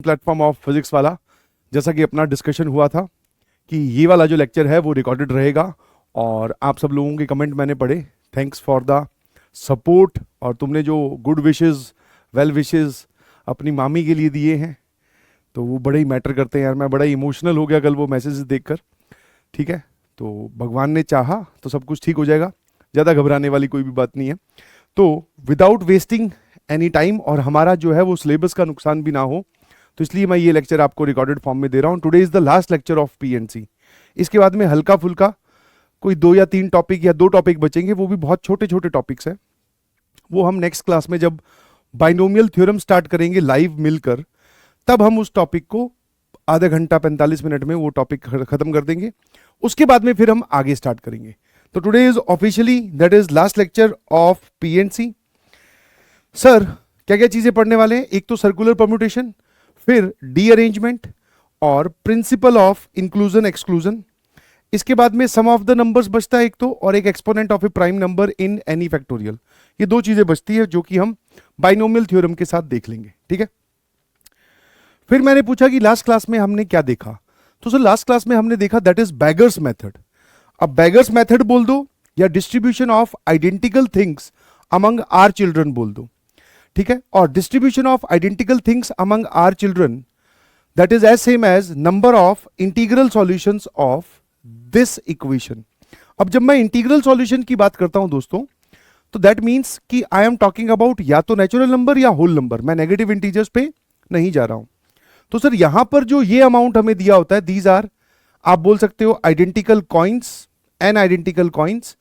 Platform of physics वाला, जैसा कि अपना डिस्कशन हुआ था कि ये वाला जो लेक्चर है वो रिकॉर्डेड रहेगा, और आप सब लोगों के कमेंट मैंने पढ़े, थैंक्स फॉर द सपोर्ट, और तुमने जो गुड विशेस, वेल विशेस अपनी मामी के लिए दिए हैं तो वो बड़े ही मैटर करते हैं यार। मैं बड़ा ही इमोशनल हो गया कल वो मैसेजेस देखकर। ठीक है, तो भगवान ने चाहा तो सब कुछ ठीक हो जाएगा, ज़्यादा घबराने वाली कोई भी बात नहीं है। तो विदाउट वेस्टिंग एनी टाइम, और हमारा जो है वो सिलेबस का नुकसान भी ना हो, तो इसलिए मैं ये लेक्चर आपको रिकॉर्डेड फॉर्म में दे रहा हूँ। Today is the last lecture of PNC. इसके बाद में हल्का फुल्का कोई 2 या 3 टॉपिक या 2 टॉपिक बचेंगे, वो भी बहुत छोटे छोटे टॉपिक्स हैं, वो हम नेक्स्ट क्लास में जब बाइनोमियल थ्योरम स्टार्ट करेंगे लाइव मिलकर, तब हम उस टॉपिक को आधा घंटा 45 मिनट में वो टॉपिक खत्म कर देंगे। उसके बाद में फिर हम आगे स्टार्ट करेंगे। तो today is officially that is last lecture of PNC. Sir क्या क्या चीजें पढ़ने वाले हैं? एक तो सर्कुलर परम्यूटेशन, फिर डी अरेंजमेंट और प्रिंसिपल ऑफ इंक्लूजन एक्सक्लूजन। इसके बाद में सम ऑफ द नंबर्स बचता है एक तो, और एक exponent of A prime number in any factorial. ये 2 चीजें बचती है जो कि हम बाइनोमियल थ्योरम के साथ देख लेंगे। ठीक है, फिर मैंने पूछा कि लास्ट क्लास में हमने क्या देखा, तो सर लास्ट क्लास में हमने देखा दैट इज बैगर्स मेथड। अब बैगर्स मेथड बोल दो या distribution of identical things among r children बोल दो। ठीक है, और distribution of identical things among r children that is as same as number of integral solutions of this equation. अब जब मैं इंटीग्रल सॉल्यूशन की बात करता हूं दोस्तों, तो दैट मींस कि आई एम टॉकिंग अबाउट या तो नेचुरल नंबर या होल नंबर, मैं नेगेटिव इंटीजर्स पे नहीं जा रहा हूं। तो सर यहां पर जो ये अमाउंट हमें दिया होता है, दीज आर, आप बोल सकते हो identical coins, n identical coins,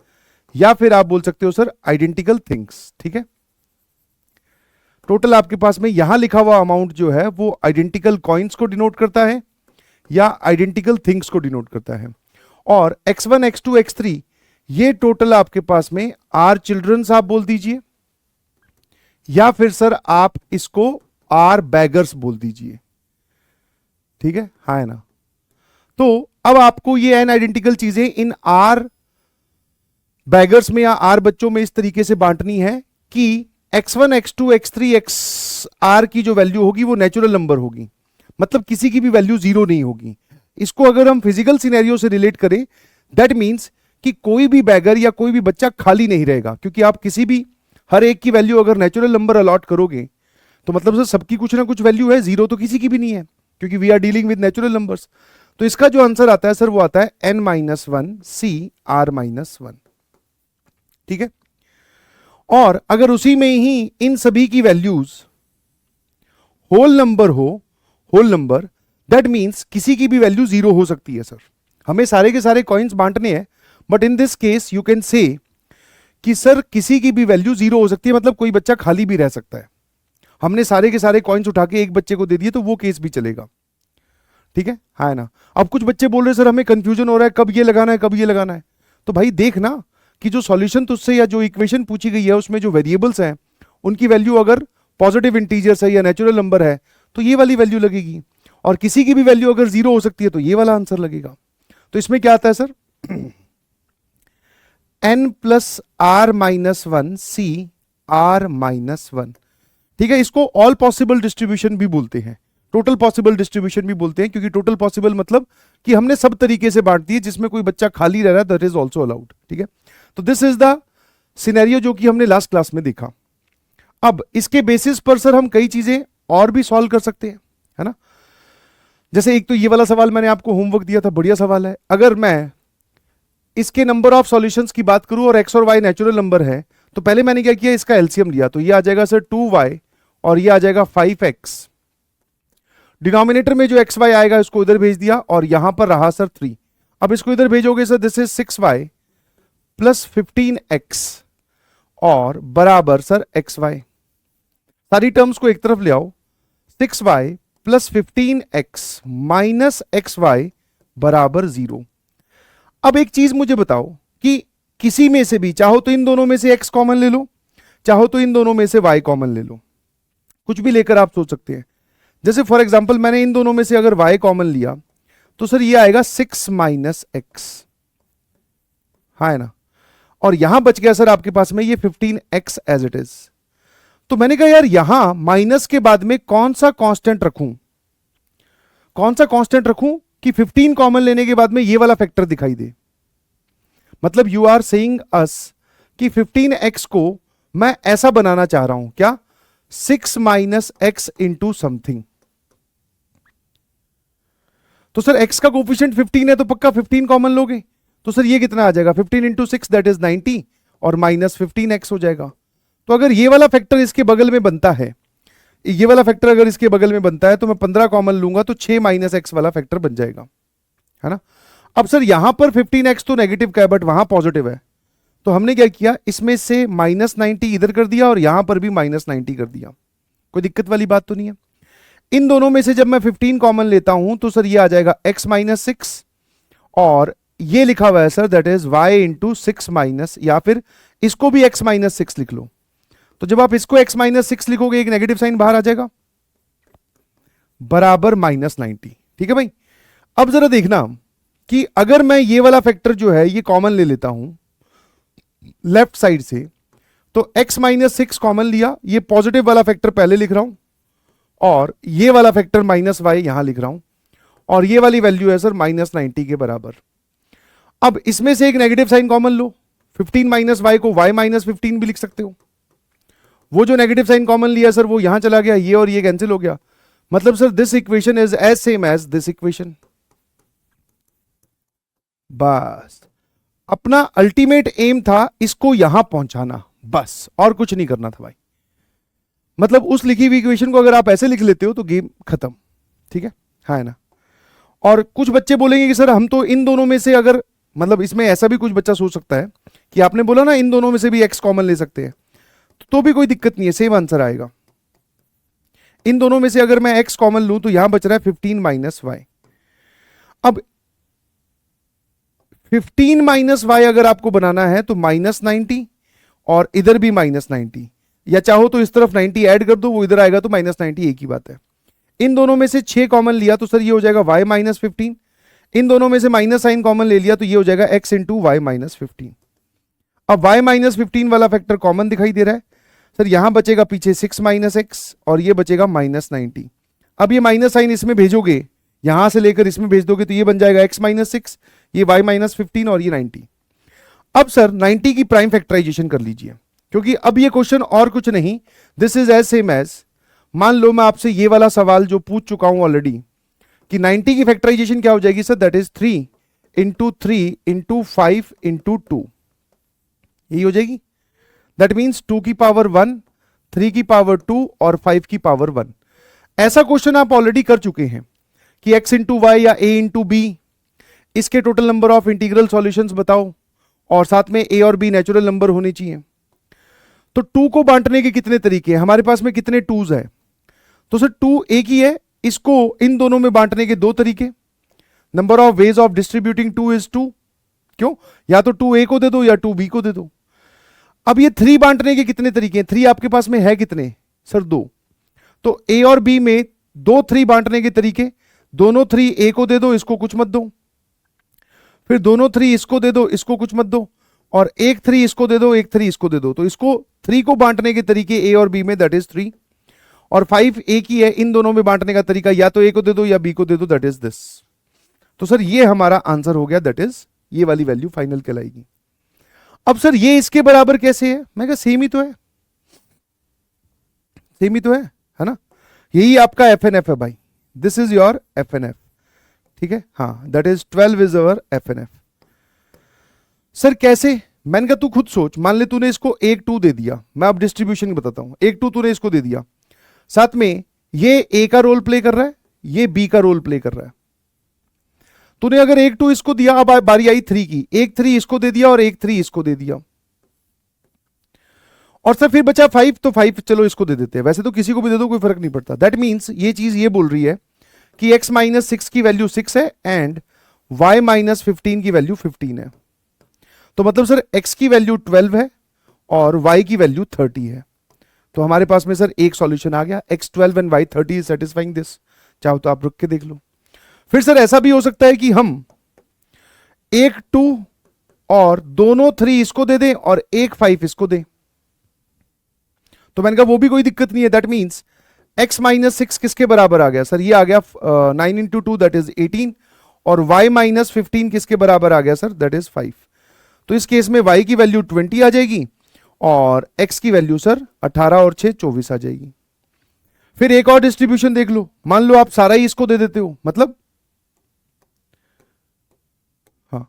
या फिर आप बोल सकते हो सर आइडेंटिकल थिंग्स। ठीक है, टोटल आपके पास में यहां लिखा हुआ अमाउंट जो है वो आइडेंटिकल कॉइन्स को डिनोट करता है या आइडेंटिकल थिंग्स को डिनोट करता है। और x1 x2 x3 ये टोटल आपके पास में आर चिल्ड्रंस आप बोल दीजिए, या फिर सर आप इसको आर बैगर्स बोल दीजिए। ठीक है, हाँ है ना। तो अब आपको ये एन आइडेंटिकल चीजें इन आर बैगर्स में या आर बच्चों में इस तरीके से बांटनी है कि x1 x2 x3 xr की जो वैल्यू होगी वो नेचुरल नंबर होगी, मतलब किसी की भी वैल्यू 0 नहीं होगी। इसको अगर हम फिजिकल सिनेरियो से रिलेट करें, दैट मींस कि कोई भी बैगर या कोई भी बच्चा खाली नहीं रहेगा, क्योंकि आप किसी भी हर एक की वैल्यू अगर नेचुरल नंबर अलॉट करोगे तो मतलब सर सबकी कुछ ना कुछ वैल्यू है, 0 तो किसी की भी नहीं है, क्योंकि we are dealing with natural numbers. तो इसका जो आंसर आता है सर वो आता है n-1 CR-1। ठीक है, और अगर उसी में ही इन सभी की वैल्यूज होल नंबर हो, होल नंबर, दैट मींस किसी की भी वैल्यू 0 हो सकती है। सर हमें सारे के सारे कॉइन्स बांटने हैं, but in this case you can say कि सर किसी की भी वैल्यू 0 हो सकती है, मतलब कोई बच्चा खाली भी रह सकता है। हमने सारे के सारे कॉइन्स उठा के एक बच्चे को दे दिए तो वो केस भी चलेगा। ठीक है, हाँ ना। अब कुछ बच्चे बोल रहे सर हमें कंफ्यूजन हो रहा है, कब ये लगाना है कब ये लगाना है। तो भाई देख ना कि जो सॉल्यूशन तुझसे या जो इक्वेशन पूछी गई है उसमें जो वेरिएबल्स हैं उनकी वैल्यू अगर पॉजिटिव इंटीजर्स है या नेचुरल नंबर है तो ये वाली वैल्यू लगेगी, और किसी की भी वैल्यू अगर 0 हो सकती है तो ये वाला आंसर लगेगा। तो इसमें क्या आता है सर n+r-1 CR-1। ठीक है, इसको ऑल पॉसिबल डिस्ट्रीब्यूशन भी बोलते हैं, टोटल पॉसिबल डिस्ट्रीब्यूशन भी बोलते हैं, क्योंकि टोटल पॉसिबल मतलब कि हमने सब तरीके से बांट दिए, जिसमें कोई बच्चा खाली रह रहा है दैट इज ऑल्सो अलाउड। ठीक है, तो दिस इज द सिनेरियो जो कि हमने लास्ट क्लास में देखा। अब इसके बेसिस पर सर हम कई चीजें और भी सॉल्व कर सकते हैं, है ना। जैसे एक तो ये वाला सवाल मैंने आपको होमवर्क दिया था, बढ़िया सवाल है। अगर मैं इसके नंबर ऑफ सॉल्यूशंस की बात करूं और x और y नेचुरल नंबर है, तो पहले मैंने क्या किया, इसका एलसीएम लिया, तो ये आ जाएगा सर 2y और ये आ जाएगा 5x। डिनोमिनेटर में जो xy आएगा इसको इधर भेज दिया, और यहां पर रहा सर 3। अब इसको इधर भेजोगे sir, this is 6y plus 15x और बराबर सर xy। सारी टर्म्स को एक तरफ ले आओ, 6y plus 15x minus xy बराबर 0। अब एक चीज मुझे बताओ कि किसी में से भी, चाहो तो इन दोनों में से x कॉमन ले लो, चाहो तो इन दोनों में से y कॉमन ले लो, कुछ भी लेकर आप सोच सकते हैं। जैसे फॉर एग्जांपल मैंने इन दोनों में से अगर y कॉमन लिया तो सर ये आएगा 6 माइनस x, हाँ है ना, और यहां बच गया सर आपके पास में ये 15x एज इट इज। तो मैंने कहा यार यहां माइनस के बाद में कौन सा कांस्टेंट रखूं, कौन सा कांस्टेंट रखूं कि 15 कॉमन लेने के बाद में ये वाला फैक्टर दिखाई दे। मतलब यू आर सेइंग अस कि 15x को मैं ऐसा बनाना चाह रहा हूं, क्या 6 माइनस एक्स इंटू समथिंग। तो सर x का कोफिशिएंट 15 है तो पक्का 15 कॉमन लोगे, तो सर ये कितना आ जाएगा 15 इंटू 6 दैट इज 90 और माइनस 15x हो जाएगा। तो अगर ये वाला फैक्टर इसके बगल में बनता है, ये वाला फैक्टर अगर इसके बगल में बनता है तो मैं 15 कॉमन लूंगा तो 6 माइनस एक्स वाला फैक्टर बन जाएगा, है ना। अब सर यहां पर 15x तो नेगेटिव का है बट वहां पॉजिटिव है, तो हमने क्या किया, इसमें से माइनस 90 इधर कर दिया और यहां पर भी माइनस 90 कर दिया। कोई दिक्कत वाली बात तो नहीं है। इन दोनों में से जब मैं 15 कॉमन लेता हूं तो सर ये आ जाएगा x माइनस 6 और ये लिखा हुआ है sir that is y into 6 minus, या फिर इसको भी x माइनस 6 लिख लो। तो जब आप इसको x माइनस 6 लिखोगे एक नेगेटिव साइन बाहर आ जाएगा बराबर माइनस 90। ठीक है भाई। अब जरा देखना कि अगर मैं ये वाला फैक्टर जो है ये कॉमन ले लेता हूं लेफ्ट साइड से, तो x माइनस 6 कॉमन लिया, ये पॉजिटिव वाला फैक्टर पहले लिख रहा हूं और ये वाला फैक्टर माइनस y यहां लिख रहा हूं और ये वाली वैल्यू है सर माइनस 90 के बराबर। अब इसमें से एक नेगेटिव साइन कॉमन लो, 15 माइनस y को y माइनस 15 भी लिख सकते हो। वो जो नेगेटिव साइन कॉमन लिया सर वो यहां चला गया, ये और ये कैंसिल हो गया। मतलब sir this equation is as same as this equation. बस अपना अल्टीमेट एम था इसको यहां पहुंचाना, बस और कुछ नहीं करना था भाई। मतलब उस लिखी हुई इक्वेशन को अगर आप ऐसे लिख लेते हो तो गेम खत्म। ठीक है, हाँ है ना। और कुछ बच्चे बोलेंगे कि सर हम तो इन दोनों में से अगर, मतलब इसमें ऐसा भी कुछ बच्चा सोच सकता है कि आपने बोला ना इन दोनों में से भी एक्स कॉमन ले सकते हैं, तो भी कोई दिक्कत नहीं है, सेम आंसर आएगा। इन दोनों में से अगर मैं x कॉमन लूं तो यहां बच रहा है 15 माइनस वाई। अब 15 माइनस वाई अगर आपको बनाना है तो माइनस 90 और इधर भी माइनस 90, या चाहो तो इस तरफ 90 ऐड कर दो, वो इधर आएगा तो माइनस 90, एक ही बात है। इन दोनों में से 6 कॉमन लिया तो सर ये हो जाएगा y माइनस 15। इन दोनों में से माइनस साइन कॉमन ले लिया तो ये हो जाएगा x इंटू वाई माइनस 15। अब y माइनस 15 वाला फैक्टर कॉमन दिखाई दे रहा है सर, यहां बचेगा पीछे 6 माइनस एक्स और ये बचेगा माइनस 90। अब ये माइनस साइन इसमें भेजोगे, यहां से लेकर इसमें भेज दोगे तो ये बन जाएगा x माइनस 6, ये y माइनस 15 और ये 90। अब सर 90 की प्राइम फैक्टराइजेशन कर लीजिए, क्योंकि अब ये क्वेश्चन और कुछ नहीं, this is as same as, मान लो मैं आपसे ये वाला सवाल जो पूछ चुका हूं ऑलरेडी कि 90 की फैक्टराइजेशन क्या हो जाएगी sir, that is 3 into 3 into 5 into 2, यही हो जाएगी। दैट मीन्स 2 की पावर 1, 3 की पावर 2 और 5 की पावर 1। ऐसा क्वेश्चन आप ऑलरेडी कर चुके हैं कि x इंटू वाई या a इंटू बी, इसके total number of integral solutions बताओ और साथ में a और b नेचुरल नंबर होने चाहिए। तो 2 को बांटने के कितने तरीके हैं, हमारे पास में कितने 2s है, तो सर 2 एक ही है, इसको इन दोनों में बांटने के 2 तरीके। Number of ways of distributing 2 is 2, क्यों, या तो 2 a को दे दो या 2 b को दे दो। अब ये 3 बांटने के कितने तरीके हैं, 3 आपके पास में है कितने सर 2, तो a और b में 2 3 बांटने के तरीके, दोनों 3 a को दे दो, इसको कुछ मत दो, फिर दोनों 3 इसको दे दो, इसको कुछ मत दो, और एक 3 इसको दे दो, एक 3 इसको दे दो। तो इसको 3 को बांटने के तरीके a और b में दैट इज 3, और 5 एक ही है, इन दोनों में बांटने का तरीका या तो a को दे दो या b को दे दो, दैट इज दिस। तो सर ये हमारा आंसर हो गया, दैट इज ये वाली वैल्यू फाइनल कहलाएगी। अब सर ये इसके बराबर कैसे है, मैं कहा सेम ही तो है, सेम ही तो है ना। यही आपका एफ एन एफ है भाई, this is your F N F. ठीक है, हाँ that is 12 is our F N F. Sir कैसे, मैंने कहा तू खुद सोच, मान ले तूने इसको 1 2 दे दिया, मैं अब डिस्ट्रीब्यूशन बताता हूं, 1 2 तूने इसको दे दिया, साथ में ये ए का रोल प्ले कर रहा है, ये बी का रोल प्ले कर रहा है। तूने अगर 1 2 इसको दिया, अब बारी आई 3 की, 1 3 इसको दे दिया और 1 3 इसको दे दिया, और सर फिर बचा 5, तो 5 चलो इसको दे देते हैं, वैसे तो किसी को भी दे दो कोई फर्क नहीं पड़ता। दैट मीन्स ये चीज ये बोल रही है कि x माइनस 6 की वैल्यू 6 है एंड y माइनस 15 की वैल्यू 15 है। तो मतलब सर x की वैल्यू 12 है और y की वैल्यू 30 है। तो हमारे पास में सर एक सॉल्यूशन आ गया, x 12 and y 30 is satisfying this. चाहो तो आप रुक के देख लो। फिर सर ऐसा भी हो सकता है कि हम 1 2 और दोनों 3 इसको दे दें और 1 5 इसको दें, तो मैंने कहा वो भी कोई दिक्कत नहीं है। दैट मीन्स x माइनस 6 किसके बराबर आ गया सर? ये आ गया 9 इंटू 2 दैट इज 18, और y माइनस 15 किसके बराबर आ गया सर? That is 5। तो इस केस में y की वैल्यू 20 आ जाएगी और x की वैल्यू सर 18 और 6 24 आ जाएगी। फिर एक और डिस्ट्रीब्यूशन देख लो, मान लो आप सारा ही इसको दे देते हो, मतलब हाँ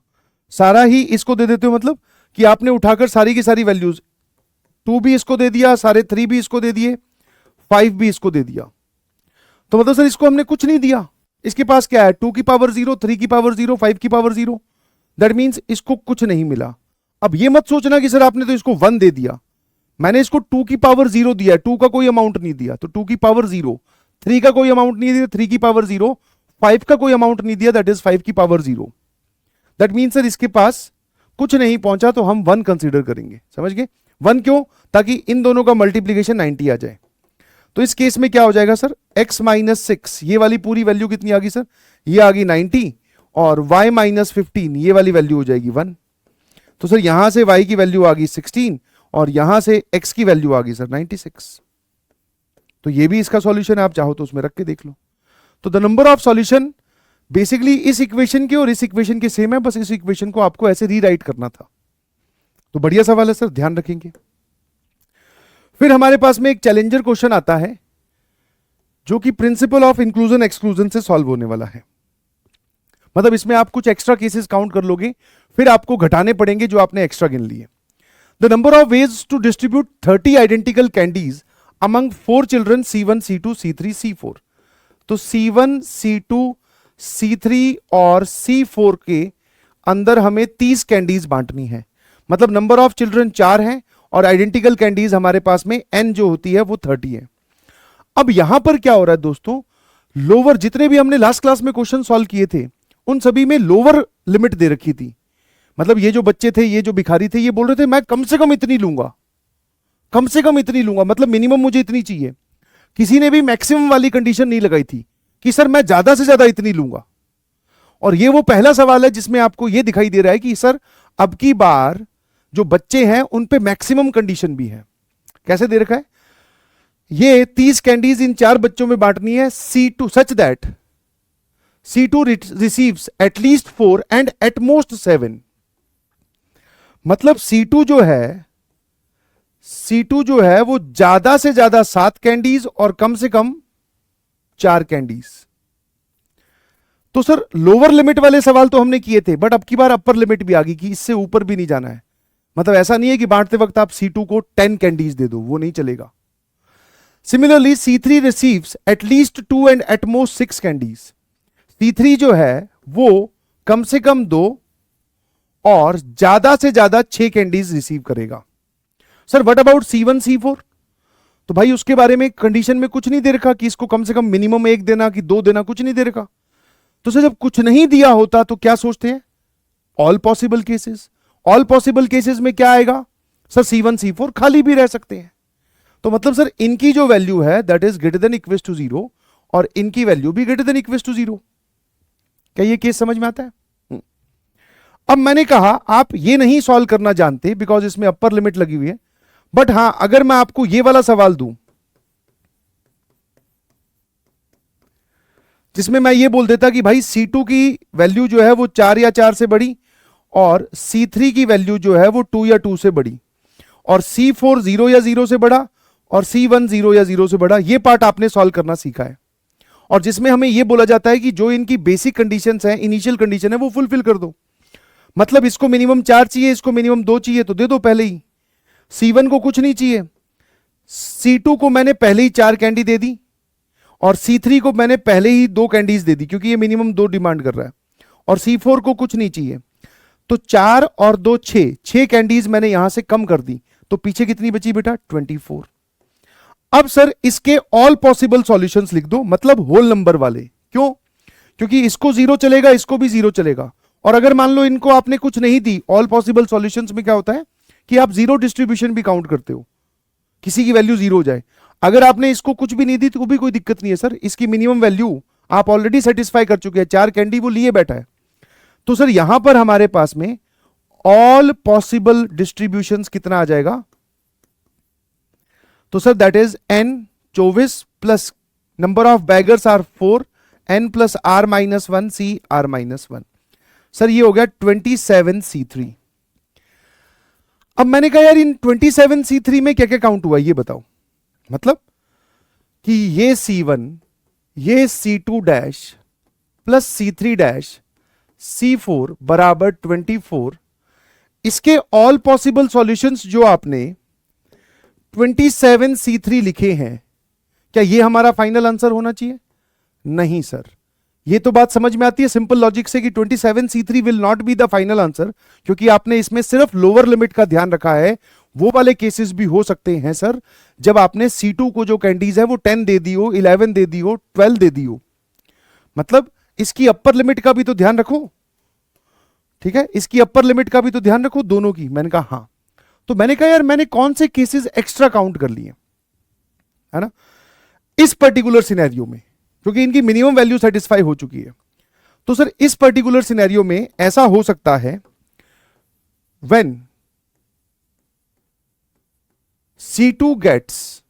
सारा ही इसको दे देते हो, मतलब कि आपने उठाकर सारी की सारी वैल्यूज 2 भी इसको दे दिया, सारे 3 भी इसको दे दिए, 5 भी इसको दे दिया। तो मतलब सर इसको हमने कुछ नहीं दिया, इसके पास क्या है? 2 की पावर 0, 3 की पावर 0, 5 की पावर 0, दैट मीन्स इसको कुछ नहीं मिला। अब ये मत सोचना कि सर आपने तो इसको 1 दे दिया, मैंने इसको 2 की पावर 0 दिया है, 2 का कोई अमाउंट नहीं दिया, तो 2 की पावर 0, 3 का कोई अमाउंट नहीं दिया, 3 की पावर 0, 5 का कोई अमाउंट नहीं दिया, दैट इज 5 की पावर 0। दैट मीन्स सर इसके पास कुछ नहीं पहुंचा, तो हम 1 कंसीडर करेंगे। समझ गए? 1 क्यों? ताकि इन दोनों का मल्टीप्लीकेशन 90 आ जाए। तो इस केस में क्या हो जाएगा सर? x माइनस 6, ये वाली पूरी वैल्यू कितनी आ गई सर? ये आ गई 90, और y माइनस 15 ये वाली वैल्यू हो जाएगी 1। तो सर यहां से y की वैल्यू आ गई 16 और यहां से x की वैल्यू आ गई सर 96। तो ये भी इसका सॉल्यूशन है, आप चाहो तो उसमें रख के देख लो। तो the number of solution basically इस इक्वेशन के और इस इक्वेशन के सेम है, बस इस इक्वेशन को आपको ऐसे रीराइट करना था। तो बढ़िया सवाल है सर, ध्यान रखेंगे। फिर हमारे पास में एक चैलेंजर क्वेश्चन आता है जो कि प्रिंसिपल ऑफ इंक्लूजन एक्सक्लूजन से सॉल्व होने वाला है। मतलब इसमें आप कुछ एक्स्ट्रा केसेस काउंट कर लोगे, फिर आपको घटाने पड़ेंगे जो आपने एक्स्ट्रा गिन लिए। The number of ways to distribute 30 identical candies among 4 children C1, C2, C3, C4। तो C1, C2, C3 और C4 के अंदर हमें 30 कैंडीज बांटनी है। मतलब नंबर ऑफ चिल्ड्रन 4 हैं और आइडेंटिकल कैंडीज हमारे पास में n जो होती है वो 30 है। अब यहां पर क्या हो रहा है दोस्तों, लोअर जितने भी हमने लास्ट क्लास में क्वेश्चन सॉल्व किए थे उन सभी में लोअर लिमिट दे रखी थी। मतलब ये जो बच्चे थे, ये जो भिखारी थे, ये बोल रहे थे मैं कम से कम इतनी लूंगा, कम से कम इतनी लूंगा, मतलब मिनिमम मुझे इतनी चाहिए। किसी ने भी मैक्सिमम वाली कंडीशन नहीं लगाई थी कि सर मैं ज्यादा से ज्यादा इतनी लूंगा। और ये वो पहला सवाल है जिसमें आपको ये दिखाई दे रहा है कि सर अब की बार जो बच्चे हैं उन पे मैक्सिमम कंडीशन भी है। कैसे दे रखा है? ये 30 कैंडीज इन 4 बच्चों में बांटनी है C2 such that C2 receives at least 4 and at most 7। मतलब C2 जो है वो ज्यादा से ज्यादा 7 कैंडीज और कम से कम 4 कैंडीज। तो सर लोअर लिमिट वाले सवाल तो हमने किए थे, बट अब की बार अपर लिमिट भी आ गई कि इससे ऊपर भी नहीं जाना है। मतलब ऐसा नहीं है कि बांटते वक्त आप C2 को 10 कैंडीज दे दो, वो नहीं चलेगा। Similarly C3 receives at least 2 and at most 6 candies. C3 जो है वो कम से कम 2 और ज्यादा से ज्यादा 6 कैंडीज रिसीव करेगा। Sir what about C1, C4? तो भाई उसके बारे में कंडीशन में कुछ नहीं दे रखा कि इसको कम से कम मिनिमम 1 देना कि 2 देना, कुछ नहीं दे रखा। तो सर जब कुछ नहीं दिया होता तो क्या सोचते हैं? All possible cases. All possible cases में क्या आएगा सर? C1, C4 खाली भी रह सकते हैं। तो मतलब सर इनकी जो वैल्यू है that is greater than equal to 0 और इनकी वैल्यू भी ग्रेटर देन इक्वल टू 0। क्या ये केस समझ में आता है? अब मैंने कहा आप ये नहीं सॉल्व करना जानते बिकॉज इसमें अपर लिमिट लगी हुई है, बट हां अगर मैं आपको ये वाला सवाल दूं जिसमें मैं ये बोल देता कि भाई C2 की वैल्यू जो है वो 4 या 4 से बड़ी और C3 की वैल्यू जो है वो 2 या 2 से बड़ी और C4 0 या 0 से बड़ा और C1 0 या 0 से बड़ा, ये पार्ट आपने सॉल्व करना सीखा है। और जिसमें हमें यह बोला जाता है कि जो इनकी बेसिक कंडीशंस हैं, इनिशियल कंडीशन है, वो फुलफिल कर दो। मतलब इसको मिनिमम 4 चाहिए, इसको मिनिमम 2 चाहिए तो दे दो पहले ही। C1 को कुछ नहीं चाहिए, C2 को मैंने पहले ही 4 कैंडी दे दी और C3 को मैंने पहले ही 2 कैंडीज दे दी क्योंकि ये मिनिमम 2 डिमांड कर रहा है और C4 को कुछ नहीं चाहिए। तो 4 और 2 6 कैंडीज मैंने यहां से कम कर दी, तो पीछे कितनी बची बेटा? 24। अब सर इसके ऑल पॉसिबल सॉल्यूशंस लिख दो, मतलब होल नंबर वाले। क्यों? क्योंकि इसको 0 चलेगा, इसको भी 0 चलेगा। और अगर मान लो इनको आपने कुछ नहीं दी, ऑल पॉसिबल सॉल्यूशंस में क्या होता है कि आप 0 डिस्ट्रीब्यूशन भी काउंट करते हो, किसी की वैल्यू 0 हो जाए। अगर आपने इसको कुछ भी नहीं दी तो भी कोई दिक्कत नहीं है सर, इसकी मिनिमम वैल्यू आप ऑलरेडी सेटिस्फाई कर चुके हैं, 4 कैंडी वो लिए बैठा है। तो सर यहां पर हमारे पास में ऑल पॉसिबल डिस्ट्रीब्यूशंस कितना आ जाएगा? तो sir that is n 24 plus number of beggars r 4, n plus r minus 1 C r minus 1। Sir ये हो गया 27C3। अब मैंने कहा यार इन 27C3 में क्या क्या काउंट हुआ ये बताओ। मतलब कि ये C1, ये C2 dash plus C3 dash C4 बराबर 24। इसके ऑल पॉसिबल सॉल्यूशंस जो आपने 27C3 लिखे हैं, क्या ये हमारा फाइनल आंसर होना चाहिए? नहीं सर, ये तो बात समझ में आती है सिंपल लॉजिक से कि 27C3 will not be the final answer, क्योंकि आपने इसमें सिर्फ लोअर लिमिट का ध्यान रखा है। वो वाले केसेस भी हो सकते हैं सर जब आपने C2 को जो कैंडीज है वो 10 दे दी हो, 11 दे दी हो, 12 दे दी हो। मतलब इसकी अपर लिमिट का भी तो ध्यान रखो, ठीक है, इसकी अपर लिमिट का भी तो ध्यान रखो दोनों की। मैंने कहा हाँ। तो मैंने कहा यार मैंने कौन से केसेस एक्स्ट्रा काउंट कर लिए, है ना, इस पर्टिकुलर सिनेरियो में, क्योंकि इनकी मिनिमम वैल्यू सेटिस्फाई हो चुकी है। तो सर इस पर्टिकुलर सिनेरियो में ऐसा हो सकता है व्हेन C2 गेट्स,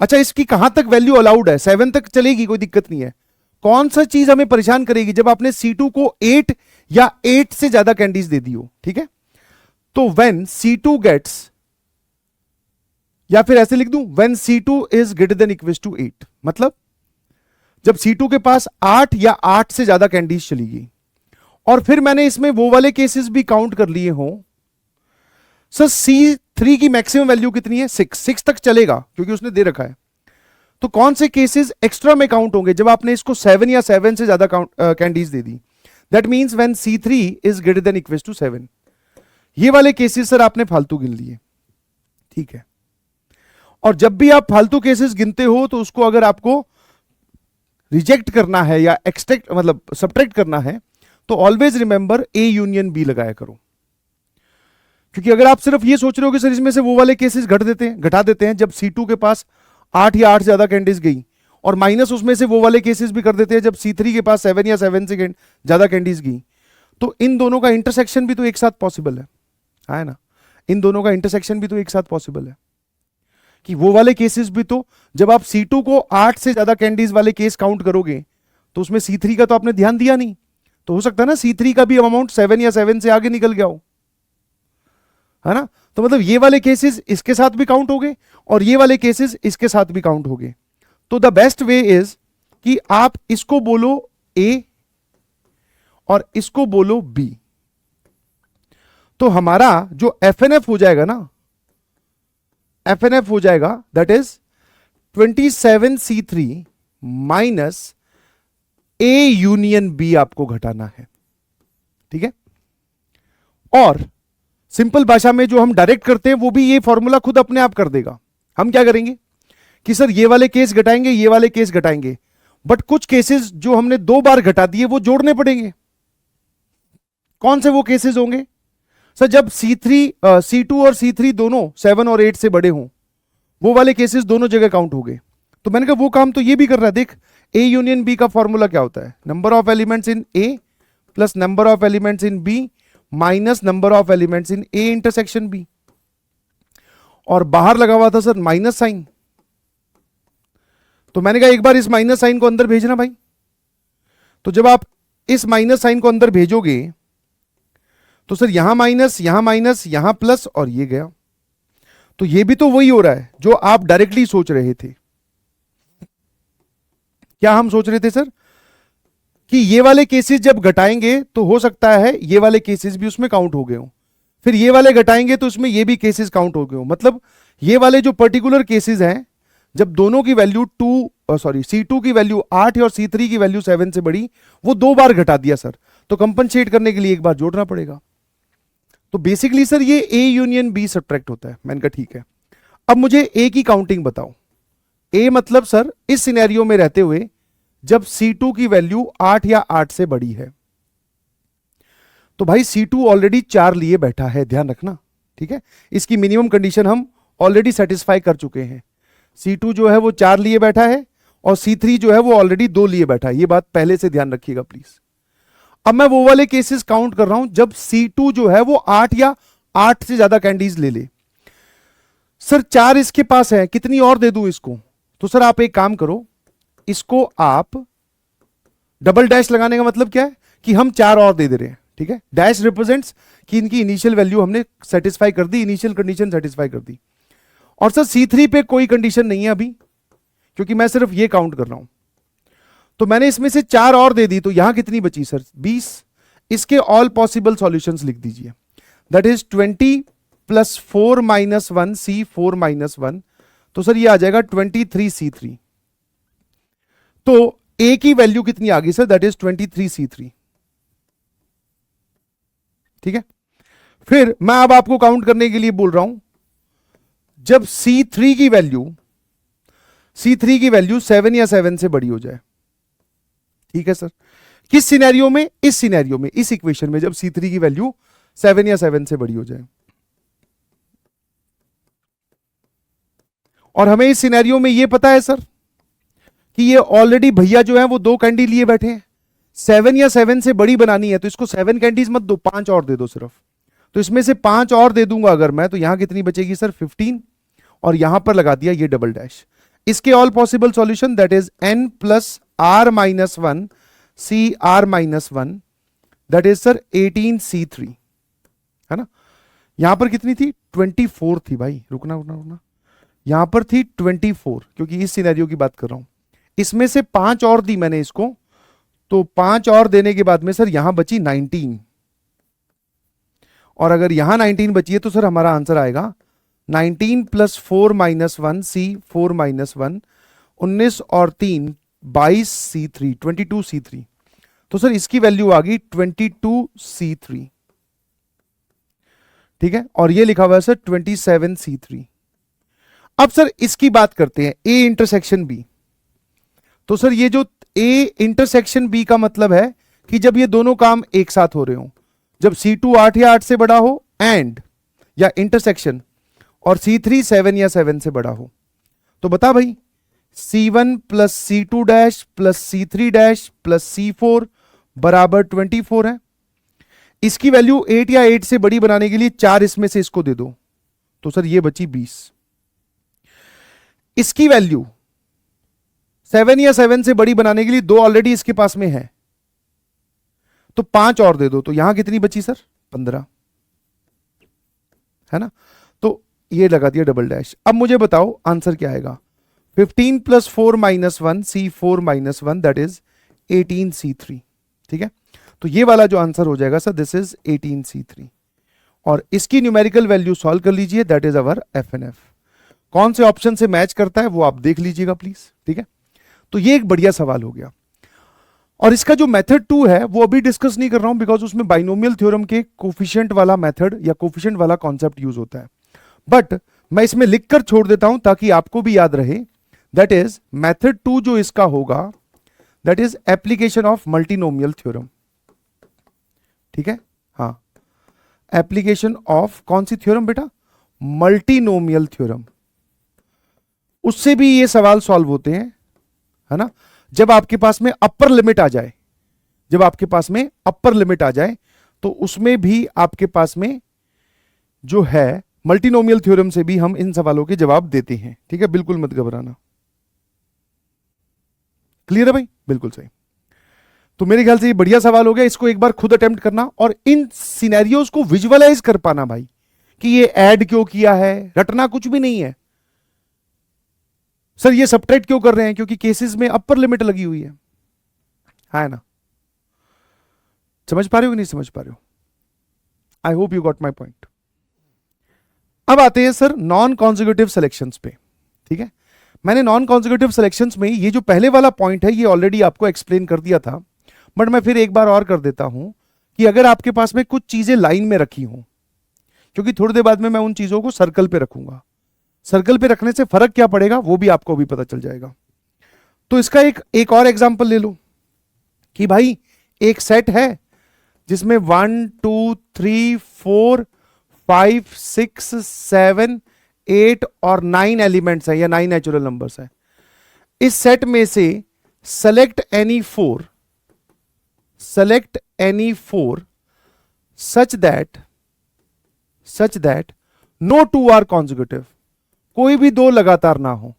अच्छा इसकी कहां तक वैल्यू अलाउड है? 7 तक चलेगी, कोई दिक्कत नहीं है। कौन सा चीज हमें परेशान करेगी? जब आपने C2 को 8 या 8 से ज्यादा कैंडीज दे दी हो, ठीक है। तो व्हेन C2 गेट्स, या फिर ऐसे लिख दूं when C2 is greater than equal to 8, मतलब जब C2 के पास 8 या 8 से ज्यादा कैंडीज चली गई, और फिर मैंने इसमें वो वाले केसेस भी काउंट कर लिए हों। सर C3 की मैक्सिमम वैल्यू कितनी है? 6 तक चलेगा क्योंकि उसने दे रखा है। तो कौन से केसेस एक्स्ट्रा में काउंट होंगे जब आपने इसको 7 या 7 से ज्यादा कैंडीज दे दी? That means when C3 is greater than equal to 7। ये वाले केसेस सर आपने फालतू गिन लिए, ठीक है। और जब भी आप फालतू केसेस गिनते हो तो उसको अगर आपको रिजेक्ट करना है या एक्सट्रैक्ट मतलब सब्ट्रैक्ट करना है तो always remember A union B लगाया करो। क्योंकि अगर आप सिर्फ ये सोच रहे हो कि सर इसमें से वो वाले केसेस घटा देते हैं जब C2 के पास 8 या 8 से ज्यादा कैंडीज गई, और माइनस उसमें से वो वाले केसेस भी कर देते हैं जब C3 के पास 7 या 7 से ज्यादा कैंडीज गई, तो इन दोनों का इंटरसेक्शन भी तो एक साथ पॉसिबल है ना। इन दोनों का इंटरसेक्शन भी तो एक साथ पॉसिबल है कि वो वाले केसेस भी तो, जब आप C2 को 8 से ज्यादा कैंडीज वाले केस काउंट करोगे तो उसमें C3 का तो आपने ध्यान दिया नहीं, तो हो सकता है ना C3 का भी अमाउंट 7 या 7 से आगे निकल गया हो, है ना। तो मतलब ये वाले केसेस इसके साथ भी काउंट हो गए और ये वाले केसेस इसके साथ भी काउंट हो गए। तो द बेस्ट वे इज कि आप इसको बोलो A और इसको बोलो B। तो हमारा जो FNF हो जाएगा ना, FNF हो जाएगा that is 27C3 minus A union B आपको घटाना है, ठीक है। और सिंपल भाषा में जो हम डायरेक्ट करते हैं वो भी ये फॉर्मूला खुद अपने आप कर देगा। हम क्या करेंगे कि सर ये वाले केस घटाएंगे, ये वाले केस घटाएंगे, बट कुछ केसेस जो हमने 2 बार घटा दिए वो जोड़ने पड़ेंगे। कौन से वो केसेस होंगे? सर जब C2 और C3 दोनों 7 और 8 से बड़े हों, वो वाले केसेस दोनों जगह काउंट हो गए। तो मैंने कहा वो काम तो ये भी कर रहा है। देख A यूनियन B का फॉर्मूला क्या होता है? Number of elements in A plus number of elements in B minus number of elements in A intersection B। और बाहर लगा हुआ था सर माइनस साइन, तो मैंने कहा एक बार इस माइनस साइन को अंदर भेजना भाई। तो जब आप इस माइनस साइन को अंदर भेजोगे तो सर यहां माइनस, यहां प्लस और ये गया। तो ये भी तो वही हो रहा है जो आप डायरेक्टली सोच रहे थे। क्या हम सोच रहे थे सर कि ये वाले केसेस जब घटाएंगे तो हो सकता है ये वाले केसेस भी उसमें काउंट हो गए हो, फिर ये वाले घटाएंगे तो उसमें ये भी केसेस काउंट हो गए हो। मतलब ये वाले जो पर्टिकुलर केसेस हैं जब दोनों की वैल्यू C2 की वैल्यू 8 है और C3 की वैल्यू 7 से बड़ी, वो 2 बार घटा दिया सर, तो कंपनसेट करने के लिए एक बार जोड़ना पड़ेगा। तो बेसिकली सर ये A यूनियन B सब्ट्रैक्ट होता है। मैंने कहा ठीक है, अब मुझे A की काउंटिंग बताओ। A मतलब सर इस सिनेरियो में रहते हुए जब C2 की वैल्यू 8 या 8 से बड़ी है, तो भाई C2 ऑलरेडी 4 लिए बैठा है, ध्यान रखना, ठीक है। इसकी मिनिमम कंडीशन हम ऑलरेडी सेटिस्फाई कर चुके हैं। C2 जो है वो 4 लिए बैठा है और C3 जो है वो ऑलरेडी 2 लिए बैठा है। ये बात पहले से ध्यान रखिएगा प्लीज। अब मैं वो वाले केसेस काउंट कर रहा हूं जब C2 जो है वो 8 या 8 से ज्यादा कैंडीज ले ले। सर 4 इसके पास है, कितनी और दे दूं इसको? तो सर आप एक काम करो, इसको आप डबल डैश लगाने का मतलब क्या है कि हम 4 और दे रहे हैं, ठीक है। डैश रिप्रेजेंट्स कि इनकी इनिशियल वैल्यू हमने सेटिस्फाई कर दी, इनिशियल कंडीशन सेटिस्फाई कर दी। और सर C3 पे कोई कंडीशन नहीं है अभी, क्योंकि मैं सिर्फ ये काउंट कर रहा हूं। तो मैंने इसमें से 4 और दे दी, तो यहां कितनी बची सर? 20। इसके ऑल पॉसिबल सॉल्यूशंस लिख दीजिए, that is 20 plus 4 minus 1 C4 minus 1, तो सर ये आ जाएगा 23 C3। तो A की वैल्यू कितनी आ गई सर? दैट इज 23 C3, ठीक है। फिर मैं अब आपको काउंट करने के लिए बोल रहा हूं, जब C3 की वैल्यू 7 या 7 से बड़ी हो जाए, ठीक है सर। किस सिनेरियो में? इस सिनेरियो में, इस इक्वेशन में, जब C3 की वैल्यू 7 या 7 से बड़ी हो जाए। और हमें इस सिनेरियो में यह पता है सर कि ये ऑलरेडी भैया जो है वो 2 कैंडी लिए बैठे हैं, 7 या 7 से बड़ी बनानी है, तो इसको 7 कैंडीज मत दो, 5 और दे दो सिर्फ। तो इसमें से 5 और दे दूंगा अगर मैं, तो यहां कितनी बचेगी सर? 15। और यहां पर लगा दिया ये डबल डैश। इसके all possible solution that is n plus r minus 1 C r minus 1, that is sir 18 C3, है ना। यहां पर कितनी थी? 24 थी भाई, रुकना, यहां पर थी 24, क्योंकि इस सिनेरियो की बात कर रहा हूं। इसमें से 5 और दी मैंने इसको, तो 5 और देने के बाद में सर यहां बची 19। और अगर यहां 19 बची है तो सर हमारा आंसर आएगा 19 प्लस 4 माइनस 1 C4 माइनस 1, 19 और 3 22 C3, 22 C3। तो सर इसकी वैल्यू आ गई 22 C3, ठीक है। और ये लिखा हुआ है सर 27 C3। अब सर इसकी बात करते हैं A इंटरसेक्शन B। तो सर ये जो A इंटरसेक्शन B का मतलब है कि जब ये दोनों काम एक साथ हो रहे हो, जब C2 8 या 8 से बड़ा हो एंड या इंटरसेक्शन, और C3 7 या 7 से बड़ा हो, तो बता भाई C1 plus C2 dash plus C3 dash plus C4 बराबर 24 है। इसकी वैल्यू 8 या 8 से बड़ी बनाने के लिए 4 इसमें से इसको दे दो, तो सर ये बची 20। इसकी वैल्यू 7 या 7 से बड़ी बनाने के लिए 2 ऑलरेडी इसके पास में है, तो 5 और दे दो, तो यहां कितनी बची सर? 15, है ना। तो ये लगा दिया डबल डैश। अब मुझे बताओ आंसर क्या आएगा? 15 plus 4 minus 1 C4 minus 1, that is 18 C3, ठीक है। तो ये वाला जो आंसर हो जाएगा सर, दिस इज 18 C3। और इसकी न्यूमेरिकल वैल्यू सॉल्व कर लीजिए, दैट इज अवर FNF। कौन से ऑप्शन से मैच करता है वो आप देख लीजिएगा प्लीज, ठीक है। तो ये एक बढ़िया सवाल हो गया। और इसका जो मेथड 2 है वो अभी डिस्कस नहीं कर रहा हूं, बिकॉज उसमें बाइनोमियल थ्योरम के कोफिशिएंट वाला मेथड या कोफिशिएंट वाला कॉन्सेप्ट यूज होता है। बट मैं इसमें लिखकर छोड़ देता हूं ताकि आपको भी याद रहे, दैट इज मेथड 2 जो इसका होगा, that is application of multinomial theorem, ठीक है। हाँ, एप्लीकेशन ऑफ कौन सी थ्योरम बेटा? Multinomial theorem. उससे भी ये सवाल सॉल्व होते हैं, है ना, जब आपके पास में अपर लिमिट आ जाए। जब आपके पास में अपर लिमिट आ जाए तो उसमें भी आपके पास में जो है मल्टीनोमियल थ्योरम से भी हम इन सवालों के जवाब देते हैं, ठीक है। बिल्कुल मत घबराना, क्लियर है भाई? बिल्कुल सही। तो मेरे ख्याल से ये बढ़िया सवाल हो गया। इसको एक बार खुद अटेम्प्ट करना और इन सिनेरियोज को विजुअलाइज कर पाना भाई, कि ये ऐड क्यों किया है। रटना कुछ भी नहीं है सर, ये सबट्रैक्ट क्यों कर रहे हैं, क्योंकि केसेस में अपर लिमिट लगी हुई है ना। समझ पा रहे हो कि नहीं समझ पा रहे हो? I hope you got my point. अब आते हैं सर नॉन कॉन्जिक्यूटिव सिलेक्शंस पे, ठीक है। मैंने नॉन कॉन्जिक्यूटिव सिलेक्शंस में ये जो पहले वाला पॉइंट है ये ऑलरेडी आपको एक्सप्लेन कर दिया था, बट मैं फिर एक बार और कर देता हूं कि अगर आपके पास में कुछ चीजें लाइन में रखी हों, क्योंकि थोड़ी देर बाद में मैं उन चीजों को सर्कल पे रखूंगा, सर्कल पे रखने से फर्क क्या पड़ेगा वो भी आपको भी पता चल जाएगा। तो इसका एक और एग्जांपल ले लो कि भाई एक सेट है जिसमें 1 2 3 4 5 6 7 8 और 9 एलिमेंट्स हैं या 9 नेचुरल नंबर्स हैं। इस सेट में से select any four such that no two are consecutive, कोई भी दो लगातार ना हो।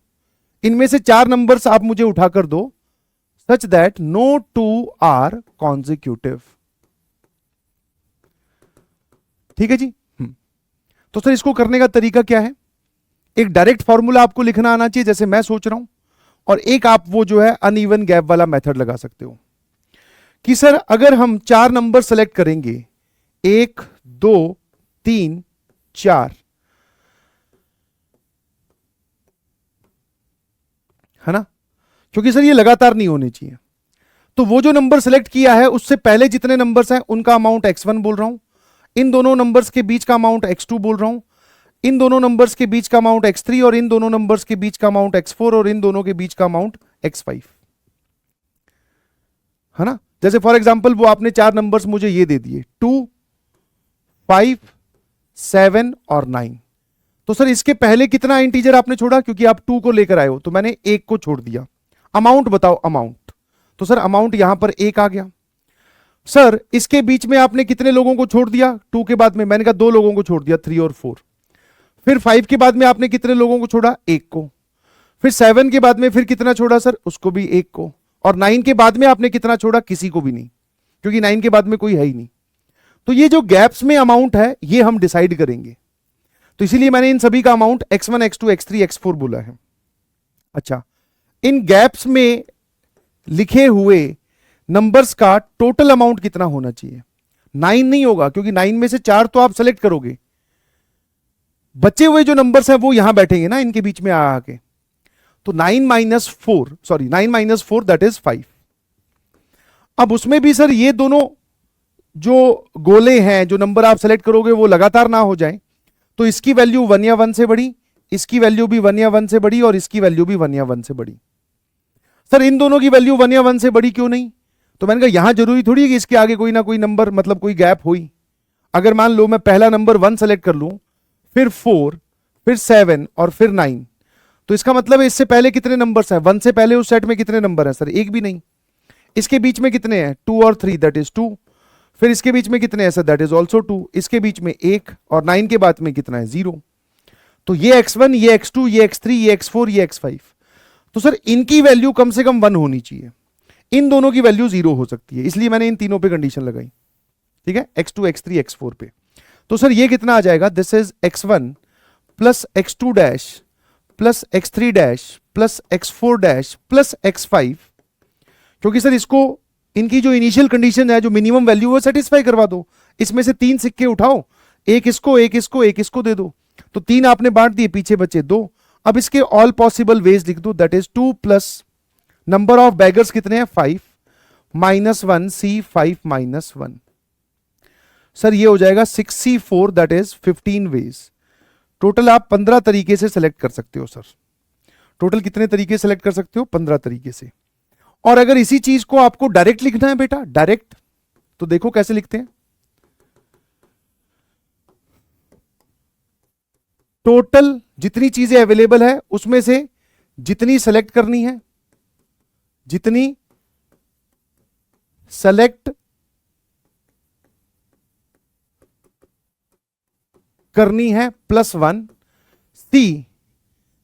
इनमें से 4 नंबर्स आप मुझे उठाकर दो such that no two are consecutive. ठीक है जी। तो सर इसको करने का तरीका क्या है? एक डायरेक्ट फॉर्मूला आपको लिखना आना चाहिए जैसे मैं सोच रहा हूं, और एक आप वो जो है अनइवन गैप वाला मेथड लगा सकते हो कि सर अगर हम 4 नंबर सेलेक्ट करेंगे 1 2 3 4, है ना, क्योंकि सर ये लगातार नहीं होने चाहिए, तो वो जो नंबर सेलेक्ट किया है उससे पहले जितने नंबर्स हैं उनका अमाउंट x1 बोल रहा हूं, इन दोनों नंबर्स के बीच का अमाउंट x2 बोल रहा हूं, इन दोनों नंबर्स के बीच का अमाउंट x3, और इन दोनों नंबर्स के बीच का अमाउंट x4, और इन दोनों के बीच का अमाउंट x5, है ना। जैसे फॉर एग्जांपल वो आपने 4 नंबर्स मुझे ये दे दिए 2 5 7 और 9, तो सर इसके पहले कितना इंटीजर आपने छोड़ा? क्योंकि आप 2 को लेकर आए हो तो मैंने 1 को छोड़ दिया। अमाउंट बताओ अमाउंट, तो सर अमाउंट यहां पर 1 आ गया। सर इसके बीच में आपने कितने लोगों को छोड़ दिया? 2 के बाद में मैंने कहा 2 लोगों को छोड़ दिया, 3 और 4। फिर 5 के बाद में आपने कितने लोगों को छोड़ा? 1 को। फिर 7 के बाद में फिर कितना छोड़ा सर? उसको भी 1 को। और 9 के बाद में आपने कितना छोड़ा? किसी को भी नहीं, क्योंकि 9 के बाद में कोई है ही नहीं। तो ये जो गैप्स में अमाउंट है ये हम डिसाइड करेंगे, तो इसीलिए मैंने इन सभी का amount x1 x2 x3 x4 बोला है। अच्छा, इन गैप्स में लिखे हुए नंबर्स का टोटल अमाउंट कितना होना चाहिए? 9 नहीं होगा, क्योंकि 9 में से 4 तो आप सेलेक्ट करोगे, बचे हुए जो नंबर्स हैं वो यहां बैठेंगे ना इनके बीच में आके, तो 9 माइनस 4 दैट इज 5। अब उसमें भी सर ये दोनों जो गोले हैं, जो नंबर आप सेलेक्ट करोगे वो लगातार ना हो जाए, तो इसकी वैल्यू 1 या 1 से बड़ी, इसकी वैल्यू भी 1 या 1 से बड़ी, और इसकी वैल्यू भी 1 या 1 से बड़ी। सर इन दोनों की वैल्यू 1 या 1 से बड़ी क्यों नहीं? तो मैंने कहा यहां जरूरी थोड़ी है कि इसके आगे कोई ना कोई नंबर, मतलब कोई गैप हुई। अगर मान लो मैं पहला नंबर 1 सेलेक्ट कर लूं, फिर 4, फिर 7 और फिर 9, तो इसका मतलब है इससे पहले कितने नंबर्स हैं? 1 से पहले उस सेट में कितने नंबर हैं सर? एक भी नहीं। इसके बीच में कितने हैं? 2 और 3 दैट इज 2। फिर इसके बीच में कितने हैं सर? That is also 2। इसके बीच में 1, और 9 के बाद में कितना है? 0। तो ये x1, ये x2, ये x3, ये x4, ये x5, तो सर इनकी वैल्यू कम से कम 1 होनी चाहिए, इन दोनों की वैल्यू 0 हो सकती है, इसलिए मैंने इन तीनों पे कंडीशन लगाई। ठीक है, x2 x3 x4 पे। तो सर ये कितना आ जाएगा? This is x1 plus x2 dash plus x3 dash plus x4 dash plus x5, क्योंकि सर इसको इनकी जो इनिशियल कंडीशन है, जो मिनिमम वैल्यू है, सेटिस्फाई करवा दो। इसमें से 3 सिक्के उठाओ, एक इसको एक इसको एक इसको दे दो, तो 3 आपने बांट दिए, पीछे बचे 2। अब इसके ऑल पॉसिबल वेज लिख दो, that is 2 plus number of beggars कितने हैं? 5 माइनस 1 C5 माइनस 1। सर ये हो जाएगा 6C4 that is 15 veg. Total आप 15 तरीके से सेलेक्ट कर सकते हो सर। टोटल कितने तरीके सेलेक्ट कर सकते हो? 15 तरीके से। और अगर इसी चीज को आपको डायरेक्ट लिखना है बेटा, डायरेक्ट, तो देखो कैसे लिखते हैं। टोटल जितनी चीजें अवेलेबल है उसमें से जितनी सेलेक्ट करनी है, जितनी सेलेक्ट करनी है प्लस 1, सी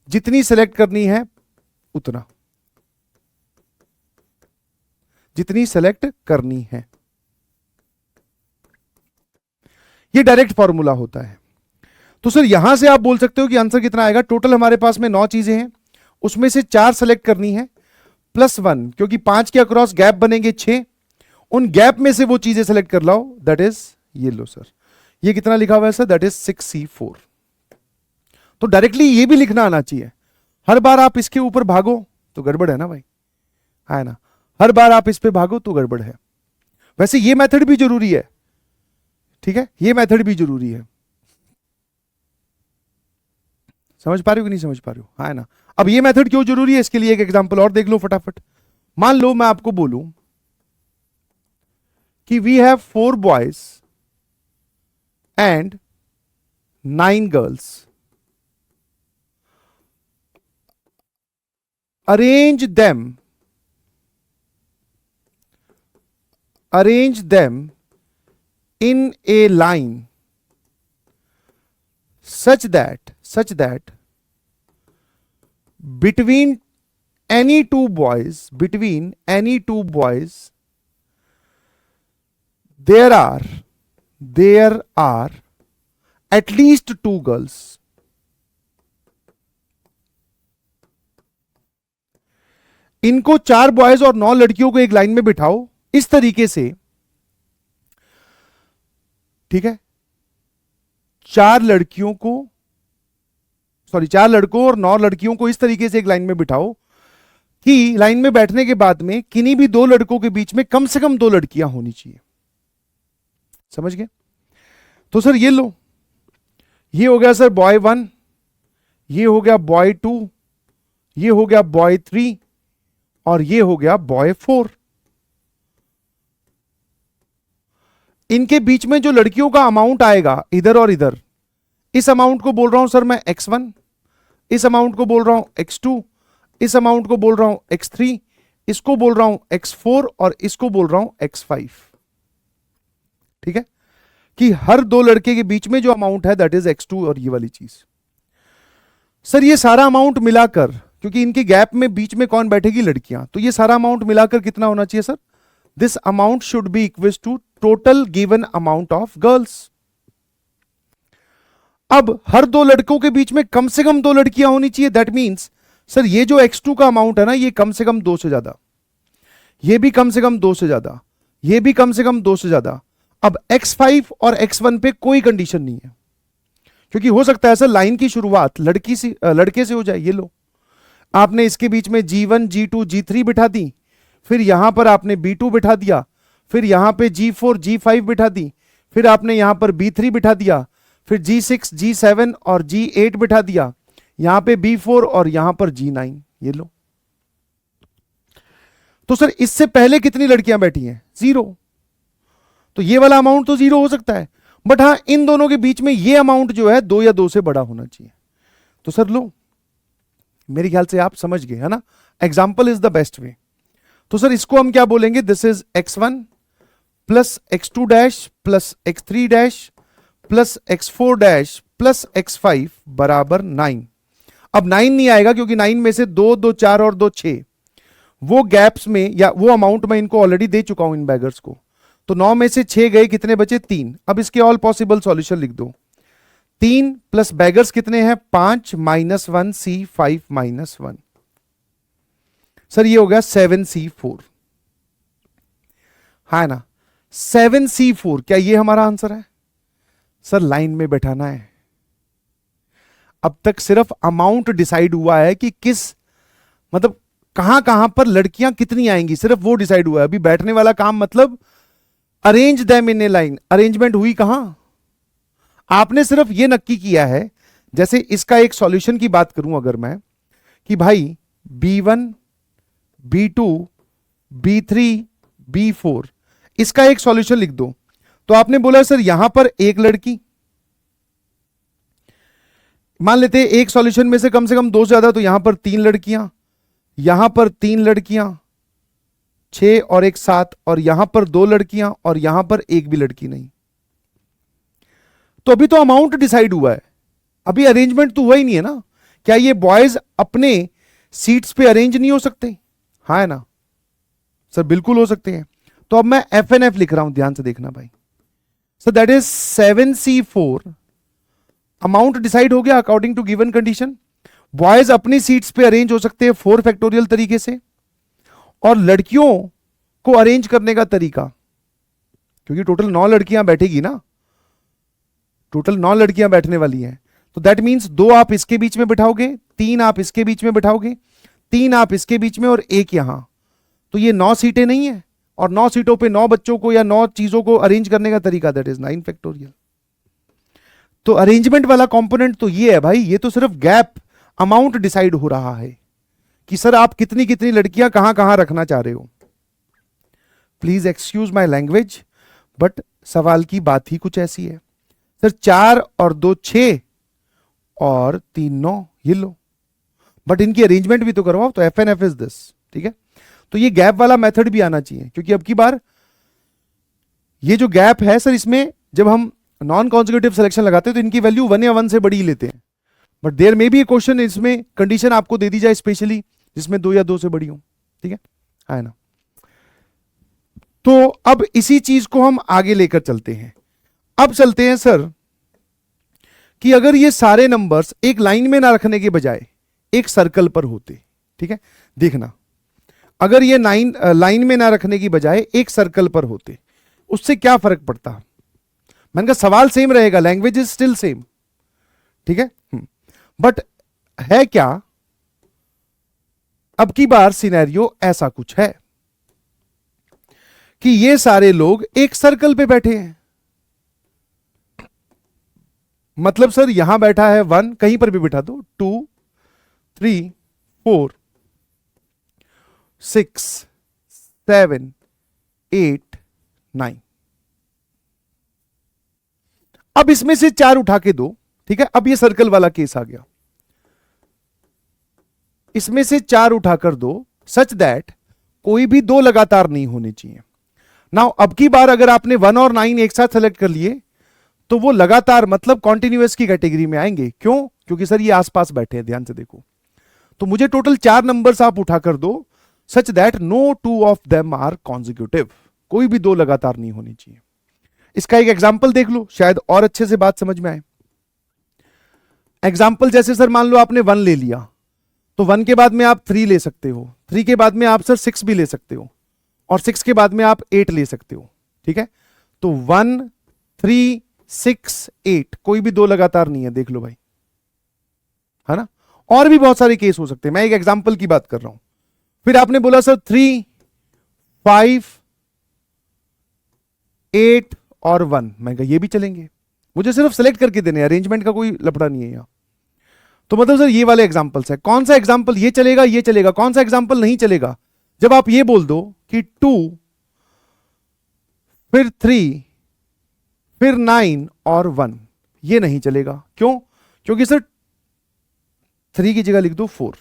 जितनी सेलेक्ट करनी है उतना, जितनी सेलेक्ट करनी है। ये डायरेक्ट फॉर्मूला होता है। तो सर यहां से आप बोल सकते हो कि आंसर कितना आएगा। टोटल हमारे पास में 9 चीजें हैं, उसमें से 4 सेलेक्ट करनी है प्लस 1, क्योंकि 5 के अक्रॉस गैप बनेंगे 6, उन गैप में से वो चीजें सेलेक्ट कर लाओ, दैट इज ये लो सर, ये कितना लिखा हुआ है सर? That is 6C4। तो डायरेक्टली ये भी लिखना आना चाहिए। हर बार आप इसके ऊपर भागो तो गड़बड़ है ना भाई, है ना, हर बार आप इस पे भागो तो गड़बड़ है। वैसे ये मेथड भी जरूरी है, ठीक है, ये मेथड भी जरूरी है। समझ पा रहे हो कि नहीं समझ पा रहे हो? है ना। अब ये मेथड क्यों जरूरी है, इसके लिए एक एग्जांपल और देख लो फटाफट। मान लो मैं आपको बोलूं कि we have 4 boys and 9 girls, arrange them in a line such that between any two boys, between any two boys, there are at least two girls. इनको 4 बॉयज और 9 लड़कियों को एक लाइन में बिठाओ इस तरीके से, ठीक है, 4 लड़कों और 9 लड़कियों को इस तरीके से एक लाइन में बिठाओ कि लाइन में बैठने के बाद में किन्हीं भी 2 लड़कों के बीच में कम से कम 2 लड़कियां होनी चाहिए। समझ गए? तो सर ये लो, ये हो गया सर बॉय 1, ये हो गया बॉय 2, ये हो गया बॉय 3 और ये हो गया बॉय 4। इनके बीच में जो लड़कियों का अमाउंट आएगा इधर और इधर, इस अमाउंट को बोल रहा हूं सर मैं x1, इस अमाउंट को बोल रहा हूं x2, इस अमाउंट को बोल रहा हूं x3, इसको बोल रहा हूं x4 और इसको बोल रहा हूं x5। ठीक है, कि हर 2 लड़के के बीच में जो अमाउंट है दैट इज x2 और ये वाली चीज। सर ये सारा अमाउंट मिलाकर, क्योंकि इनके गैप में बीच में कौन बैठेगी? लड़कियां, तो ये सारा अमाउंट मिलाकर कितना होना चाहिए sir? This amount should be equal to total given amount of girls. अब हर 2 लड़कों के बीच में कम से कम 2 लड़कियां होनी चाहिए। दैट मींस सर ये जो x2 का अमाउंट है ना, ये कम से कम 2 से ज्यादा, ये भी कम से कम 2 से ज्यादा, ये भी कम से कम 2 से ज्यादा। अब x5 और x1 पे कोई कंडीशन नहीं है, क्योंकि हो सकता है सर लाइन की शुरुआत लड़के से हो जाए। ये लो, आपने इसके बीच में G1, G2, G3 बिठा दी, फिर यहां पर आपने B2 बिठा दिया, फिर यहां पे G4, G5 बिठा दी, फिर आपने यहां पर B3 बिठा दिया, फिर G6, G7 और G8 बिठा दिया, यहां पे B4 और यहां पर G9। ये लो, तो सर इससे पहले कितनी लड़कियां बैठी हैं? 0। तो ये वाला अमाउंट तो 0 हो सकता है, बट हां इन दोनों के बीच में ये अमाउंट जो है 2 या 2 से बड़ा होना चाहिए। तो सर लो, मेरे ख्याल से आप समझ गए, है ना? Example is the best way. तो सर इसको हम क्या बोलेंगे? This is x1 plus x2 dash plus x3 dash plus x4 dash plus x5 बराबर 9। अब 9 नहीं आएगा क्योंकि 9 में से 2, 2, 4 और 2, 6 वो गैप्स में या वो अमाउंट मैं इनको ऑलरेडी दे चुका हूं इन बैगर्स को। तो 9 में से 6 गए, कितने बचे? 3। अब इसके ऑल पॉसिबल सॉल्यूशन लिख दो। 3 प्लस बैगर्स कितने हैं? 5 माइनस 1 C5 माइनस 1। सर ये हो गया 7C4, है ना? 7C4, क्या ये हमारा आंसर है? सर लाइन में बैठाना है। अब तक सिर्फ अमाउंट डिसाइड हुआ है कि किस, मतलब कहां कहां पर लड़कियां कितनी आएंगी, सिर्फ वो डिसाइड हुआ है। अभी बैठने वाला काम मतलब arrange them in A line, arrangement हुई कहां? आपने सिर्फ ये नक्की किया है, जैसे इसका एक सॉल्यूशन की बात करूं अगर मैं, कि भाई B1, B2, B3, B4 इसका एक सॉल्यूशन लिख दो। तो आपने बोला सर यहां पर एक लड़की, मान लेते हैं एक सॉल्यूशन में से कम 2 से ज्यादा, तो यहां पर 3 लड़कियां, यहां पर 3 लड़कियां, 6 और 1 7, और यहां पर 2 लड़कियां और यहां पर एक भी लड़की नहीं। तो अभी तो अमाउंट डिसाइड हुआ है, अभी अरेंजमेंट तो हुआ ही नहीं है ना। क्या ये बॉयज अपने सीट्स पे अरेंज नहीं हो सकते? हाँ है ना सर, बिल्कुल हो सकते हैं। तो अब मैं FNF लिख रहा हूं, ध्यान से देखना भाई। So that is 7C4, amount decide हो गया according to given condition. Boys अपनी सीट्स पे अरेंज हो सकते हैं 4 फैक्टोरियल तरीके से, और लड़कियों को अरेंज करने का तरीका, क्योंकि टोटल 9 लड़कियां बैठेगी ना, टोटल 9 लड़कियां बैठने वाली हैं, तो दैट मींस 2 आप इसके बीच में बिठाओगे, 3 आप इसके बीच में बिठाओगे, 3 आप इसके बीच में और 1 यहां। तो ये 9 सीटें नहीं है, और 9 सीटों पे 9 बच्चों को या 9 चीजों को अरेंज करने का तरीका दैट इज 9 फैक्टोरियल। तो अरेंजमेंट वाला कंपोनेंट तो ये है भाई, ये तो सिर्फ गैप अमाउंट डिसाइड हो रहा है कि सर आप कितनी कितनी लड़कियां कहां कहां रखना चाह रहे हो। Please excuse my language, but सवाल की बात ही कुछ ऐसी है। सर 4 और 2 6 और 3 9, ये लो, बट इनकी अरेंजमेंट भी तो करवाओ। तो FNF इज दिस, ठीक है। तो ये गैप वाला मेथड भी आना चाहिए, क्योंकि अब की बार ये जो गैप है सर, इसमें जब हम नॉन कॉन्जिक्यूटिव सिलेक्शन लगाते हैं तो इनकी वैल्यू 1 या 1 से बड़ी लेते हैं, बट देयर में भी ए क्वेश्चन इसमें कंडीशन आपको दे दी जाए स्पेशली, जिसमें 2 या 2 से बड़ी हो, ठीक है ना। तो अब इसी चीज को हम आगे लेकर चलते हैं। अब चलते हैं सर कि अगर ये सारे नंबर्स एक लाइन में ना रखने के बजाय एक सर्कल पर होते, ठीक है, देखना, अगर ये लाइन में ना रखने की बजाय एक सर्कल पर होते, उससे क्या फर्क पड़ता। मैंने कहा सवाल सेम रहेगा, लैंग्वेज इज स्टिल सेम, ठीक है, बट है क्या, अब की बार सिनेरियो ऐसा कुछ है कि ये सारे लोग एक सर्कल पे बैठे हैं। मतलब सर यहां बैठा है 1, कहीं पर भी बिठा दो, 2, 3, 4, 6, 7, 8, 9। अब इसमें से 4 उठा के दो, ठीक है, अब ये सर्कल वाला केस आ गया, इसमें से 4 उठाकर दो सच दैट कोई भी 2 लगातार नहीं होने चाहिए। नाउ अब की बार अगर आपने 1 और 9 एक साथ सेलेक्ट कर लिए तो वो लगातार मतलब कॉन्टिन्यूअस की कैटेगरी में आएंगे। क्यों? क्योंकि सर ये आसपास बैठे हैं, ध्यान से देखो। तो मुझे टोटल 4 नंबर्स आप उठाकर दो such that no 2 of them are consecutive, कोई भी 2 लगातार नहीं होनी चाहिए। इसका एक एग्जाम्पल देख लो, शायद और अच्छे से बात समझ में आए। एग्जाम्पल जैसे सर मान लो आपने 1 ले लिया, तो 1 के बाद में आप 3 ले सकते हो, 3 के बाद में आप सर 6 भी ले सकते हो, और 6 के बाद में आप 8 ले सकते हो, ठीक है। तो 1, 3, 6, 8, कोई भी 2 लगातार नहीं है, देख लो भाई, है ना। और भी बहुत सारे केस हो सकते हैं, मैं एक एग्जांपल की बात कर रहा हूं। फिर आपने बोला सर 3, 5, 8 और 1, मैं कहा ये भी चलेंगे, मुझे सिर्फ सेलेक्ट करके देने, अरेंजमेंट का कोई लफड़ा नहीं है यहां। तो मतलब सर ये वाले एग्जांपल्स है, कौन सा एग्जांपल ये चलेगा, ये चलेगा, कौन सा एग्जांपल नहीं चलेगा, जब आप ये बोल दो कि 2, फिर 3, फिर 9 और 1, ये नहीं चलेगा। क्यों? क्योंकि सर 3 की जगह लिख दो 4,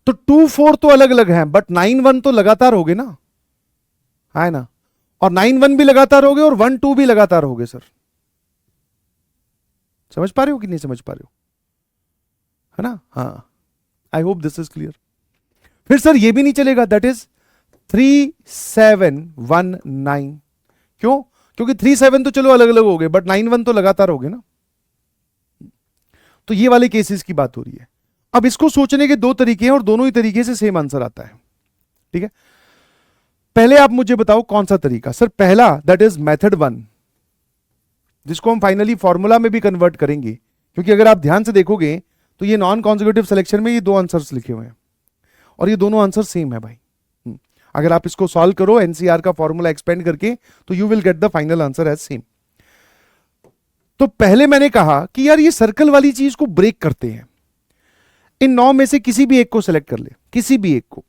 तो 2, 4 तो अलग अलग हैं, बट 9, 1 तो लगातार हो गए ना, है ना, और 9, 1 भी लगातार हो गए और 1, 2 भी लगातार हो गए। सर समझ पा रहे हो कि नहीं समझ पा रहे हो, है ना। हाँ, आई होप दिस इज क्लियर। फिर सर ये भी नहीं चलेगा, दैट इज 3, 7, 1, 9। क्यों? क्योंकि 3, 7 तो चलो अलग अलग हो गए, बट 9, 1 तो लगातार हो गए ना। तो ये वाले केसेस की बात हो रही है। अब इसको सोचने के 2 तरीके हैं और दोनों ही तरीके से सेम आंसर आता है, ठीक है। पहले आप मुझे बताओ कौन सा तरीका। सर पहला, दैट इज मेथड 1, जिसको हम फाइनली फॉर्मूला में भी कन्वर्ट करेंगे, क्योंकि अगर आप ध्यान से देखोगे तो ये नॉन कॉन्जिक्यूटिव सिलेक्शन में ये 2 आंसर्स लिखे हुए हैं और ये दोनों आंसर सेम है भाई। अगर आप इसको सॉल्व करो एनसीआर का फॉर्मूला एक्सपेंड करके, तो you will get the final answer as same. तो पहले मैंने कहा कि यार ये सर्कल वाली चीज को ब्रेक करते हैं, इन 9 में से किसी भी एक को सिलेक्ट कर ले, किसी भी एक को।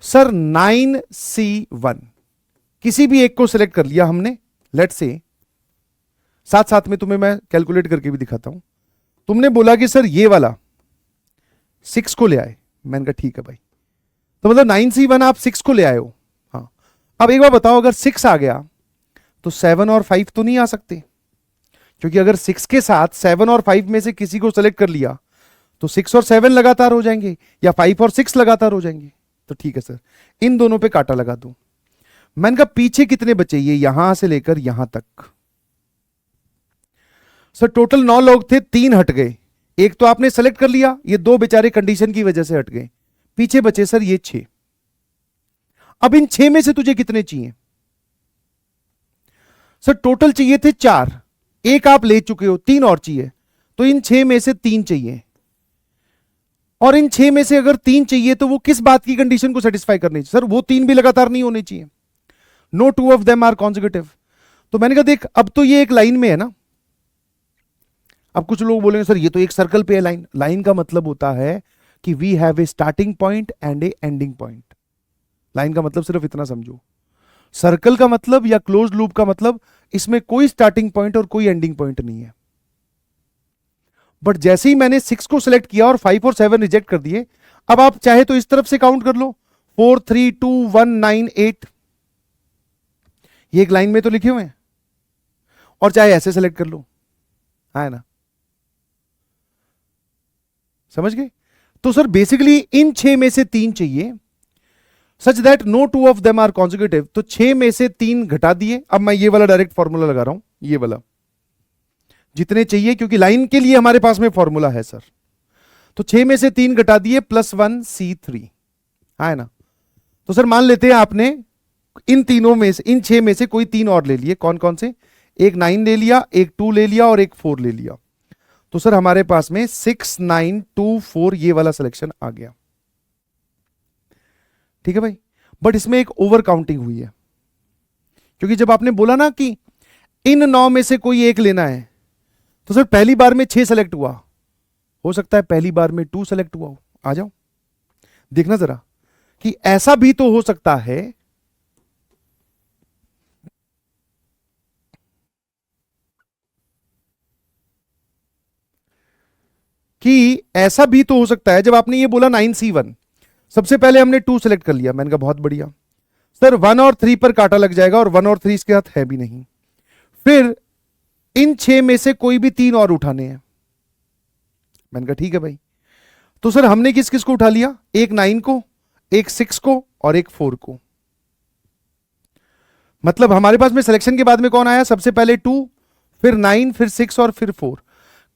सर 9C1, किसी भी एक को सिलेक्ट कर लिया हमने, लेट से, साथ साथ में तुम्हें मैं कैलकुलेट करके भी दिखाता हूं। तुमने बोला कि सर ये वाला 6 को ले आए, मैंने कहा ठीक है भाई, तो मतलब 9C1 आप 6 को ले आए हो। हाँ, अब एक बार बताओ, अगर 6 आ गया तो 7 और 5 तो नहीं आ सकते, क्योंकि अगर 6 के साथ 7 और 5 में से किसी को सेलेक्ट कर लिया तो 6 और 7 लगातार हो जाएंगे, या 5 और 6 लगातार हो जाएंगे। तो ठीक है सर, इन दोनों पे कांटा लगा दूं। मैंने कहा पीछे कितने बचे, ये यहां से लेकर यहां तक। सर टोटल 9 लोग थे, 3 हट गए, एक तो आपने सेलेक्ट कर लिया, ये 2 बेचारे कंडीशन की वजह से हट गए, पीछे बचे सर ये 6। अब इन 6 में से तुझे कितने चाहिए? सर टोटल चाहिए थे 4, एक आप ले चुके हो, 3 और चाहिए, तो इन 6 में से 3 चाहिए। और इन 6 में से अगर 3 चाहिए तो वो किस बात की कंडीशन को सेटिस्फाई करनी चाहिए? सर वो 3 भी लगातार नहीं होने चाहिए, no 2 of them are consecutive. तो मैंने कहा देख, अब तो ये एक लाइन में है ना। अब कुछ लोग बोलेंगे सर ये तो एक सर्कल पे है लाइन। लाइन का मतलब होता है कि we have a starting point and a ending point. Line का मतलब सिर्फ इतना समझो। सर्कल का मतलब या क्लोज लूप का मतलब, इसमें कोई स्टार्टिंग पॉइंट और कोई एंडिंग पॉइंट नहीं है। बट जैसे ही मैंने 6 को सिलेक्ट किया और 5 और 7 रिजेक्ट कर दिए, अब आप चाहे तो इस तरफ से काउंट कर लो, 4, 3, 2, 1, 9, 8, ये एक लाइन में तो लिखे हुए हैं, और चाहे ऐसे सेलेक्ट कर लो, है ना। समझ गए? तो सर बेसिकली इन 6 में से 3 चाहिए, such that no two of them are consecutive. तो 6 में से 3 घटा दिए। अब मैं ये वाला डायरेक्ट फॉर्मूला लगा रहा हूं, ये वाला जितने चाहिए, क्योंकि लाइन के लिए हमारे पास में फॉर्मूला है सर। तो 6 में से 3 घटा दिए, +1 C3, है ना? तो सर मान लेते हैं आपने इन तीनों में से, इन 6 में से कोई 3 और ले लिए। कौन कौन से? एक 9 ले लिया, एक 2 ले लिया और एक 4 ले लिया। तो सर हमारे पास में 6 9 2 4 ये वाला सिलेक्शन आ गया। ठीक है भाई, बट इसमें एक ओवर काउंटिंग हुई है, क्योंकि जब आपने बोला ना कि इन 9 में से कोई एक लेना है, तो सर पहली बार में 6 सेलेक्ट हुआ, हो सकता है पहली बार में 2 सेलेक्ट हुआ हो। आ जाओ देखना जरा कि ऐसा भी तो हो सकता है कि ऐसा भी तो हो सकता है, जब आपने ये बोला 9C1, सबसे पहले हमने 2 सेलेक्ट कर लिया, मैंने कहा बहुत बढ़िया सर, 1 और 3 पर काटा लग जाएगा और 1 और 3 इसके साथ है भी नहीं। फिर इन 6 में से कोई भी 3 और उठाने हैं, मैंने कहा ठीक है भाई। तो सर हमने किस किस को उठा लिया? एक 9 को, एक 6 को और एक 4 को। मतलब हमारे पास में सिलेक्शन के बाद में कौन आया? सबसे पहले 2, फिर 9, फिर 6 और फिर 4।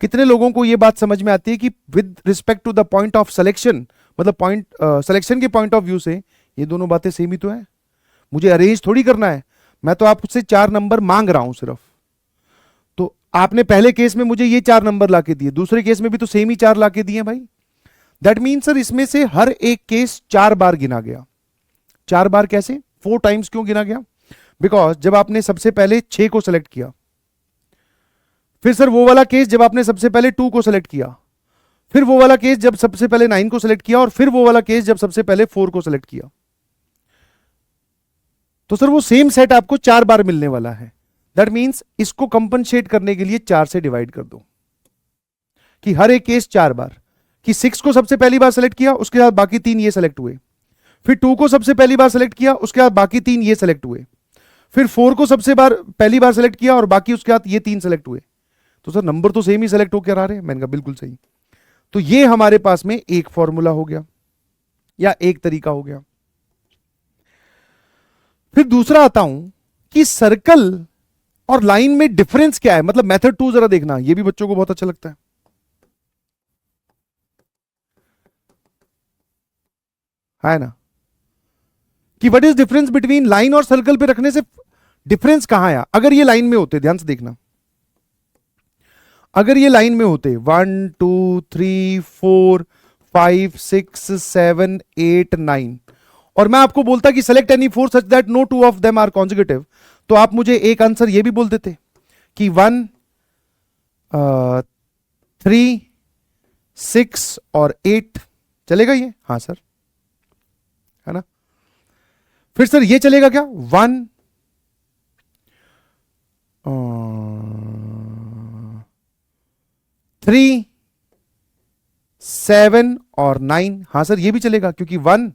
कितने लोगों को यह बात समझ में आती है कि with respect to the point of selection, मतलब पॉइंट सिलेक्शन के पॉइंट ऑफ व्यू से ये दोनों बातें सेम ही तो है। मुझे अरेंज थोड़ी करना है, मैं तो आपसे 4 नंबर मांग रहा हूं सिर्फ। तो आपने पहले केस में मुझे ये 4 नंबर लाके दिए, दूसरे केस में भी तो सेम ही 4 लाके दिए भाई। दैट मीन सर इसमें से हर एक केस 4 बार गिना गया। 4 बार कैसे? 4 टाइम्स क्यों गिना गया? बिकॉज जब आपने सबसे पहले 6 को सेलेक्ट किया, फिर सर वो वाला केस जब आपने सबसे पहले 2 को सेलेक्ट किया, फिर वो वाला केस जब सबसे पहले 9 को सेलेक्ट किया और फिर वो वाला केस जब सबसे पहले 4 को सेलेक्ट किया। तो सर वो सेम सेट आपको 4 बार मिलने वाला है। दैट मींस इसको कंपनसेट करने के लिए 4 से डिवाइड कर दो कि हर एक केस 4 बार, कि 6 को सबसे पहली बार सेलेक्ट किया, उसके बाद बाकी 3 ये सेलेक्ट हुए, फिर 2 को सबसे पहली बार सेलेक्ट किया, उसके बाद बाकी 3 ये सेलेक्ट हुए, फिर 4 को सबसे पहली बार सेलेक्ट किया और बाकी उसके बाद ये 3 सेलेक्ट हुए। तो सर नंबर तो सेम ही सेलेक्ट होकर आ रहे हैं। मैंने कहा बिल्कुल सही। तो ये हमारे पास में एक फॉर्मूला हो गया या एक तरीका हो गया। फिर दूसरा आता हूं कि सर्कल और लाइन में डिफरेंस क्या है, मतलब मेथड 2 जरा देखना, ये भी बच्चों को बहुत अच्छा लगता है ना, कि what is difference between line और सर्कल पे रखने से डिफरेंस कहां आया। अगर ये लाइन में होते, ध्यान से देखना, अगर ये लाइन में होते 1 2 3 4 5 6 7 8 9 और मैं आपको बोलता कि select any 4 such that no 2 of them are consecutive, तो आप मुझे एक आंसर ये भी बोल देते कि 1 3 6 और 8 चलेगा ये? हाँ सर, है ना। फिर सर ये चलेगा क्या? 1 3 7 और 9, हाँ सर ये भी चलेगा, क्योंकि 1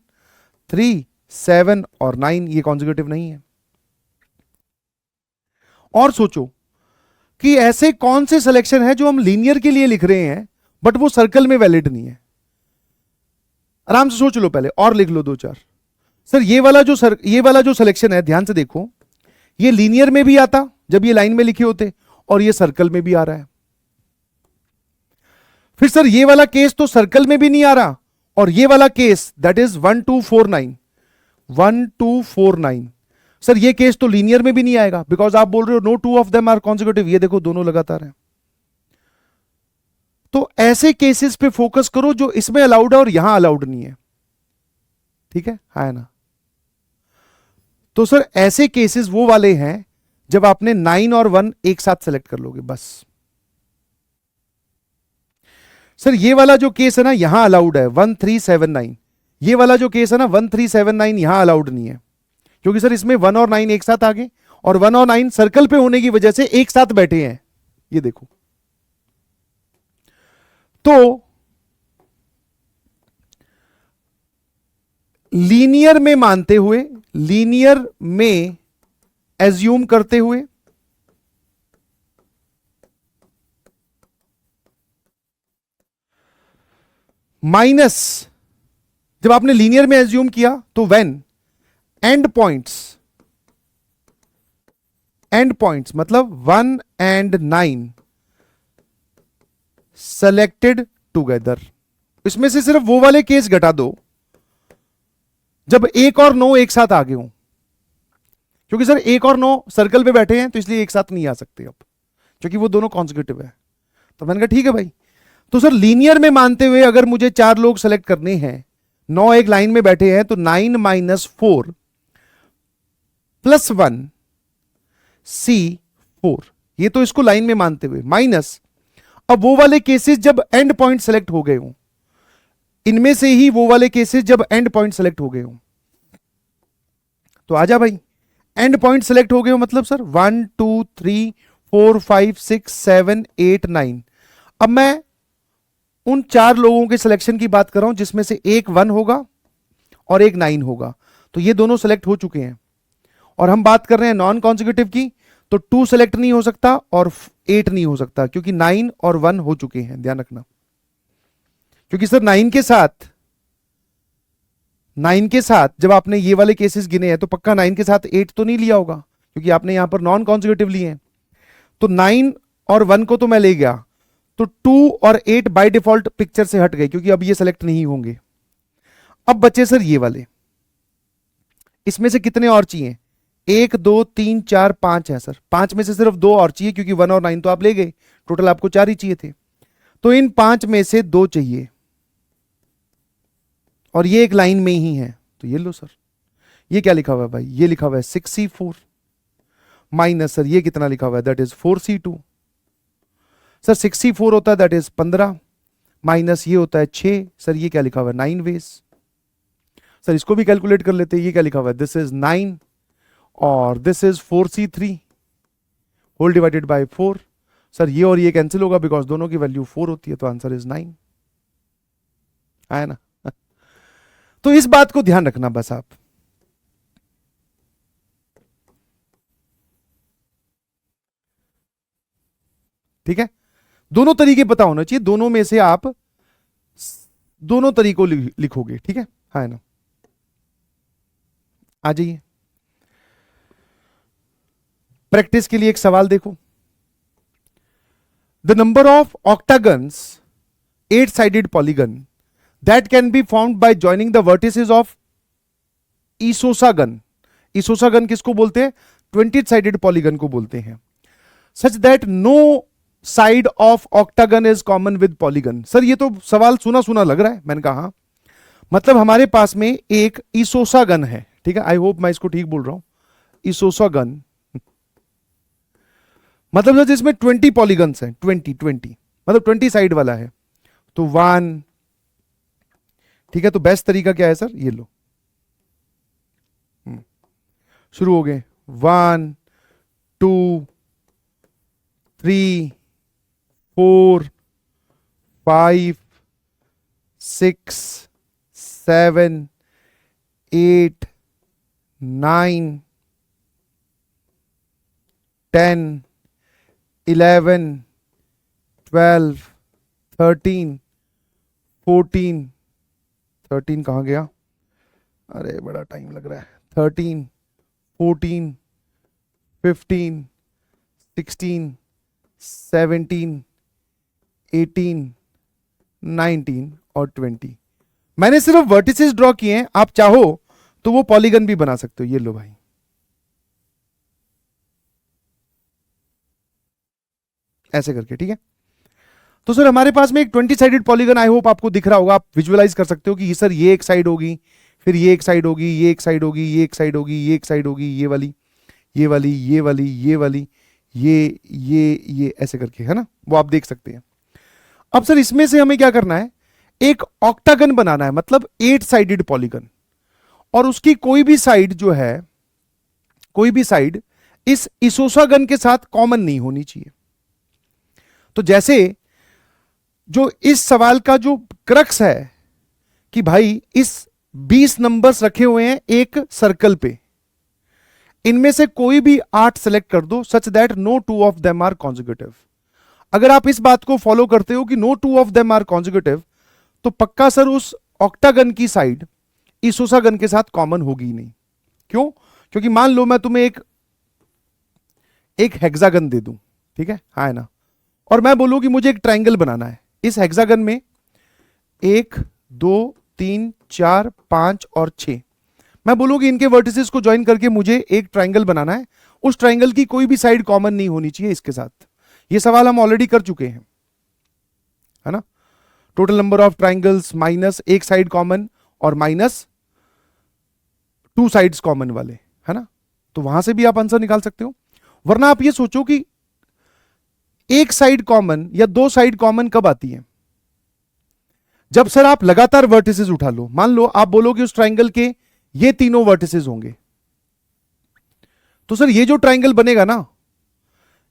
3 7 और 9 ये कॉन्जिक्यूटिव नहीं है। और सोचो कि ऐसे कौन से सिलेक्शन है जो हम लीनियर के लिए लिख रहे हैं बट वो सर्कल में वैलिड नहीं है। आराम से सोच लो पहले और लिख लो 2-4। सर ये वाला जो सिलेक्शन है, ध्यान से देखो, ये लीनियर में भी आता जब ये लाइन में लिखे होते और ये सर्कल में भी आ रहा है। फिर सर ये वाला केस तो सर्कल में भी नहीं आ रहा और ये वाला केस दैट इज 1 2 4 9 1 2 4 9, सर ये केस तो लीनियर में भी नहीं आएगा बिकॉज आप बोल रहे हो no 2 of them are consecutive. ये देखो दोनों लगातार हैं। तो ऐसे केसेस पे फोकस करो जो इसमें अलाउड है और यहां अलाउड नहीं है। ठीक है ना। तो सर ऐसे केसेस वो वाले हैं जब आपने 9 और 1 एक साथ सेलेक्ट कर लोगे बस। सर ये वाला जो केस है ना यहां अलाउड है 1 3 7 9, ये वाला जो केस है ना 1 3 7 9 यहां अलाउड नहीं है, क्योंकि सर इसमें 1 और 9 एक साथ आ गए और 1 और 9 सर्कल पे होने की वजह से एक साथ बैठे हैं। ये देखो, तो लीनियर में मानते हुए, लीनियर में एज्यूम करते हुए, माइनस जब आपने लीनियर में एज्यूम किया तो व्हेन एंड पॉइंट्स मतलब 1 and 9 सेलेक्टेड टुगेदर। इसमें से सिर्फ वो वाले केस घटा दो जब 1 और 9 एक साथ आ गए हों, क्योंकि सर 1 और 9 सर्कल पे बैठे हैं तो इसलिए एक साथ नहीं आ सकते अब, क्योंकि वो दोनों कॉन्जिक्यूटिव है। तो मैंने कहा ठीक है भाई, तो सर लीनियर में मानते हुए अगर मुझे 4 लोग सेलेक्ट करने हैं, 9 एक लाइन में बैठे हैं, तो 9 - 4 + 1 C4, ये तो इसको लाइन में मानते हुए, माइनस अब वो वाले केसेस जब एंड पॉइंट सेलेक्ट हो गए हों, इनमें से ही वो वाले केसेस जब एंड पॉइंट सेलेक्ट हो गए हों, तो आजा भाई, एंड पॉइंट सेलेक्ट हो गए हो मतलब सर 1 2 3 4 5 6 7 8 9। अब मैं उन 4 लोगों के सिलेक्शन की बात कर रहा हूं जिसमें से एक 1 होगा और एक 9 होगा, तो ये दोनों सेलेक्ट हो चुके हैं। और हम बात कर रहे हैं नॉन कॉन्जिक्यूटिव की, तो 2 सेलेक्ट नहीं हो सकता और 8 नहीं हो सकता, क्योंकि 9 और 1 हो चुके हैं, ध्यान रखना। क्योंकि सर 9 के साथ जब आपने ये वाले केसेस गिने हैं तो पक्का 9 के साथ 8 तो नहीं लिया होगा, क्योंकि आपने यहां पर नॉन कॉन्जिक्यूटिव लिए हैं। तो 9 और 1 को तो मैं ले गया, तो 2 और 8 बाय डिफॉल्ट पिक्चर से हट गए, क्योंकि अब ये सेलेक्ट नहीं होंगे। अब बचे सर ये वाले, इसमें से कितने और चाहिए? 1 2 3 4 5 है सर, 5 में से सिर्फ 2 और चाहिए, क्योंकि 1 और 9 तो आप ले गए, टोटल आपको 4 ही चाहिए थे। तो इन 5 में से 2 चाहिए, और ये एक लाइन में ही है, तो ये लो सर। ये क्या लिखा हुआ है भाई? ये लिखा हुआ है 6C4 माइनस सर ये कितना लिखा हुआ है, that is 4C2। Sir 6C4 होता है दैट इज 15 माइनस ये होता है 6, सर ये क्या लिखा हुआ है 9 वेज। सर इसको भी कैलकुलेट कर लेते हैं, ये क्या लिखा हुआ है, दिस इज 9 और this is 4C3 whole divided by 4। Sir ये और ये कैंसिल होगा बिकॉज दोनों की वैल्यू 4 होती है, तो आंसर इज 9। आया ना? तो इस बात को ध्यान रखना बस आप। ठीक है, दोनों तरीके पता होना चाहिए, दोनों में से आप दोनों तरीकों लिखोगे। ठीक है, हाँ ना? आ जाइए, प्रैक्टिस के लिए एक सवाल देखो। The number of octagons 8-sided polygon that can be formed by joining the vertices of isosagaon। isosagaon किसको बोलते हैं? 20-sided polygon को बोलते हैं। such that no side of octagon is common with polygon। Sir ये तो सवाल सुना सुना लग रहा है। मैंने कहा हाँ, मतलब हमारे पास में एक isosagaon है। ठीक है, आई होप मैं इसको ठीक बोल रहा हूं, isosagaon मतलब जिसमें 20 पॉलीगन्स हैं, 20 मतलब 20 साइड वाला है, तो 1। ठीक है, तो बेस्ट तरीका क्या है सर? ये लो, शुरू हो गए, 1 2 3 4 5 6 7 8 9 10 11 12 13 14 13 कहां गया? अरे बड़ा टाइम लग रहा है। 13 14 15 16 17 18 19 और 20। मैंने सिर्फ वर्टिसेस ड्रॉ किए हैं, आप चाहो तो वो पॉलीगन भी बना सकते हो। ये लो भाई, ऐसे करके। ठीक है, तो सर हमारे पास में एक 20-sided पॉलीगन, आई होप आपको दिख रहा होगा, आप विजुअलाइज कर सकते हो कि सर ये एक साइड होगी, फिर ये एक साइड होगी, ये एक साइड होगी, ये एक साइड होगी, ये एक साइड होगी, ये वाली, ये वाली, ये वाली, ये वाली, ये ऐसे करके, है ना? वो आप देख सकते हैं। अब सर इसमें से हमें क्या करना है? एक ऑक्टागन बनाना है, मतलब 8-sided पॉलीगन, और उसकी कोई भी साइड जो है, कोई भी साइड इस isosagaon के साथ कॉमन नहीं होनी चाहिए। तो जैसे जो इस सवाल का जो क्रक्स है कि भाई इस 20 नंबर्स रखे हुए हैं एक सर्कल पे, इनमें से कोई भी 8 सेलेक्ट कर दो, such that no 2 of them are consecutive. अगर आप इस बात को फॉलो करते हो कि no 2 of them are consecutive, तो पक्का सर उस ऑक्टागन की साइड इसोसागन के साथ कॉमन होगी ही नहीं। क्यों? क्योंकि मान लो मैं तुम्हें एक हेक्सागन दे दूं, ठीक है, हाँ है ना, और मैं बोलूं कि मुझे एक ट्रायंगल बनाना है। इस हेक्सागन में 1 2 3 4 5 और 6, मैं बोलूं कि इनके वर्टिसेस को ज्वाइन करके मुझे एक ट्रायंगल बनाना है। उस ट्रायंगल की कोई भी साइड कॉमन नहीं होनी चाहिए इसके साथ। ये सवाल हम ऑलरेडी कर चुके हैं, है ना। Total number of triangles minus एक साइड कॉमन और माइनस 2 साइड्स कॉमन वाले, है ना। तो वहां से भी आप आंसर निकाल सकते हो। वरना आप ये सोचो कि एक साइड कॉमन या 2 साइड कॉमन कब आती है? जब सर आप लगातार वर्टिसेस उठा लो। मान लो आप बोलो कि उस ट्रायंगल के ये तीनों वर्टिसेस होंगे, तो सर ये जो ट्रायंगल बनेगा ना,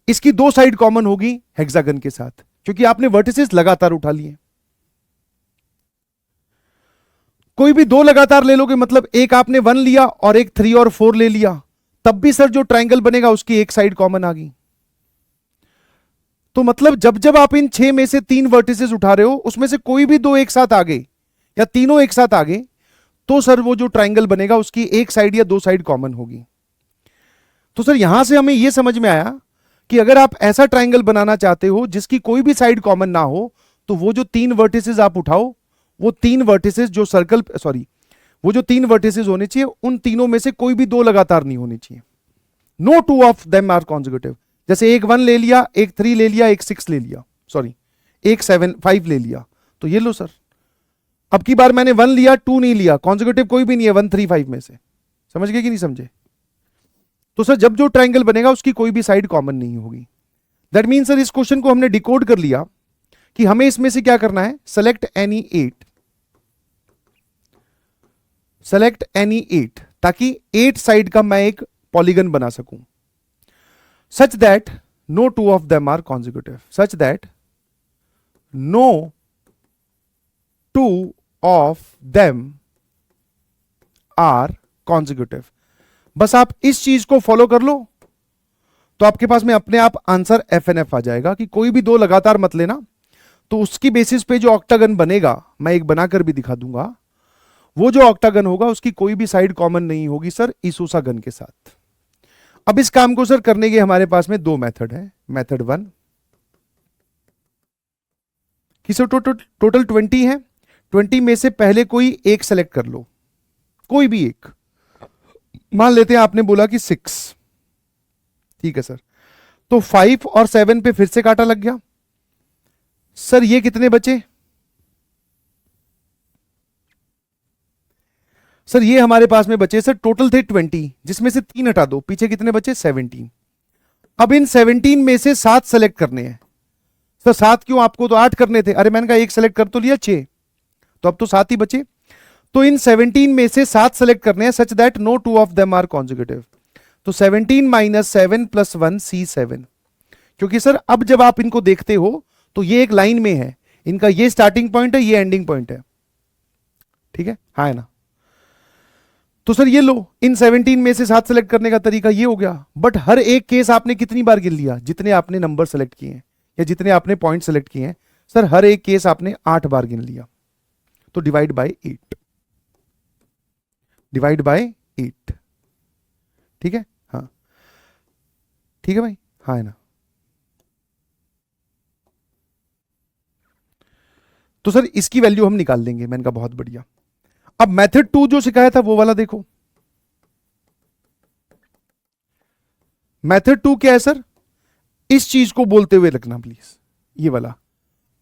इसकी 2 साइड कॉमन होगी हेक्सागन के साथ, क्योंकि आपने वर्टिसेस लगातार उठा लिए। कोई भी 2 लगातार ले लोगे, मतलब एक आपने 1 लिया और एक 3 और 4 ले लिया, तब भी सर जो ट्रायंगल बनेगा उसकी एक साइड कॉमन आ गई। तो मतलब जब जब आप इन 6 में से 3 वर्टिसेस उठा रहे हो, उसमें से कोई भी 2 एक साथ आ गए या तीनों एक साथ आ गए, तो सर वो जो ट्रायंगल बनेगा उसकी एक साइड या 2 साइड कॉमन होगी। तो सर यहां से हमें यह समझ में आया कि अगर आप ऐसा ट्रायंगल बनाना चाहते हो जिसकी कोई भी साइड कॉमन ना हो, तो वो जो 3 वर्टिसेस आप उठाओ, वो 3 वर्टिसेस जो सर्कल, सॉरी, वो जो 3 वर्टिसेस होने चाहिए, उन तीनों में से कोई भी 2 लगातार नहीं होने चाहिए। No 2 of them are consecutive. जैसे एक 1 ले लिया, एक 3 ले लिया, एक 6 ले लिया, सॉरी एक 5 ले लिया, तो ये लो सर। अब की बार मैंने 1 लिया, 2 नहीं लिया, कॉन्जिक्यूटिव कोई भी नहीं है 1 3 5 में से। समझ गए कि नहीं समझे? तो सर जब जो ट्रायंगल बनेगा उसकी कोई भी साइड कॉमन नहीं होगी। दैट मीन सर इस क्वेश्चन को हमने डिकोड कर लिया कि हमें इसमें से क्या करना है, सेलेक्ट एनी 8, सेलेक्ट एनी 8, ताकि 8 साइड का मैं एक पॉलीगन बना सकूं, such that no 2 of them are consecutive, such that no 2 of them are consecutive। बस आप इस चीज को फॉलो कर लो तो आपके पास में अपने आप आंसर FNF आ जाएगा कि कोई भी 2 लगातार मत लेना। तो उसकी बेसिस पे जो ऑक्टागन बनेगा, मैं एक बनाकर भी दिखा दूंगा, वो जो ऑक्टागन होगा उसकी कोई भी साइड कॉमन नहीं होगी सर इसोसागन के साथ। अब इस काम को सर करने के हमारे पास में 2 मेथड है। मेथड 1 कि सर टोटल 20 है, 20 में से पहले कोई एक सेलेक्ट कर लो, कोई भी एक। मान लेते हैं आपने बोला कि 6, ठीक है सर। तो 5 और 7 पे फिर से कांटा लग गया। सर ये कितने बचे? सर ये हमारे पास में बचे सर टोटल थे 20, जिसमें से 3 हटा दो, पीछे कितने बचे? 17। अब इन 17 में से 7 सेलेक्ट करने हैं। सर 7 क्यों? आपको तो 8 करने थे। अरे मैंने कहा एक सेलेक्ट कर तो लिया, 6, तो अब तो 7 ही बचे। तो इन 17 में से 7 सेलेक्ट करने हैं such that no 2 of them are consecutive. तो 17 माइनस 7 प्लस 1 C7। क्योंकि सर अब जब आप इनको देखते हो तो ये एक लाइन में है, इनका ये स्टार्टिंग पॉइंट है, ये एंडिंग पॉइंट है, ठीक है, हाँ है ना। तो सर ये लो, इन 17 में से 7 सेलेक्ट करने का तरीका ये हो गया। बट हर एक केस आपने कितनी बार गिन लिया? जितने आपने नंबर सेलेक्ट किए हैं या जितने आपने पॉइंट सेलेक्ट किए हैं, सर हर एक केस आपने 8 बार गिन लिया। तो डिवाइड बाय 8, डिवाइड बाय 8, ठीक है, हाँ ठीक है भाई, हाँ है ना। तो सर इसकी वैल्यू हम निकाल लेंगे। मैंने कहा बहुत बढ़िया। अब मेथड 2 जो सिखाया था वो वाला देखो। मेथड 2 क्या है सर? इस चीज को बोलते हुए रखना प्लीज, ये वाला।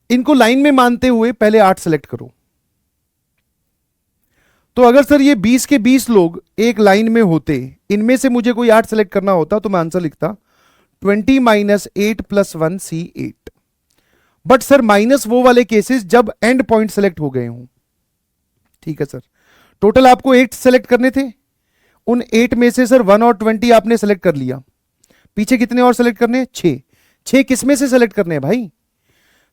इनको लाइन में मानते हुए पहले 8 सेलेक्ट करो। तो अगर सर ये 20 के 20 लोग एक लाइन में होते, इनमें से मुझे कोई 8 सेलेक्ट करना होता, तो मैं आंसर लिखता 20 minus 8 plus 1 C8। But sir minus वो वाले केसेस जब एंड पॉइंट सेलेक्ट हो गए हों, ठीक है सर। टोटल आपको 8 सेलेक्ट करने थे, उन 8 में से सर 1 और 20 आपने सेलेक्ट कर लिया, पीछे कितने और सेलेक्ट करने हैं? 6। 6 किस में से सेलेक्ट करने हैं भाई?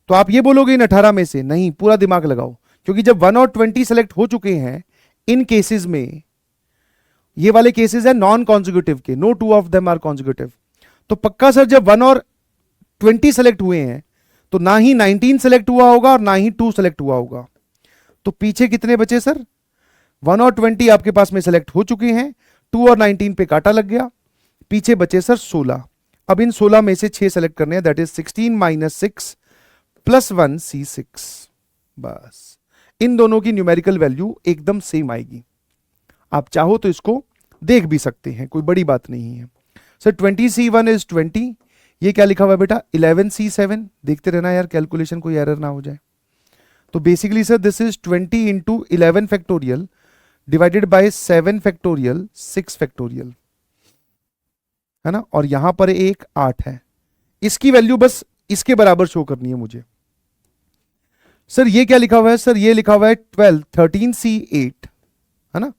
तो आप ये बोलोगे इन 18 में से? नहीं, पूरा दिमाग लगाओ, क्योंकि जब 1 और 20 सेलेक्ट हो चुके हैं, इन केसेस में, ये वाले केसेस है नॉन कॉन्जिक्यूटिव के, no 2 of them are consecutive. तो पक्का सर जब 1 और 20 सेलेक्ट हुए हैं, तो ना ही 19 सेलेक्ट हुआ होगा और ना ही 2 सेलेक्ट हुआ होगा। तो पीछे कितने बचे सर? 1 और 20 आपके पास में सेलेक्ट हो चुके हैं, 2 और 19 पे काटा लग गया, पीछे बचे सर 16। अब इन 16 में से 6 सेलेक्ट करने हैं, that is 16 minus 6 plus 1 C6। बस इन दोनों की न्यूमेरिकल वैल्यू एकदम सेम आएगी। आप चाहो तो इसको देख भी सकते हैं, कोई बड़ी बात नहीं है। सर 20C1 इज 20, ये क्या लिखा हुआ है बेटा? 11C7। देखते रहना यार, कैलकुलेशन कोई एरर ना हो जाए। तो basically sir this is 20 into 11 factorial divided by 7 factorial 6 factorial, है ना। और यहां पर एक 8 है, इसकी वैल्यू बस इसके बराबर शो करनी है मुझे। सर ये क्या लिखा हुआ है? सर ये लिखा हुआ है 13C8, है ना,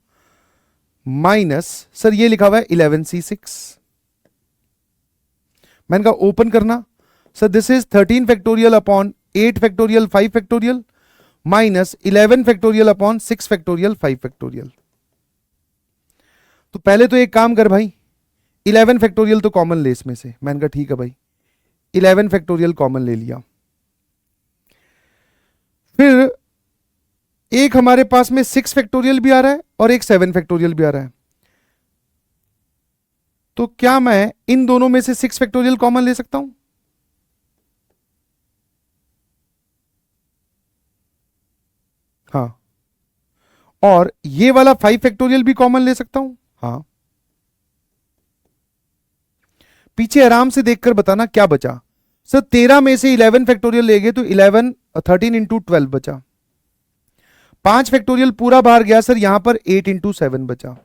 माइनस सर ये लिखा हुआ है 11C6। मैंने कहा ओपन करना, sir this is 13 factorial upon 8 factorial 5 factorial minus 11 factorial upon 6 factorial 5 factorial. तो पहले तो एक काम कर भाई, 11 फैक्टोरियल तो कॉमन ले इसमें से। मैंने कहा ठीक है भाई, 11 फैक्टोरियल कॉमन ले लिया। फिर एक हमारे पास में 6 फैक्टोरियल भी आ रहा है और एक 7 फैक्टोरियल भी आ रहा है। तो क्या मैं इन दोनों में से 6 फैक्टोरियल कॉमन ले सकता हूं? हाँ। और ये वाला 5 फैक्टोरियल भी कॉमन ले सकता हूं? हाँ। पीछे आराम से देखकर बताना क्या बचा। सर 13 में से 11 फैक्टोरियल ले गए तो 13 इंटू 12 बचा। 5 फैक्टोरियल पूरा बाहर गया सर, यहां पर 8 इंटू 7 बचा,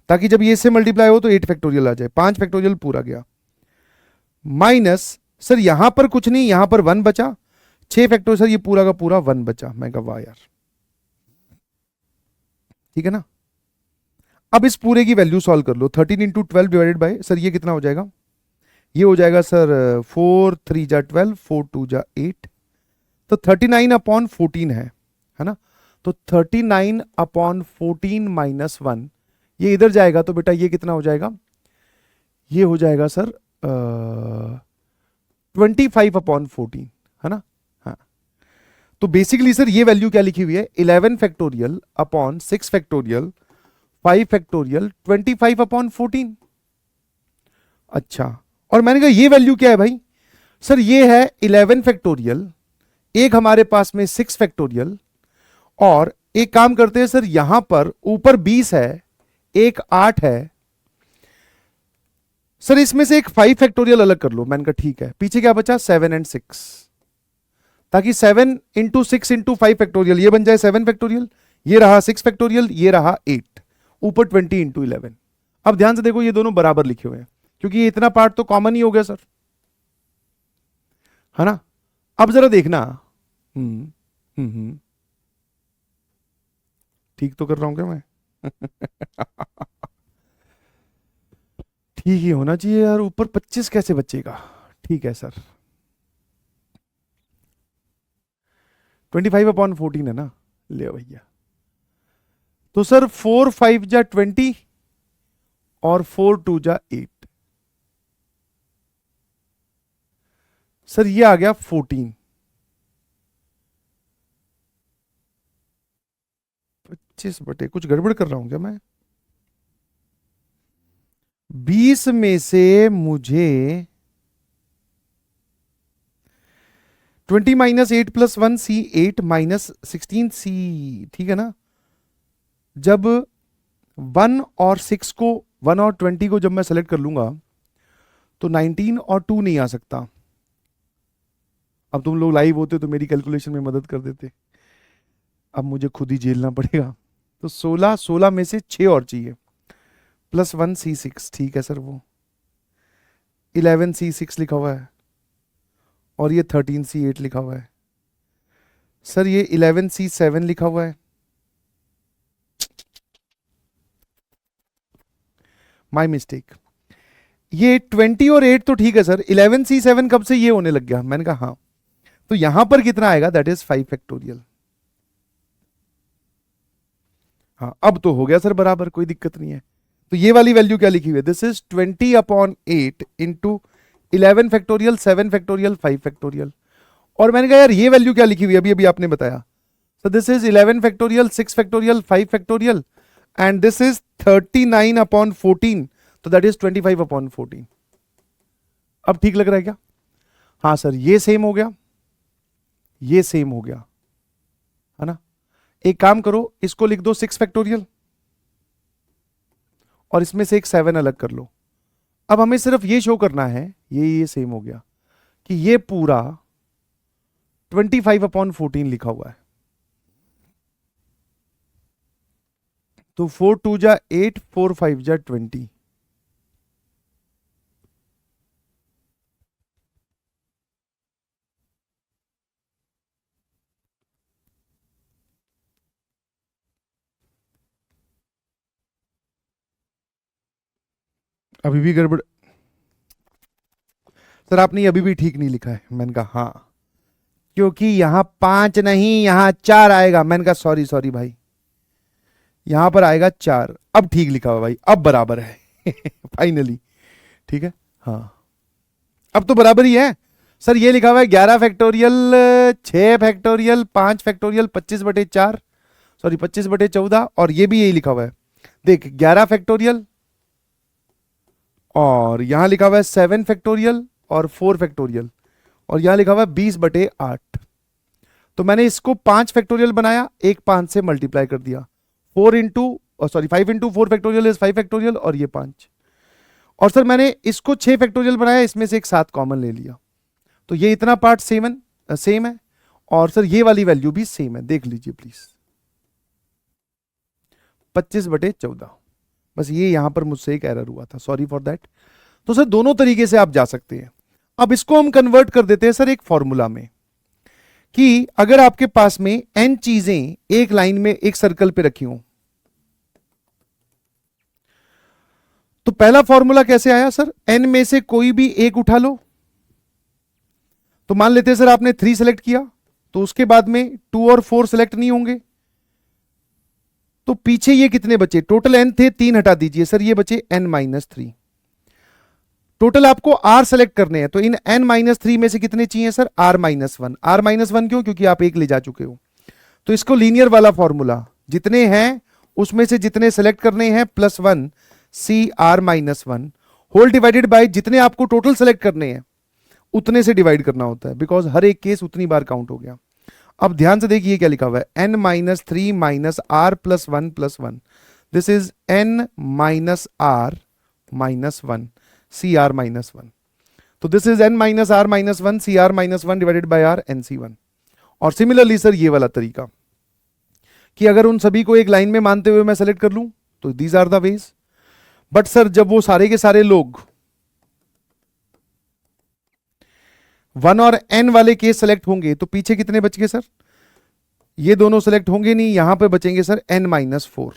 ताकि जब ये से मल्टीप्लाई हो तो 8 फैक्टोरियल आ जाए। 5 फैक्टोरियल पूरा गया, माइनस सर यहां पर कुछ नहीं, यहां पर 1 बचा। 6 फैक्टोरियल सर ये पूरा का पूरा 1 बचा। मैं कहा वाह यार, ठीक है ना। अब इस पूरे की वैल्यू सॉल्व कर लो। 13 इंटू 12 डिवाइडेड बाय सर ये कितना हो जाएगा? ये हो जाएगा सर 4 3 जा 12, 4 2 जा 8, तो 39 अपॉन 14 है ना। तो 39 अपॉन 14 माइनस 1, ये इधर जाएगा तो बेटा ये कितना हो जाएगा? ये हो जाएगा सर 25 अपॉन 14, है ना। हाँ, तो बेसिकली सर ये वैल्यू क्या लिखी हुई है? 11 factorial upon 6 factorial 5 factorial 25 upon 14। अच्छा, और मैंने कहा ये वैल्यू क्या है भाई? सर ये है 11 फैक्टोरियल, एक हमारे पास में 6 फैक्टोरियल, और एक काम करते हैं सर, यहां पर ऊपर 20 है, एक 8 है सर, इसमें से एक 5 फैक्टोरियल अलग कर लो। मैंने कहा ठीक है। पीछे क्या बचा? 7 एंड 6, ताकि 7 इंटू 6 इंटू 5 फैक्टोरियल ये बन जाए 7 फैक्टोरियल, ये रहा 6 फैक्टोरियल, ये रहा 8, ऊपर 20 इंटू 11। अब ध्यान से देखो, ये दोनों बराबर लिखे हुए हैं क्योंकि ये इतना पार्ट तो कॉमन ही हो गया सर, है ना। अब जरा देखना, ठीक तो कर रहा हूं क्या मैं? ठीक ही होना चाहिए यार, ऊपर 25 कैसे बचेगा? ठीक है सर, 25 अपॉन 14 है ना, ले भैया। तो सर 4 5 जा 20 और 4 2 जा 8, सर ये आ गया 14। 25 बटे, कुछ गड़बड़ कर रहा हूं क्या मैं? 20 में से मुझे 20 minus 8 plus 1 C8 minus 16 C, ठीक है ना। जब 1 और 6 को, 1 और 20 को जब मैं सेलेक्ट कर लूंगा तो 19 और 2 नहीं आ सकता। अब तुम लोग लाइव होते तो मेरी कैलकुलेशन में मदद कर देते, अब मुझे खुद ही झेलना पड़ेगा। तो 16 में से 6 और चाहिए, प्लस 1 C6, ठीक है सर। वो 11 C6 लिखा हुआ है और ये 13 C8 लिखा हुआ है सर, ये 11 C7 लिखा हुआ है। My mistake. ये 20 और 8 तो ठीक है सर, 11 C7 कब से ये होने लग गया? मैंने कहा हाँ, तो यहां पर कितना आएगा? That is 5 factorial. हाँ, अब तो हो गया सर बराबर, कोई दिक्कत नहीं है। तो ये वाली वैल्यू क्या लिखी हुई है? This is 20 upon 8 into 11 factorial 7 factorial 5 factorial. और मैंने कहा यार ये वैल्यू क्या लिखी हुई है? अभी अभी आपने बताया So this is 11 factorial, 6 factorial, 5 factorial, and this is 39 upon 14. तो that is 25 upon 14. अब ठीक लग रहा है क्या? हाँ सर, ये सेम हो गया, ये सेम हो गया, है ना? एक काम करो, इसको लिख दो 6 फैक्टोरियल और इसमें से एक 7 अलग कर लो. अब हमें सिर्फ ये शो करना है, ये सेम हो गया, कि ये पूरा 25 अपॉन 14 लिखा हुआ है. तो 4 2 जा 8, 4 5 जा 20. अभी भी गड़बड़ सर, आपने अभी भी ठीक नहीं लिखा है. मैंने कहा हाँ, क्योंकि यहां 5 नहीं, यहां 4 आएगा. मैंने कहा सॉरी भाई, यहां पर आएगा 4. अब ठीक लिखा हुआ भाई, अब बराबर है. फाइनली ठीक है. हाँ, अब तो बराबर ही है सर. ये लिखा हुआ है 11 फैक्टोरियल, 6 फैक्टोरियल, 5 फैक्टोरियल, 25/4, सॉरी 25/14, और ये भी यही लिखा हुआ है. देख, 11 फैक्टोरियल और यहां लिखा हुआ है 7 फैक्टोरियल और 4 फैक्टोरियल, और यहां लिखा हुआ है 20/8. तो मैंने इसको 5 फैक्टोरियल बनाया, एक 5 से मल्टीप्लाई कर दिया. 5 इंटू 4 फैक्टोरियल इज 5 फैक्टोरियल, और ये 5. और सर मैंने इसको 6 फैक्टोरियल बनाया, इसमें से एक 7 कॉमन ले लिया. तो ये इतना पार्ट सेम है, और सर ये वाली वैल्यू भी सेम है. देख लीजिए प्लीज, 25/14. बस ये यहां पर मुझसे एक एरर हुआ था, सॉरी फॉर दैट. तो सर दोनों तरीके से आप जा सकते हैं. अब इसको हम कन्वर्ट कर देते हैं सर एक फॉर्मूला में, कि अगर आपके पास में n चीजें एक लाइन में एक सर्कल पे रखी हो, तो पहला फॉर्मूला कैसे आया सर? n में से कोई भी एक उठा लो. तो मान लेते हैं सर आपने 3 सेलेक्ट किया, तो उसके बाद में 2 और 4 सेलेक्ट नहीं होंगे, तो पीछे ये कितने बचे? टोटल n थे, 3 हटा दीजिए सर, ये बचे n-3. टोटल आपको r सेलेक्ट करने हैं, तो इन n-3 में से कितने चाहिए सर? r-1. r-1 क्यों? क्योंकि आप एक ले जा चुके हो. तो इसको लीनियर वाला फॉर्मूला, जितने हैं उसमें से जितने सेलेक्ट करने हैं +1 CR-1 होल डिवाइडेड बाय जितने आपको टोटल सेलेक्ट करने हैं उतने से डिवाइड करना होता है, बिकॉज हर एक केस उतनी बार काउंट हो गया. अब ध्यान से देखिए क्या लिखा हुआ है, n-3 - r +1 +1. This is n-r-1 CR-1. तो this is n-r-1 CR-1 divided by r NC1. और सिमिलरली सर ये वाला तरीका, कि अगर उन सभी को एक लाइन में मानते हुए मैं सेलेक्ट कर लूं, तो these are the ways. But sir जब वो सारे के सारे लोग 1 और n वाले केस सेलेक्ट होंगे, तो पीछे कितने बच गए सर? ये दोनों सेलेक्ट होंगे नहीं, यहां पे बचेंगे सर n-4.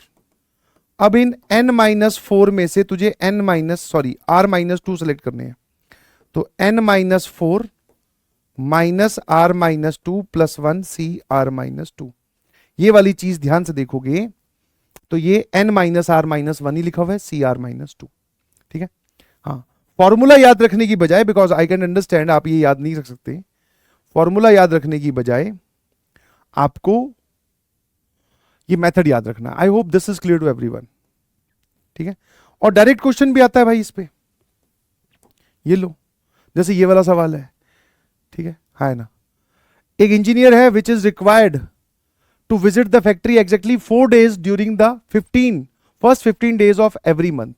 अब इन n-4 में से तुझे r-2 सेलेक्ट करने हैं, तो n-4 -r-2 +1 CR-2. ये वाली चीज ध्यान से देखोगे तो ये n-r-1 ही लिखा हुआ है, CR-2. ठीक है. हाँ, फॉर्मूला याद रखने की बजाय, बिकॉज आई कैन अंडरस्टैंड आप ये याद नहीं रख सकते, फॉर्मूला याद रखने की बजाय आपको ये मेथड याद रखना. I hope this is clear to everyone. ठीक है. और डायरेक्ट क्वेश्चन भी आता है भाई इस पे, ये लो, जैसे ये वाला सवाल है. ठीक है ना. एक इंजीनियर है which is required to visit the factory exactly 4 days during the first 15 days of every month.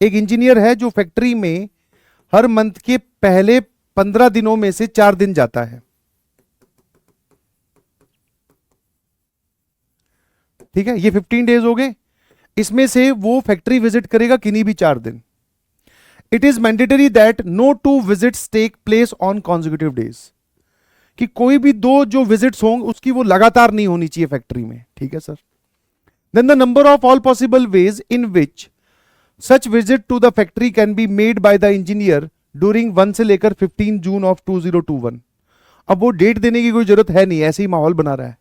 एक इंजीनियर है जो फैक्ट्री में हर मंथ के पहले 15 दिनों में से 4 दिन जाता है. ठीक है, ये 15 days हो गए, इसमें से वो फैक्ट्री विजिट करेगा किन्हीं भी 4 दिन. It is mandatory that no 2 visits take place on consecutive days, कि कोई भी 2 जो विजिट्स होंगे उसकी वो लगातार नहीं होनी चाहिए फैक्ट्री में. ठीक है sir. Then the number of all possible ways in which such visit to the factory can be made by the engineer during 1 से लेकर 15 जून ऑफ 2021. अब वो डेट देने की कोई जरूरत है नहीं, ऐसे ही माहौल बना रहा है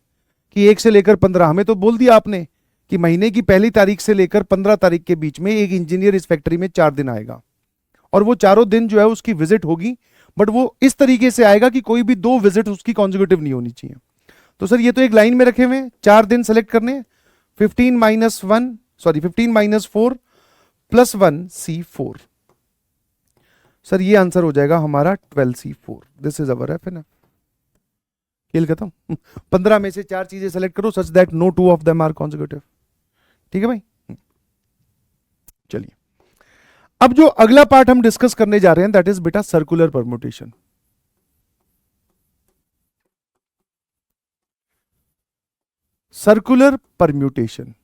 कि 1 से लेकर 15. हमें तो बोल दिया आपने कि महीने की पहली तारीख से लेकर 15 तारीख के बीच में एक इंजीनियर इस फैक्ट्री में 4 दिन आएगा, और वो चारों दिन जो है उसकी विजिट होगी, बट वो इस तरीके से आएगा कि कोई भी 2 विजिट उसकी कॉन्जिक्यूटिव नहीं होनी चाहिए. तो सर ये तो एक लाइन में रखे हुए हैं, 4 दिन सेलेक्ट करने, 15 माइनस 4 प्लस 1 C4। सर ये आंसर हो जाएगा हमारा 12C4। This is our F N F. खेल खत्म। 15 में से 4 चीजें सेलेक्ट करो such that no 2 of them are consecutive. ठीक है भाई। चलिए अब जो अगला पार्ट हम डिस्कस करने जा रहे हैं दैट इज बेटा सर्कुलर परम्यूटेशन। सर्कुलर परम्यूटेशन,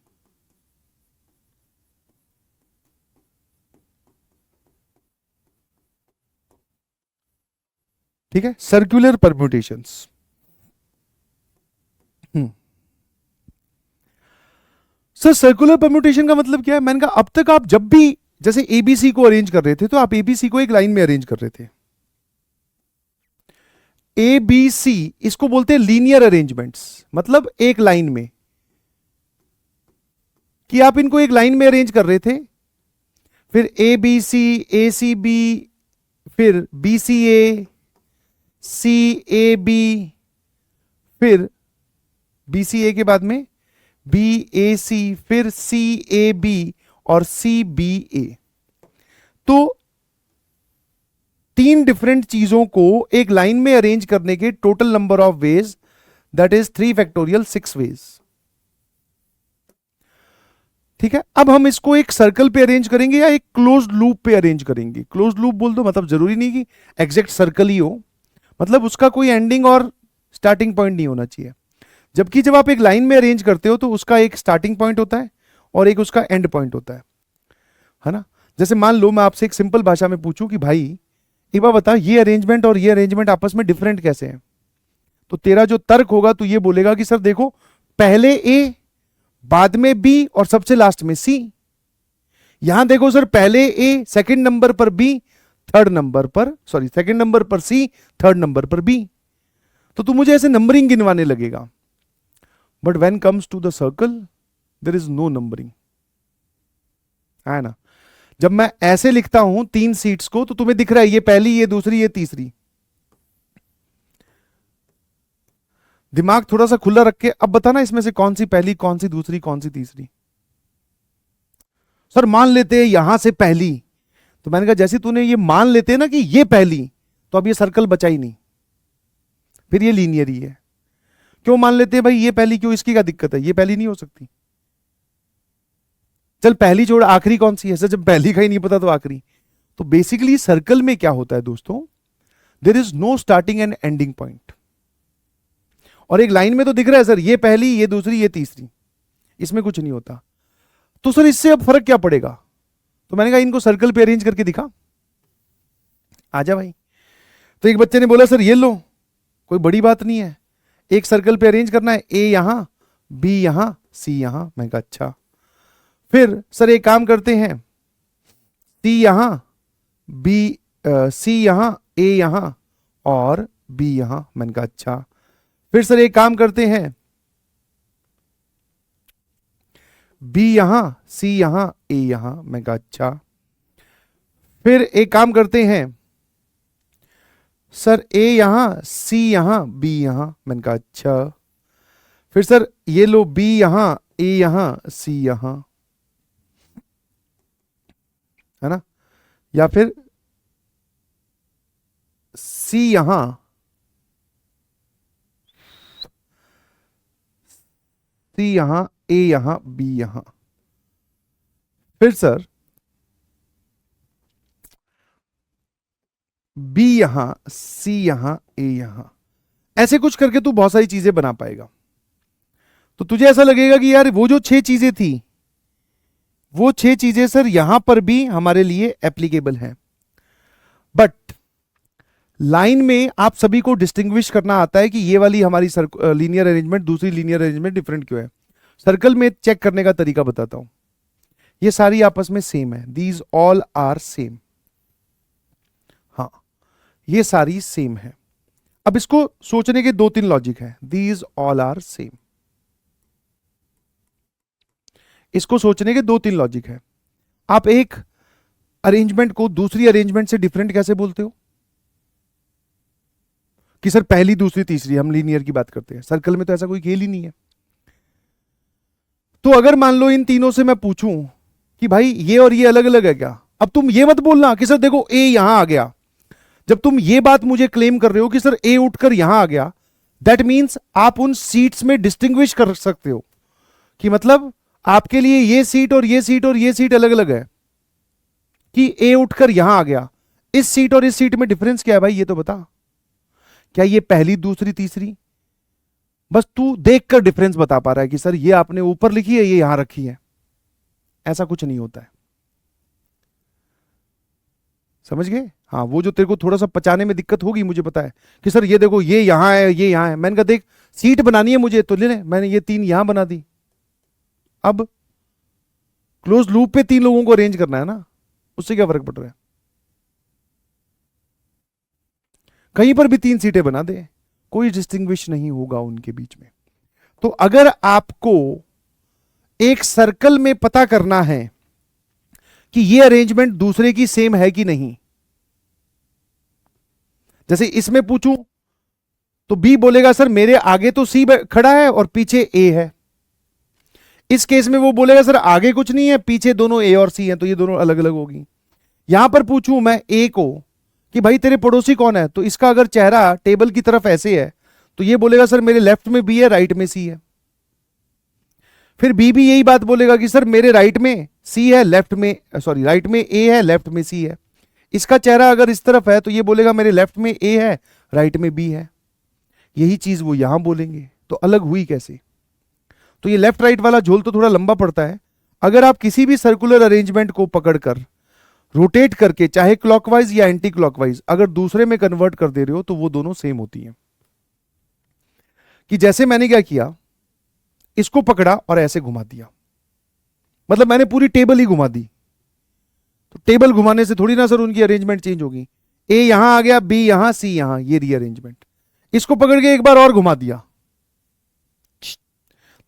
ठीक है, circular permutations. Sir circular permutation का मतलब क्या है? मैंने कहा अब तक आप जब भी जैसे एबीसी को अरेंज कर रहे थे तो आप एबीसी को एक लाइन में अरेंज कर रहे थे। एबीसी इसको बोलते हैं लीनियर अरेंजमेंट्स, मतलब एक लाइन में, कि आप इनको एक लाइन में अरेंज कर रहे थे, फिर A B C, A C B, फिर बी सी ए बी, फिर बी सी ए के बाद में बी ए सी, फिर सी ए बी और सी बी ए। तो 3 डिफरेंट चीजों को एक लाइन में अरेंज करने के total number of ways that is 3 factorial 6 ways. ठीक है, अब हम इसको एक सर्कल पे अरेंज करेंगे या एक क्लोज्ड लूप पे अरेंज करेंगे। क्लोज्ड लूप बोल दो, मतलब जरूरी नहीं कि एग्जैक्ट सर्कल ही हो, मतलब उसका कोई एंडिंग और स्टार्टिंग पॉइंट नहीं होना चाहिए। जबकि जब आप एक लाइन में अरेंज करते हो तो उसका एक स्टार्टिंग पॉइंट होता है और एक उसका एंड पॉइंट होता है ना। जैसे मान लो मैं आपसे एक सिंपल भाषा में पूछूं कि भाई एक बार बता, ये अरेंजमेंट और ये अरेंजमेंट आपस में डिफरेंट कैसे हैं? तो तेरा जो तर्क होगा तो ये बोलेगा कि सर देखो, पहले ए, बाद में बी और सबसे लास्ट में सी। यहां देखो सर, पहले ए, सेकंड नंबर पर बी, थर्ड नंबर पर, सॉरी सेकंड नंबर पर सी, थर्ड नंबर पर बी। तो तू मुझे ऐसे नंबरिंग गिनवाने लगेगा। But when comes to the circle there is no numbering, है ना। जब मैं ऐसे लिखता हूं 3 सीट्स को तो तुम्हें दिख रहा है ये पहली, ये दूसरी, ये तीसरी। दिमाग थोड़ा सा खुला रख के अब बताना इसमें से कौन सी पहली, कौन सी दूसरी, कौन सी तीसरी। सर मान लेते हैं यहां से पहली, तो मैंने कहा जैसे तूने ये मान लेते हैं ना कि ये पहली, तो अब ये सर्कल बचा ही नहीं, फिर ये लीनियर ही है। क्यों मान लेते हैं भाई ये पहली, क्यों, इसकी क्या दिक्कत है? ये पहली नहीं हो सकती। चल पहली छोड़, आखिरी कौन सी है? सर जब पहली का ही नहीं पता तो आखिरी। तो बेसिकली सर्कल में क्या होता है दोस्तों, there is no starting and ending point. और एक लाइन में तो दिख रहा है सर ये पहली, ये दूसरी, ये तीसरी, इसमें कुछ नहीं होता। तो सर इससे अब फर्क क्या पड़ेगा? तो मैंने कहा इनको सर्कल पे अरेंज करके दिखा। आजा भाई। तो एक बच्चे ने बोला सर ये लो, कोई बड़ी बात नहीं है, एक सर्कल पे अरेंज करना है, ए यहां, बी यहां, सी यहां। मैंने कहा अच्छा। फिर सर एक काम करते हैं, सी यहां, बी सी यहां, ए यहां और बी यहां। मैंने कहा अच्छा। फिर सर एक काम करते हैं, बी यहां, सी यहां, ए यहां। मैं कहा अच्छा। फिर एक काम करते हैं सर, ए यहां, सी यहां, बी यहां। मैंने कहा अच्छा। फिर सर ये लो, बी यहां, ए यहां, सी यहां, है ना। या फिर सी यहां, सी यहां, ए यहां, बी यहां। फिर सर बी यहां, सी यहां, ए यहां। ऐसे कुछ करके तू बहुत सारी चीजें बना पाएगा। तो तुझे ऐसा लगेगा कि यार वो जो 6 चीजें थी, वो 6 चीजें सर यहां पर भी हमारे लिए एप्लीकेबल हैं। बट लाइन में आप सभी को डिस्टिंग्विश करना आता है कि ये वाली हमारी लीनियर अरेंजमेंट दूसरी लीनियर अरेंजमेंट डिफरेंट क्यों है। सर्कल में चेक करने का तरीका बताता हूं। ये सारी आपस में सेम है, दीज ऑल आर सेम। हाँ, ये सारी सेम है। अब इसको सोचने के 2-3 लॉजिक है। दीज ऑल आर सेम, इसको सोचने के 2-3 लॉजिक है। आप एक अरेंजमेंट को दूसरी अरेंजमेंट से डिफरेंट कैसे बोलते हो? कि सर पहली दूसरी तीसरी, हम लीनियर की बात करते हैं, सर्कल में तो ऐसा कोई खेल ही नहीं है। तो अगर मान लो इन तीनों से मैं पूछूं कि भाई ये और ये अलग अलग है क्या, अब तुम ये मत बोलना कि सर देखो ए यहां आ गया। जब तुम ये बात मुझे क्लेम कर रहे हो कि सर ए उठकर यहां आ गया, दैट मीन्स आप उन सीट्स में डिस्टिंग्विश कर सकते हो कि मतलब आपके लिए ये सीट और ये सीट और ये सीट अलग अलग है, कि ए उठकर यहां आ गया, इस सीट और इस सीट में डिफरेंस क्या है भाई ये तो बता। क्या ये पहली दूसरी तीसरी, बस तू देखकर डिफरेंस बता पा रहा है कि सर ये आपने ऊपर लिखी है ये यहां रखी है, ऐसा कुछ नहीं होता है। समझ गए? हाँ, वो जो तेरे को थोड़ा सा पचाने में दिक्कत होगी मुझे पता है कि सर ये देखो ये यहां है ये यहां है, मैंने कहा देख सीट बनानी है मुझे तो ले ले, मैंने ये तीन यहां बना दी। अब क्लोज लूप पे तीन लोगों को अरेंज करना है ना, उससे क्या फर्क पड़ रहा है? कहीं पर भी तीन सीटें बना दे, कोई डिस्टिंग्विश नहीं होगा उनके बीच में। तो अगर आपको एक सर्कल में पता करना है कि ये अरेंजमेंट दूसरे की सेम है कि नहीं, जैसे इसमें पूछूं तो बी बोलेगा सर मेरे आगे तो सी खड़ा है और पीछे ए है। इस केस में वो बोलेगा सर आगे कुछ नहीं है पीछे दोनों ए और सी हैं, तो ये दोनों अलग अलग होगी। यहां पर पूछूं मैं ए को कि भाई तेरे पड़ोसी कौन है, तो इसका अगर चेहरा टेबल की तरफ ऐसे है तो ये बोलेगा सर मेरे लेफ्ट में बी है राइट में सी है। फिर बी भी यही बात बोलेगा कि सर मेरे राइट में सी है लेफ्ट में, सॉरी राइट में ए है लेफ्ट में सी है। इसका चेहरा अगर इस तरफ है तो ये बोलेगा मेरे लेफ्ट में ए है राइट में बी है। यही चीज वो यहां बोलेंगे, तो अलग हुई कैसे? तो ये लेफ्ट राइट वाला झोल तो थोड़ा लंबा पड़ता है। अगर आप किसी भी सर्कुलर अरेंजमेंट को पकड़कर रोटेट करके चाहे क्लॉकवाइज या एंटी क्लॉकवाइज अगर दूसरे में कन्वर्ट कर दे रहे हो तो वो दोनों सेम होती हैं। कि जैसे मैंने क्या किया, इसको पकड़ा और ऐसे घुमा दिया, मतलब मैंने पूरी टेबल ही घुमा दी। तो टेबल घुमाने से थोड़ी ना सर उनकी अरेंजमेंट चेंज होगी, ए यहां आ गया बी यहां सी यहां, ये रीअरेंजमेंट। इसको पकड़ के एक बार और घुमा दिया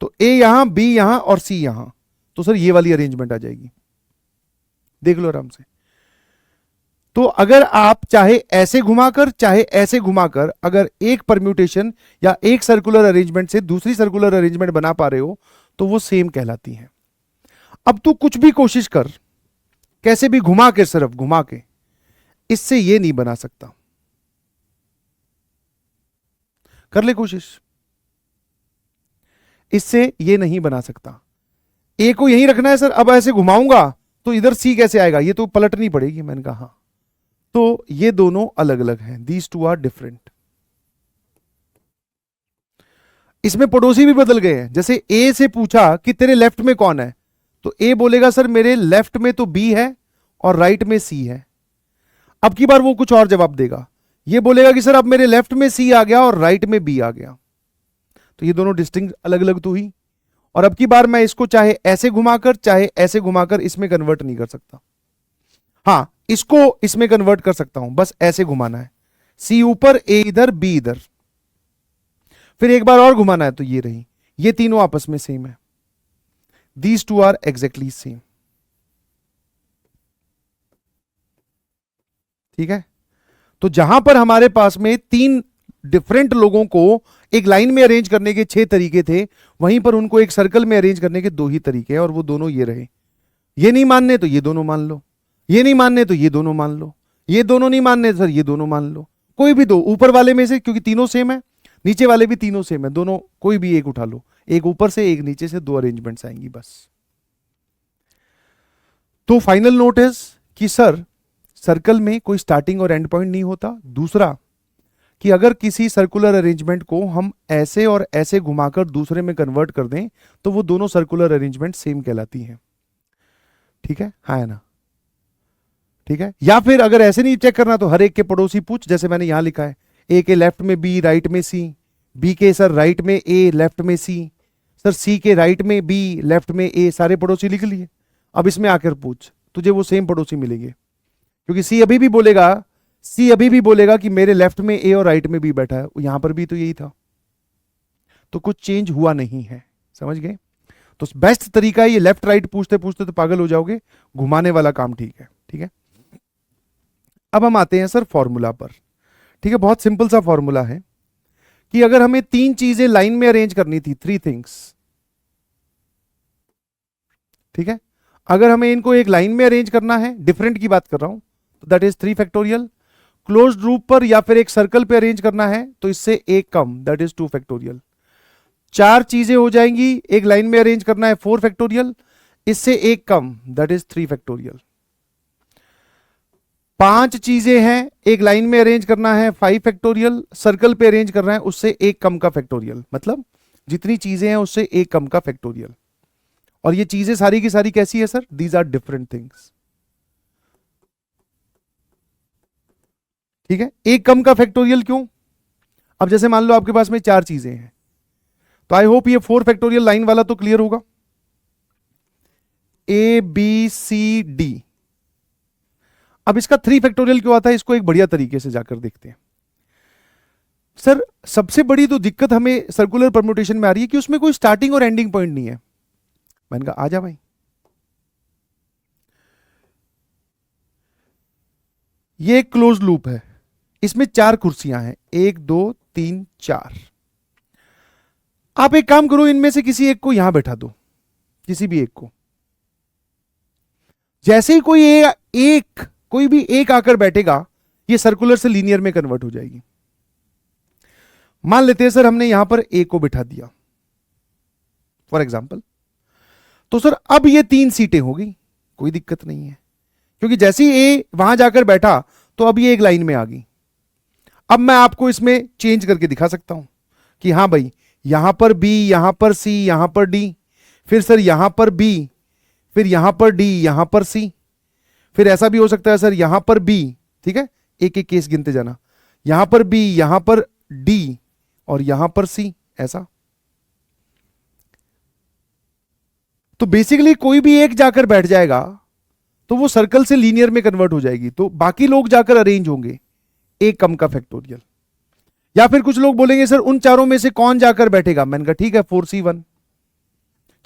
तो ए यहां बी यहां और सी यहां, तो सर ये वाली अरेंजमेंट आ जाएगी। देख लो आराम से। तो अगर आप चाहे ऐसे घुमाकर चाहे ऐसे घुमाकर अगर एक परम्यूटेशन या एक सर्कुलर अरेंजमेंट से दूसरी सर्कुलर अरेंजमेंट बना पा रहे हो तो वो सेम कहलाती है। अब तू कुछ भी कोशिश कर, कैसे भी घुमा के, सिर्फ घुमा के, इससे ये नहीं बना सकता। कर ले कोशिश, इससे ये नहीं बना सकता। ए को यहीं रखना है सर, अब ऐसे घुमाऊंगा तो इधर सी कैसे आएगा, ये तो पलटनी पड़ेगी। मैंने कहा हाँ, तो ये दोनों अलग अलग हैं, दीज टू आर डिफरेंट। इसमें पड़ोसी भी बदल गए हैं। जैसे ए से पूछा कि तेरे लेफ्ट में कौन है, तो ए बोलेगा सर मेरे लेफ्ट में तो बी है और राइट में सी है। अब की बार वो कुछ और जवाब देगा, ये बोलेगा कि सर अब मेरे लेफ्ट में सी आ गया और राइट में बी आ गया। तो ये दोनों डिस्टिंक्ट अलग अलग तो हुई। और अब की बार मैं इसको चाहे ऐसे घुमाकर चाहे ऐसे घुमाकर इसमें कन्वर्ट नहीं कर सकता। हाँ, इसको इसमें कन्वर्ट कर सकता हूं, बस ऐसे घुमाना है, सी ऊपर ए इधर बी इधर। फिर एक बार और घुमाना है तो ये रही, ये तीनों आपस में सेम है। These two are exactly same. ठीक है? तो जहां पर हमारे पास में तीन डिफरेंट लोगों को एक लाइन में अरेंज करने के 6 तरीके थे, वहीं पर उनको एक सर्कल में अरेंज करने के 2 ही तरीके हैं, और वो दोनों ये रहे। ये नहीं मानने तो ये दोनों मान लो, ये नहीं मानने तो ये दोनों मान लो, ये दोनों नहीं मानने सर ये दोनों मान लो, कोई भी दो ऊपर वाले में से, क्योंकि तीनों सेम है, नीचे वाले भी तीनों सेम है, दोनों कोई भी एक उठा लो, एक ऊपर से एक नीचे से, 2 अरेंजमेंट्स आएंगी बस। तो फाइनल नोट है कि सर सर्कल में कोई स्टार्टिंग और एंड पॉइंट नहीं होता। दूसरा कि अगर किसी सर्कुलर अरेंजमेंट को हम ऐसे और ऐसे घुमाकर दूसरे में कन्वर्ट कर दें तो वो दोनों सर्कुलर अरेंजमेंट सेम कहलाती हैं। ठीक है? हाँ है ना? ठीक है? या फिर अगर ऐसे नहीं चेक करना तो हर एक के पड़ोसी पूछ, जैसे मैंने यहां लिखा है, ए के लेफ्ट में बी राइट में सी, बी के सर राइट में ए लेफ्ट में सी, सर सी के राइट में बी लेफ्ट में ए, सारे पड़ोसी लिख लिए। अब इसमें आकर पूछ, तुझे वो सेम पड़ोसी मिलेंगे, क्योंकि सी अभी भी बोलेगा कि मेरे लेफ्ट में ए और राइट में बी बैठा है, यहां पर भी तो यही था, तो कुछ चेंज हुआ नहीं है। समझ गए? तो बेस्ट तरीका है ये, लेफ्ट राइट पूछते पूछते तो पागल हो जाओगे, घुमाने वाला काम ठीक है। ठीक है? अब हम आते हैं सर फॉर्मूला पर। ठीक है, बहुत सिंपल सा फॉर्मूला है कि अगर हमें तीन चीजें लाइन में अरेंज करनी थी, थ्री थिंग्स, ठीक है, अगर हमें इनको एक लाइन में अरेंज करना है, डिफरेंट की बात कर रहा हूं, तो दैट इज 3 फैक्टोरियल। क्लोज्ड रूप पर या फिर एक सर्कल पे अरेंज करना है तो इससे एक कम, दैट इज 2 फैक्टोरियल। चार चीजें हो जाएंगी, एक लाइन में अरेंज करना है 4 फैक्टोरियल, इससे एक कम, दैट इज 3 फैक्टोरियल। पांच चीजें हैं, एक लाइन में अरेंज करना है 5 फैक्टोरियल, सर्कल पे अरेंज करना है उससे एक कम का फैक्टोरियल, मतलब जितनी चीजें हैं उससे एक कम का फैक्टोरियल। और ये चीजें सारी की सारी कैसी है sir? These are different things. ठीक है, एक कम का फैक्टोरियल क्यों? अब जैसे मान लो आपके पास में चार चीजें हैं, तो आई होप ये 4 फैक्टोरियल लाइन वाला तो क्लियर होगा। A B C D. अब इसका 3 फैक्टोरियल क्यों आता है, इसको एक बढ़िया तरीके से जाकर देखते हैं। सर सबसे बड़ी तो दिक्कत हमें सर्कुलर परम्यूटेशन में आ रही है कि उसमें कोई स्टार्टिंग और एंडिंग पॉइंट नहीं है। मैंने कहा आजा भाई, ये एक क्लोज लूप है, इसमें चार कुर्सियां हैं, 1 2 3 4। आप एक काम करो, इनमें से किसी एक को यहां बैठा दो, किसी भी एक को। जैसे ही कोई भी एक आकर बैठेगा, ये सर्कुलर से लीनियर में कन्वर्ट हो जाएगी। मान लेते हैं सर हमने यहां पर ए को बिठा दिया फॉर एग्जाम्पल, तो सर अब ये 3 सीटें हो गई, कोई दिक्कत नहीं है, क्योंकि जैसे ही ए वहां जाकर बैठा तो अब ये एक लाइन में आ गई। अब मैं आपको इसमें चेंज करके दिखा सकता हूं कि हां भाई, यहां पर बी, यहां पर सी, यहां पर डी, फिर सर यहां पर बी, फिर यहां पर डी, यहां पर सी, फिर ऐसा भी हो सकता है सर यहां पर बी, ठीक है, एक एक केस गिनते जाना, यहां पर बी, यहां पर डी और यहां पर सी, ऐसा। तो बेसिकली कोई भी एक जाकर बैठ जाएगा तो वो सर्कल से लीनियर में कन्वर्ट हो जाएगी, तो बाकी लोग जाकर अरेंज होंगे, एक कम का फैक्टोरियल। या फिर कुछ लोग बोलेंगे सर उन चारों में से कौन जाकर बैठेगा, मैंने कहा ठीक है 4C1,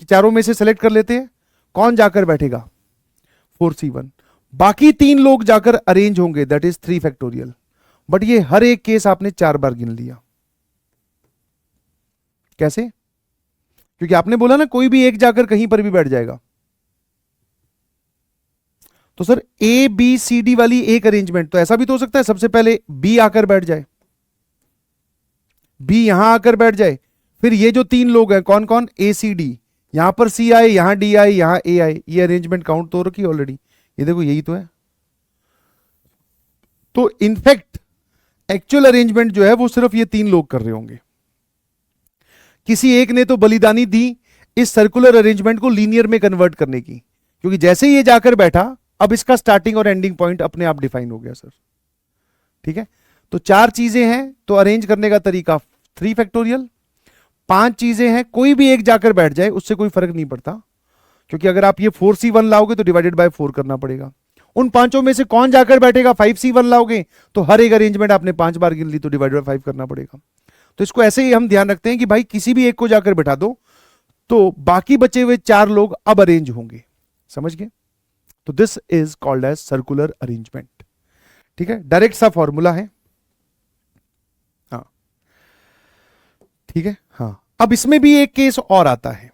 कि चारों में से सेलेक्ट कर लेते हैं कौन जाकर बैठेगा, 4C1। बाकी 3 लोग जाकर अरेंज होंगे, दैट इज 3 फैक्टोरियल। बट ये हर एक केस आपने 4 बार गिन लिया। कैसे? क्योंकि आपने बोला ना कोई भी एक जाकर कहीं पर भी बैठ जाएगा। तो sir A B C D वाली एक अरेंजमेंट, तो ऐसा भी तो हो सकता है सबसे पहले बी आकर बैठ जाए, बी यहां आकर बैठ जाए, फिर ये जो 3 लोग हैं कौन कौन, ए सी डी, यहां पर सी आए, यहां डी आए, यहां ए आए, ये अरेंजमेंट काउंट तो रखी ऑलरेडी, ये देखो यही तो है। तो इनफैक्ट एक्चुअल अरेंजमेंट जो है वो सिर्फ ये 3 लोग कर रहे होंगे। किसी एक ने तो बलिदानी दी इस सर्कुलर अरेंजमेंट को लीनियर में कन्वर्ट करने की, क्योंकि जैसे ही ये जाकर बैठा अब इसका स्टार्टिंग और एंडिंग पॉइंट अपने आप डिफाइन हो गया सर। ठीक है, तो 4 चीजें हैं तो अरेंज करने का तरीका 3 फैक्टोरियल, 5 चीजें हैं कोई भी एक जाकर बैठ जाए उससे कोई फर्क नहीं पड़ता, क्योंकि अगर आप ये 4C1 लाओगे तो डिवाइडेड बाय 4 करना पड़ेगा। उन पांचों में से कौन जाकर बैठेगा, 5C1 लाओगे तो हर एक अरेंजमेंट आपने 5 बार गिन ली तो डिवाइडेड बाय 5 करना पड़ेगा। तो इसको ऐसे ही हम ध्यान रखते हैं कि भाई किसी भी एक को जाकर बैठा दो तो बाकी बचे हुए 4 लोग अब अरेंज होंगे। समझ गए? तो this is called as circular arrangement. ठीक है, डायरेक्ट सा फॉर्मूला है। हाँ ठीक है, हाँ अब इसमें भी एक केस और आता है।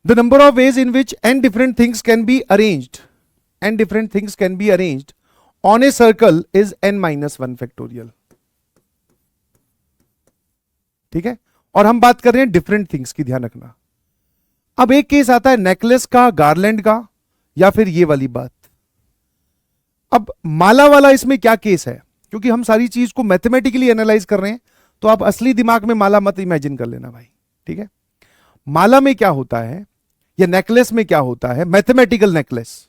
The number of ways in which n different things can be arranged on a circle is n minus 1 factorial. ठीक है, और हम बात कर रहे हैं डिफरेंट थिंग्स की, ध्यान रखना। अब एक केस आता है नेकलेस का, गार्लैंड का, या फिर ये वाली बात। अब माला वाला इसमें क्या केस है, क्योंकि हम सारी चीज को मैथमेटिकली एनालाइज कर रहे हैं, तो आप असली दिमाग में माला मत इमेजिन कर लेना भाई। ठीक है, माला में क्या होता है या नेकलेस में क्या होता है, मैथमेटिकल नेकलेस।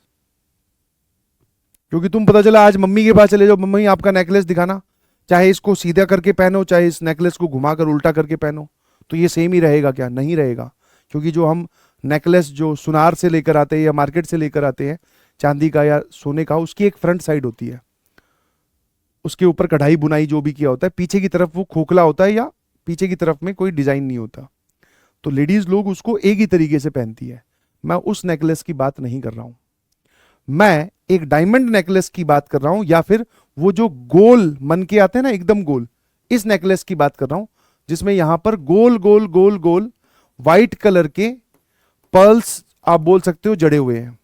क्योंकि तुम पता चला आज मम्मी के पास चले जाओ, मम्मी आपका नेकलेस दिखाना, चाहे इसको सीधा करके पहनो चाहे इस नेकलेस को घुमाकर उल्टा करके पहनो, तो ये सेम ही रहेगा क्या? नहीं रहेगा, क्योंकि जो हम नेकलेस जो सुनार से लेकर आते हैं या मार्केट से लेकर आते हैं चांदी का या सोने का, उसकी एक फ्रंट साइड होती है, उसके ऊपर कढ़ाई बुनाई जो भी किया होता है, पीछे की तरफ वो खोखला होता है या पीछे की तरफ में कोई डिजाइन नहीं होता। तो लेडीज लोग उसको एक ही तरीके से पहनती है। मैं उस नेकलेस की बात नहीं कर रहा हूं, मैं एक डायमंड नेकलेस की बात कर रहा हूं, या फिर वो जो गोल मन के आते हैं ना एकदम गोल, इस नेकलेस की बात कर रहा हूं, जिसमें यहां पर गोल गोल गोल गोल व्हाइट कलर के पर्ल्स आप बोल सकते हो जड़े हुए हैं।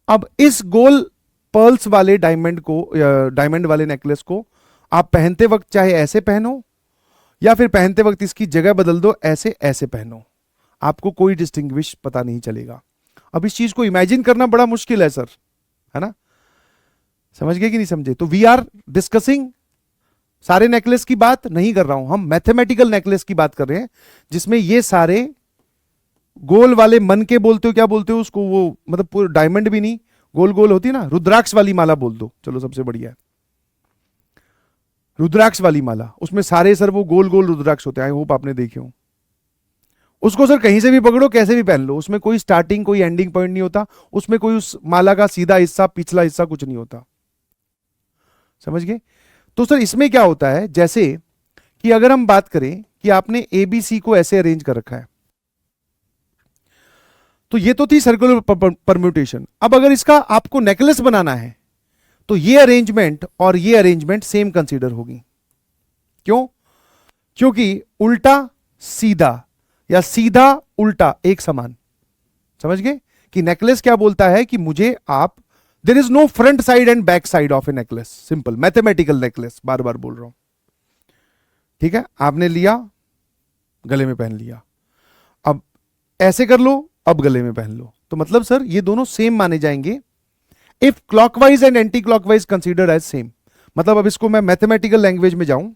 अब इस गोल पर्ल्स वाले डायमंड को, डायमंड वाले नेकलेस को आप पहनते वक्त चाहे ऐसे पहनो या फिर पहनते वक्त इसकी जगह बदल दो, ऐसे ऐसे पहनो, आपको कोई डिस्टिंग्विश पता नहीं चलेगा। अब इस चीज को इमेजिन करना बड़ा मुश्किल है सर, है ना? समझ गए कि नहीं समझे? तो वी आर डिस्कसिंग सारे नेकलेस की बात नहीं कर रहा हूं, हम मैथमेटिकल नेकलेस की बात कर रहे हैं, जिसमें ये सारे गोल वाले मन के बोलते हो, क्या बोलते हो उसको, वो मतलब पूरे डायमंड भी नहीं, गोल गोल होती है ना, रुद्राक्ष वाली माला बोल दो, चलो सबसे बढ़िया है रुद्राक्ष वाली माला, उसमें सारे सर वो गोल गोल रुद्राक्ष होते हैं, आई होप आपने देखे हो। उसको सर कहीं से भी पकड़ो, कैसे भी पहन लो, उसमें कोई स्टार्टिंग कोई एंडिंग पॉइंट नहीं होता, उसमें कोई उस माला का सीधा हिस्सा पिछला हिस्सा कुछ नहीं होता, समझ गए? तो सर इसमें क्या होता है, जैसे कि अगर हम बात करें कि आपने एबीसी को ऐसे अरेंज कर रखा है, तो ये तो थी सर्कुलर परम्यूटेशन। अब अगर इसका आपको नेकलेस बनाना है तो ये अरेंजमेंट और ये अरेंजमेंट सेम कंसीडर होगी। क्यों? क्योंकि उल्टा सीधा या सीधा उल्टा एक समान, समझ गए? कि नेकलेस क्या बोलता है कि मुझे आप, there is no front side and back side of a necklace, simple mathematical necklace, बार बार बोल रहा हूं, ठीक है? आपने लिया, गले में पहन लिया, अब ऐसे कर लो, अब गले में पहन लो, तो मतलब सर ये दोनों सेम माने जाएंगे if clockwise and anti clockwise considered as same. मतलब अब इसको मैं मैथमेटिकल लैंग्वेज में जाऊं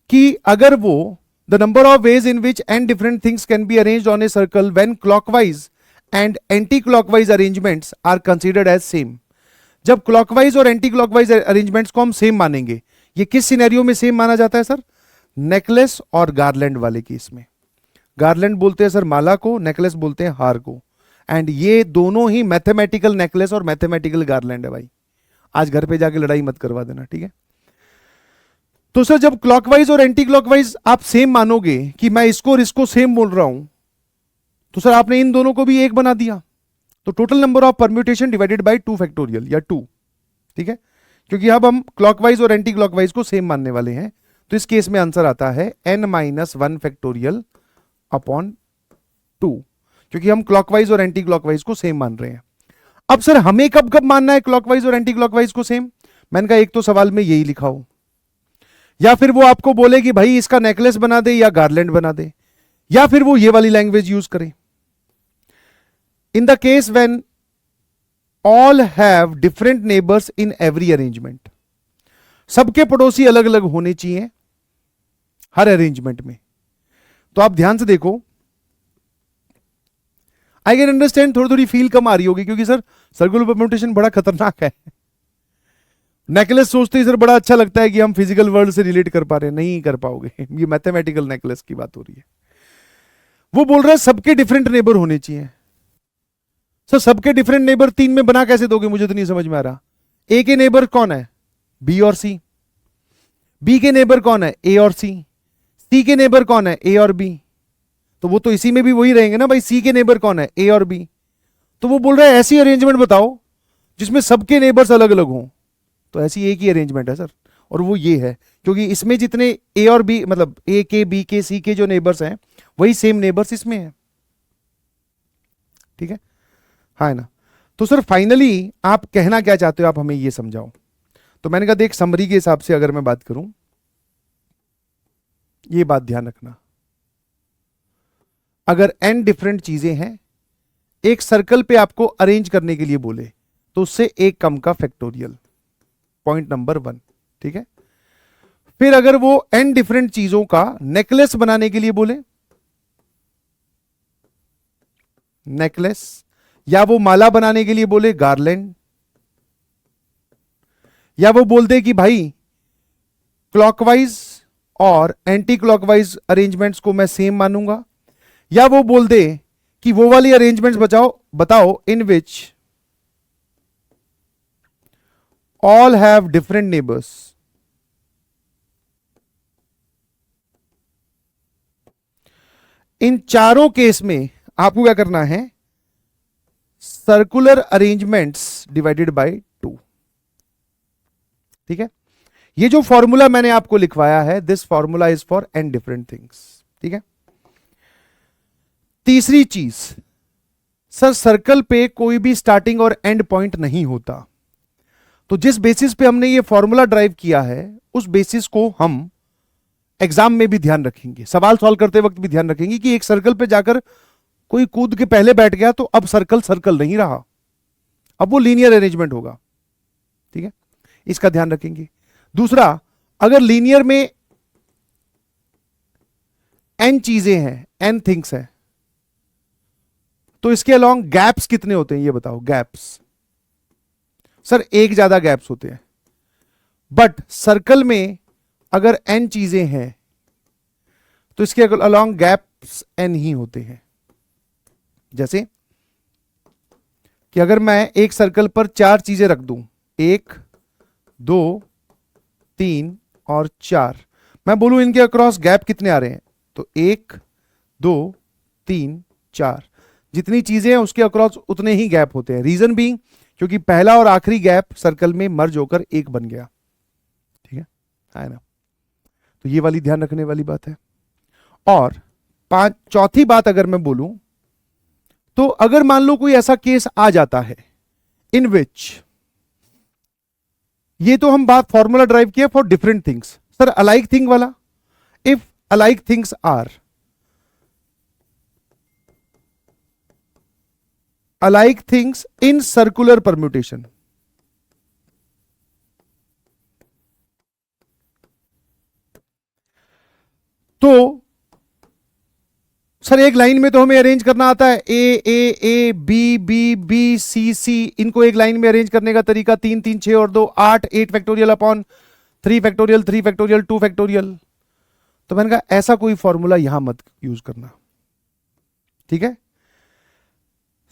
कि अगर वो the number of ways in which and different things can be arranged on a circle when clockwise and anti clockwise arrangements are considered as same. जब क्लॉकवाइज और एंटी क्लॉकवाइज अरेंजमेंट्स को हम same मानेंगे, ये किस सिनेरियो में same माना जाता है सर? नेकलेस और गार्लैंड वाले केस में। गार्लैंड बोलते हैं सर माला को, नेकलेस बोलते हैं हार को, एंड ये दोनों ही मैथमेटिकल नेकलेस और मैथमेटिकल गार्लैंड है भाई। आज घर पे जाके लड़ाई मत करवा देना, ठीक है? तो सर जब क्लॉकवाइज और एंटी क्लॉकवाइज आप सेम मानोगे कि मैं इसको और इसको सेम बोल रहा हूं, तो सर आपने इन दोनों को भी एक बना दिया, तो total number of permutation divided by 2 factorial या 2, ठीक है? क्योंकि अब हम क्लॉकवाइज और एंटी क्लॉकवाइज को सेम मानने वाले हैं, तो इस केस में आंसर आता है n-1 फैक्टोरियल अपॉन 2, क्योंकि हम क्लॉकवाइज और एंटी क्लॉकवाइज को सेम मान रहे हैं। अब सर हमें कब कब मानना है क्लॉकवाइज और एंटी क्लॉकवाइज को सेम? मैंने कहा एक तो सवाल में यही लिखा हो, या फिर वो आपको बोले कि भाई इसका नेकलेस बना दे या गार्लैंड बना दे, या फिर वो ये वाली लैंग्वेज यूज करे। In the case when all have different neighbours in every arrangement, सबके पड़ोसी अलग अलग होने चाहिए हर अरेंजमेंट में। तो आप ध्यान से देखो, आई कैन अंडरस्टैंड थोड़ी थोड़ी फील कम आ रही होगी, क्योंकि सर सर्कुलर परम्यूटेशन बड़ा खतरनाक है। नेकलेस सोचते ही सर बड़ा अच्छा लगता है कि हम फिजिकल वर्ल्ड से रिलेट कर पा रहे हैं, नहीं कर पाओगे, ये मैथमेटिकल नेकलेस की बात हो रही है। वो बोल रहा है सबके डिफरेंट नेबर होने चाहिए। सर सबके डिफरेंट नेबर 3 में बना कैसे दोगे, मुझे तो नहीं समझ में आ रहा। ए के नेबर कौन है? बी और सी। बी के नेबर कौन है? ए और सी। सी के नेबर कौन है? ए और बी। तो वो तो इसी में भी वही रहेंगे ना भाई, सी के नेबर कौन है? ए और बी। तो वो बोल रहा है ऐसी अरेंजमेंट बताओ जिसमें सबके नेबर्स अलग अलग हों। तो ऐसी एक ही अरेंजमेंट है सर, और वो ये है, क्योंकि इसमें जितने ए और बी, मतलब ए के, बी के, सी के जो नेबर्स हैं वही सेम नेबर्स इसमें है, ठीक है? हाँ है ना? तो सर फाइनली आप कहना क्या चाहते हो, आप हमें ये समझाओ। तो मैंने कहा देख, समरी के हिसाब से अगर मैं बात करूं, ये बात ध्यान रखना, अगर n डिफरेंट चीजें हैं एक सर्कल पे आपको अरेंज करने के लिए बोले, तो उससे एक कम का फैक्टोरियल, पॉइंट नंबर 1, ठीक है? फिर अगर वो n डिफरेंट चीजों का नेकलेस बनाने के लिए बोले, नेकलेस, या वो माला बनाने के लिए बोले गार्लैंड, या वो बोल दे कि भाई क्लॉकवाइज और एंटी क्लॉकवाइज अरेंजमेंट्स को मैं सेम मानूंगा, या वो बोल दे कि वो वाली अरेंजमेंट्स बताओ in which all have different neighbours, इन चारों केस में आपको क्या करना है, सर्कुलर अरेंजमेंट्स डिवाइडेड बाय 2। ठीक है, ये जो फॉर्मूला मैंने आपको लिखवाया है, this formula is for n different things. ठीक है, तीसरी चीज, सर सर्कल पे कोई भी स्टार्टिंग और एंड पॉइंट नहीं होता, तो जिस बेसिस पे हमने ये फॉर्मूला ड्राइव किया है उस बेसिस को हम एग्जाम में भी ध्यान रखेंगे, सवाल सॉल्व करते वक्त भी ध्यान रखेंगे कि एक सर्कल पे जाकर कोई कूद के पहले बैठ गया तो अब सर्कल सर्कल नहीं रहा, अब वो लीनियर अरेंजमेंट होगा। ठीक है, इसका ध्यान रखेंगे। दूसरा, अगर लीनियर में n चीजें हैं, n थिंग्स हैं, तो इसके अलोंग गैप्स कितने होते हैं ये बताओ। गैप्स, सर एक ज्यादा गैप्स होते हैं, बट सर्कल में अगर n चीजें हैं तो इसके अलोंग गैप्स n ही होते हैं। जैसे कि अगर मैं एक सर्कल पर 4 चीजें रख दूं, 1 2 3 और 4, मैं बोलूं इनके अक्रॉस गैप कितने आ रहे हैं, तो 1 2 3 4, जितनी चीजें हैं उसके अक्रॉस उतने ही गैप होते हैं। रीजन बीइंग क्योंकि पहला और आखिरी गैप सर्कल में मर्ज होकर एक बन गया। ठीक है ना, तो ये वाली ध्यान रखने वाली बात है। और चौथी बात अगर मैं बोलूं, तो अगर मान लो कोई ऐसा केस आ जाता है इन विच, ये तो हम बात फॉर्मूला ड्राइव किया for different things, sir alike thing वाला, if alike things are alike things in circular permutation, तो सर एक लाइन में तो हमें अरेंज करना आता है, A B B B C C, इनको एक लाइन में अरेंज करने का तरीका 3 3 6 और 2 8, 8 factorial upon 3 factorial 3 factorial 2 factorial. तो मैंने कहा ऐसा कोई फॉर्मूला यहां मत यूज करना। ठीक है,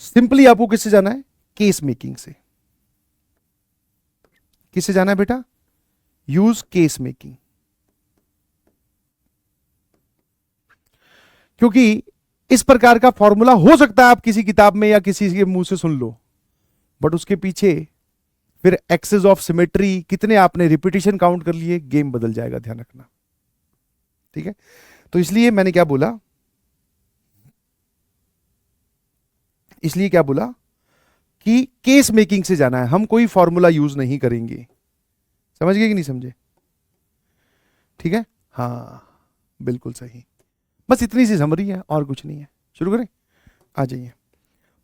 सिंपली आपको किससे जाना है, केस मेकिंग से। किससे जाना है बेटा, यूज केस मेकिंग। क्योंकि इस प्रकार का फॉर्मूला हो सकता है आप किसी किताब में या किसी के मुंह से सुन लो, बट उसके पीछे फिर एक्सेस ऑफ सिमेट्री, कितने आपने रिपीटिशन काउंट कर लिए, गेम बदल जाएगा, ध्यान रखना। ठीक है, तो इसलिए मैंने क्या बोला, इसलिए क्या बोला कि केस मेकिंग से जाना है, हम कोई फॉर्मूला यूज नहीं करेंगे। समझ गए कि नहीं समझे? ठीक है, हाँ बिल्कुल सही, बस इतनी सी समरी है और कुछ नहीं है। शुरू करें, आ जाइए।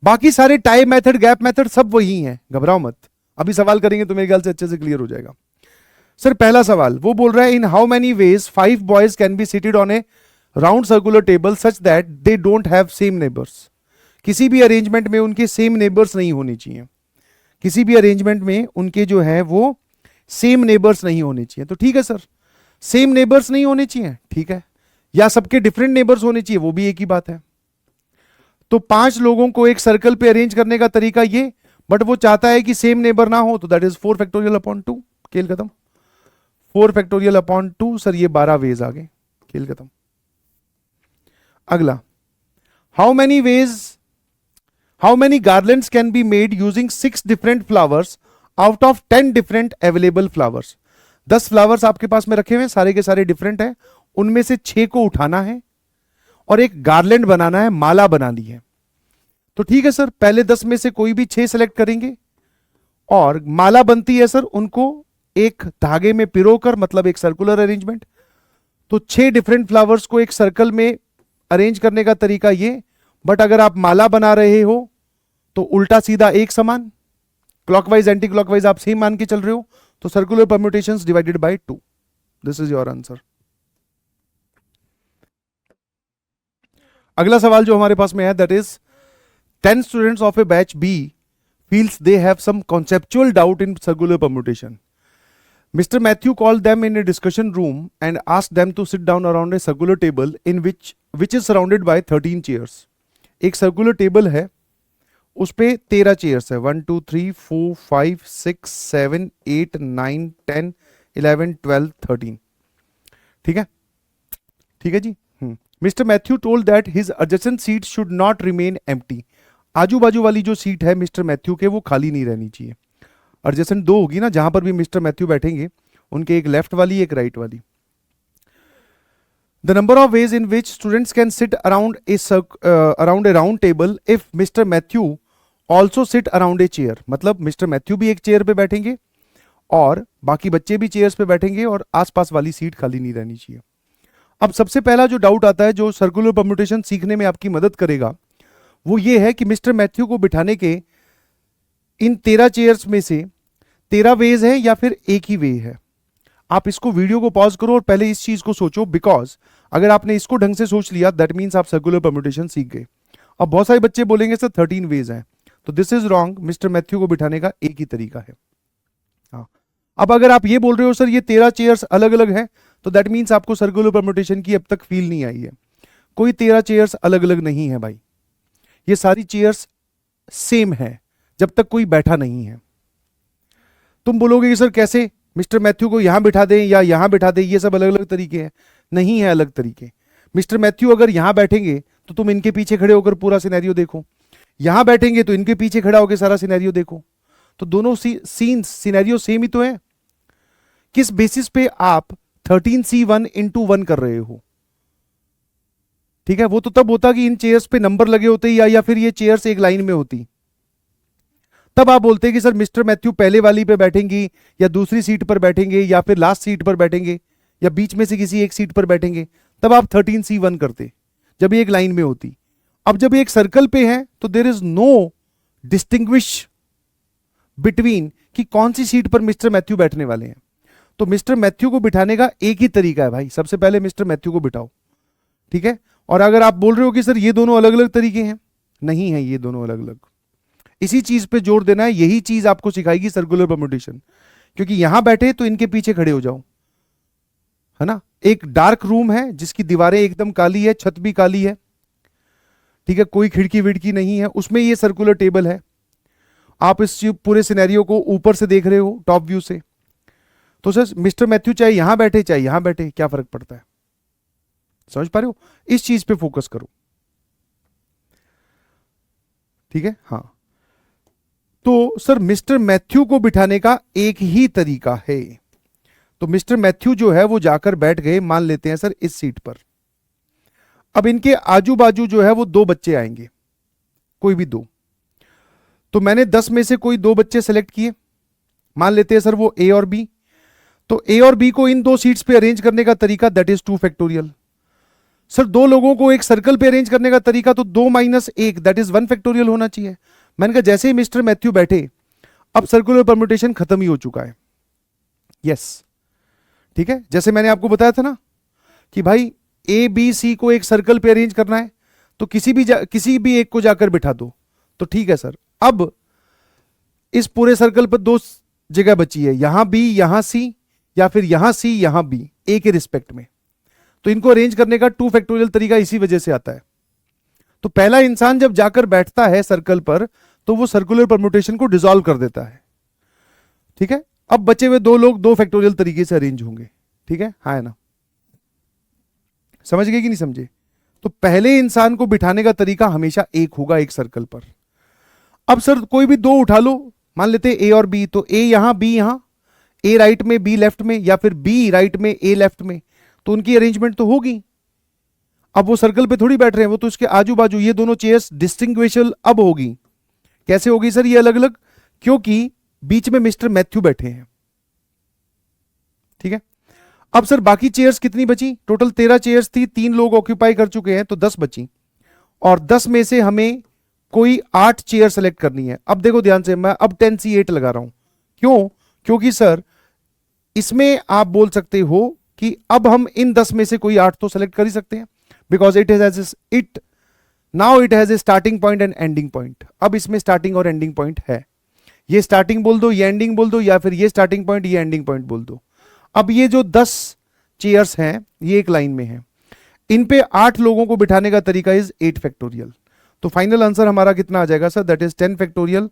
बाकी सारे टाइप मेथड, गैप मेथड सब वही हैं, घबराओ मत, अभी सवाल करेंगे तो मेरे ख्याल से अच्छे से क्लियर हो जाएगा। सर पहला सवाल वो बोल रहा है, in how many ways 5 boys can be seated on A round circular table such that they don't have same neighbours. किसी भी अरेंजमेंट में उनके सेम नेबर्स नहीं होने चाहिए, किसी भी अरेंजमेंट में उनके जो है वो सेम नेबर्स नहीं होने चाहिए। तो ठीक है सर, सेम नेबर्स नहीं होने चाहिए, ठीक है, या सबके डिफरेंट नेबर्स होने चाहिए, वो भी एक ही बात है। तो 5 लोगों को एक सर्कल पे अरेंज करने का तरीका ये, बट वो चाहता है कि सेम नेबर ना हो, तो दैट इज 4 फैक्टोरियल अपॉन 2, खेल खत्म। 4 फैक्टोरियल अपॉन 2, सर ये 12 वेज आ गए, खेल खत्म। अगला, how many ways, how many garlands can be made using 6 different flowers out of 10 different available flowers. 10 flowers आपके पास में रखे हुए हैं, सारे के सारे डिफरेंट हैं, उनमें से 6 को उठाना है और एक गार्लैंड बनाना है, माला बनानी है। तो ठीक है सर, पहले 10 में से कोई भी 6 सेलेक्ट करेंगे और माला बनती है सर, उनको एक धागे में पिरोकर, मतलब एक सर्कुलर अरेंजमेंट। तो 6 डिफरेंट फ्लावर्स को एक सर्कल में अरेंज करने का तरीका ये, बट अगर आप माला बना रहे हो तो उल्टा सीधा एक समान, क्लॉकवाइज एंटी क्लॉकवाइज आप सेम मान के चल रहे हो, तो circular permutations divided by 2, this is your answer. अगला सवाल जो हमारे पास में है, that is 10 students of a batch B feels they have some conceptual doubt in circular permutation. Mr. Matthew called them in a discussion room and asked them to sit down around a circular table in which is surrounded by 13 chairs. एक circular table है, उस पे 13 chairs है, 1 2 3 4 5 6 7 8 9 10 11 12 13। ठीक है, ठीक है जी। Mister Matthew told that his adjacent seat should not remain empty. आजू बाजू वाली जो सीट है मिस्टर मैथ्यू के, वो खाली नहीं रहनी चाहिए। एडजेसेंट दो होगी ना, जहां पर भी मिस्टर मैथ्यू बैठेंगे, उनके एक लेफ्ट वाली एक राइट वाली। The number of ways in which students can sit around a round table if Mr. Matthew also sit around a chair। मतलब मिस्टर मैथ्यू भी एक चेयर पे बैठेंगे और बाकी बच्चे भी चेयर्स पे बैठेंगे और आसपास वाली सीट खाली नहीं रहनी चाहिए। अब सबसे पहला जो डाउट आता है, जो सर्कुलर परम्यूटेशन सीखने में आपकी मदद करेगा, वो ये है कि मिस्टर मैथ्यू को बिठाने के इन 13 चेयर्स में से 13 वेज है या फिर एक ही वे है। आप इसको वीडियो को पॉज करो और पहले इस चीज को सोचो, बिकॉज अगर आपने इसको ढंग से सोच लिया दैट मीन्स आप सर्कुलर परम्यूटेशन सीख गए। अब बहुत सारे बच्चे बोलेंगे सर 13 वेज हैं, तो this is wrong, mister Matthew को बिठाने का एक ही तरीका है। हाँ, अब अगर आप ये बोल रहे हो सर ये 13 चेयर्स अलग अलग हैं, तो दैट मीन्स आपको सर्कुलर परम्यूटेशन की अब तक फील नहीं आई है। कोई 13 चेयर्स अलग अलग नहीं है भाई, ये सारी चेयर्स सेम है जब तक कोई बैठा नहीं है। तुम बोलोगे कि सर कैसे, मिस्टर मैथ्यू को यहां बिठा दें या यहां बिठा दें, ये सब अलग अलग तरीके हैं। नहीं है अलग तरीके। मिस्टर मैथ्यू अगर यहां बैठेंगे तो तुम इनके पीछे खड़े होकर पूरा सिनेरियो देखो, यहां बैठेंगे तो इनके पीछे खड़ा होकर सारा सिनेरियो देखो, तो दोनों सीन्स सिनेरियो सेम ही तो है। किस बेसिस पे आप 13C1 into 1 कर रहे हो? ठीक है, वो तो तब होता कि इन चेयर्स पे नंबर लगे होते या फिर ये चेयर्स एक लाइन में होती, तब आप बोलते कि सर मिस्टर मैथ्यू पहले वाली पे बैठेंगी या दूसरी सीट पर बैठेंगे या फिर लास्ट सीट पर बैठेंगे या बीच में से किसी एक सीट पर बैठेंगे, तब आप 13C1 करते जब ये एक लाइन में होती। अब जब ये एक सर्कल पे है तो there is no distinguish between कि कौन सी सीट पर मिस्टर मैथ्यू बैठने वाले हैं। तो मिस्टर मैथ्यू को बिठाने का एक ही तरीका है भाई, सबसे पहले मिस्टर मैथ्यू को बिठाओ, ठीक है। और अगर आप बोल रहे हो कि सर ये दोनों अलग अलग तरीके हैं, नहीं है ये दोनों अलग अलग। इसी चीज पे जोर देना है, यही चीज आपको सिखाएगी सर्कुलर परम्यूटेशन। क्योंकि यहां बैठे तो इनके पीछे खड़े हो जाओ, है ना। एक डार्क रूम है जिसकी दीवारें एकदम काली है, छत भी काली है, ठीक है, कोई खिड़की विड़की नहीं है, उसमें ये सर्कुलर टेबल है। आप इस पूरे सिनेरियो को ऊपर से देख रहे हो, टॉप व्यू से। तो सर मिस्टर मैथ्यू चाहे यहां बैठे चाहे यहां बैठे, क्या फर्क पड़ता है? समझ पा रहे हो? इस चीज पे फोकस करो, ठीक है। हाँ, तो सर मिस्टर मैथ्यू को बिठाने का एक ही तरीका है। तो मिस्टर मैथ्यू जो है वो जाकर बैठ गए, मान लेते हैं सर इस सीट पर। अब इनके आजू बाजू जो है वो 2 बच्चे आएंगे, कोई भी 2। तो मैंने 10 में से कोई 2 बच्चे सेलेक्ट किए, मान लेते हैं सर वो ए और बी। तो ए और बी को इन 2 सीट्स पे अरेंज करने का तरीका दैट इज 2 फैक्टोरियल। सर 2 लोगों को एक सर्कल पे अरेंज करने का तरीका तो 2 - 1 दैट इज 1 फैक्टोरियल होना चाहिए। मैंने कहा जैसे ही मिस्टर मैथ्यू बैठे, अब सर्कुलर परम्यूटेशन खत्म ही हो चुका है। यस, ठीक है। जैसे मैंने आपको बताया था ना कि भाई ए बी सी को एक सर्कल पे अरेंज करना है, तो किसी भी एक को जाकर बिठा दो, तो ठीक है सर। अब इस पूरे सर्कल पर 2 जगह बची है, यहां बी यहां सी, या फिर यहां सी यहां बी, ए के रिस्पेक्ट में। तो इनको अरेंज करने का 2 फैक्टोरियल तरीका इसी वजह से आता है। तो पहला इंसान जब जाकर बैठता है सर्कल पर, तो वो सर्कुलर परम्यूटेशन को डिसॉल्व कर देता है, ठीक है। अब बचे हुए 2 लोग 2 फैक्टोरियल तरीके से अरेंज होंगे, ठीक है। हाँ है ना, समझ गए कि नहीं समझे? तो पहले इंसान को बिठाने का तरीका हमेशा एक होगा एक सर्कल पर। अब सर कोई भी 2 उठा लो, मान लेते ए और बी, तो ए यहां बी यहां, ए राइट में बी लेफ्ट में, या फिर बी राइट में ए लेफ्ट में, तो उनकी अरेंजमेंट तो होगी। अब वो सर्कल पे थोड़ी बैठ रहे हैं, वो तो इसके आजू बाजू ये दोनों चेयर्स डिस्टिंग्विशल अब होगी। कैसे होगी सर ये अलग अलग? क्योंकि बीच में मिस्टर मैथ्यू बैठे हैं, ठीक है। अब सर बाकी चेयर्स कितनी बची? टोटल 13 चेयर्स थी, 3 लोग ऑक्यूपाई कर चुके हैं, तो 10 बची। और 10 में से हमें कोई 8 चेयर सेलेक्ट करनी है। अब देखो ध्यान से, मैं अब 10C8 लगा रहा हूं। क्यों? क्योंकि सर इसमें आप बोल सकते हो कि अब हम इन 10 में से कोई 8 तो सेलेक्ट कर ही सकते हैं, because it has a starting point and ending point. अब इसमें स्टार्टिंग और एंडिंग पॉइंट है, ये स्टार्टिंग बोल दो, ये एंडिंग बोल दो, या फिर ये स्टार्टिंग पॉइंट ये एंडिंग पॉइंट बोल दो। अब ये जो 10 चेयर्स हैं ये एक लाइन में हैं, इन पे 8 लोगों को बिठाने का तरीका इज 8 फैक्टोरियल। तो फाइनल आंसर हमारा कितना आ जाएगा sir? That is 10 factorial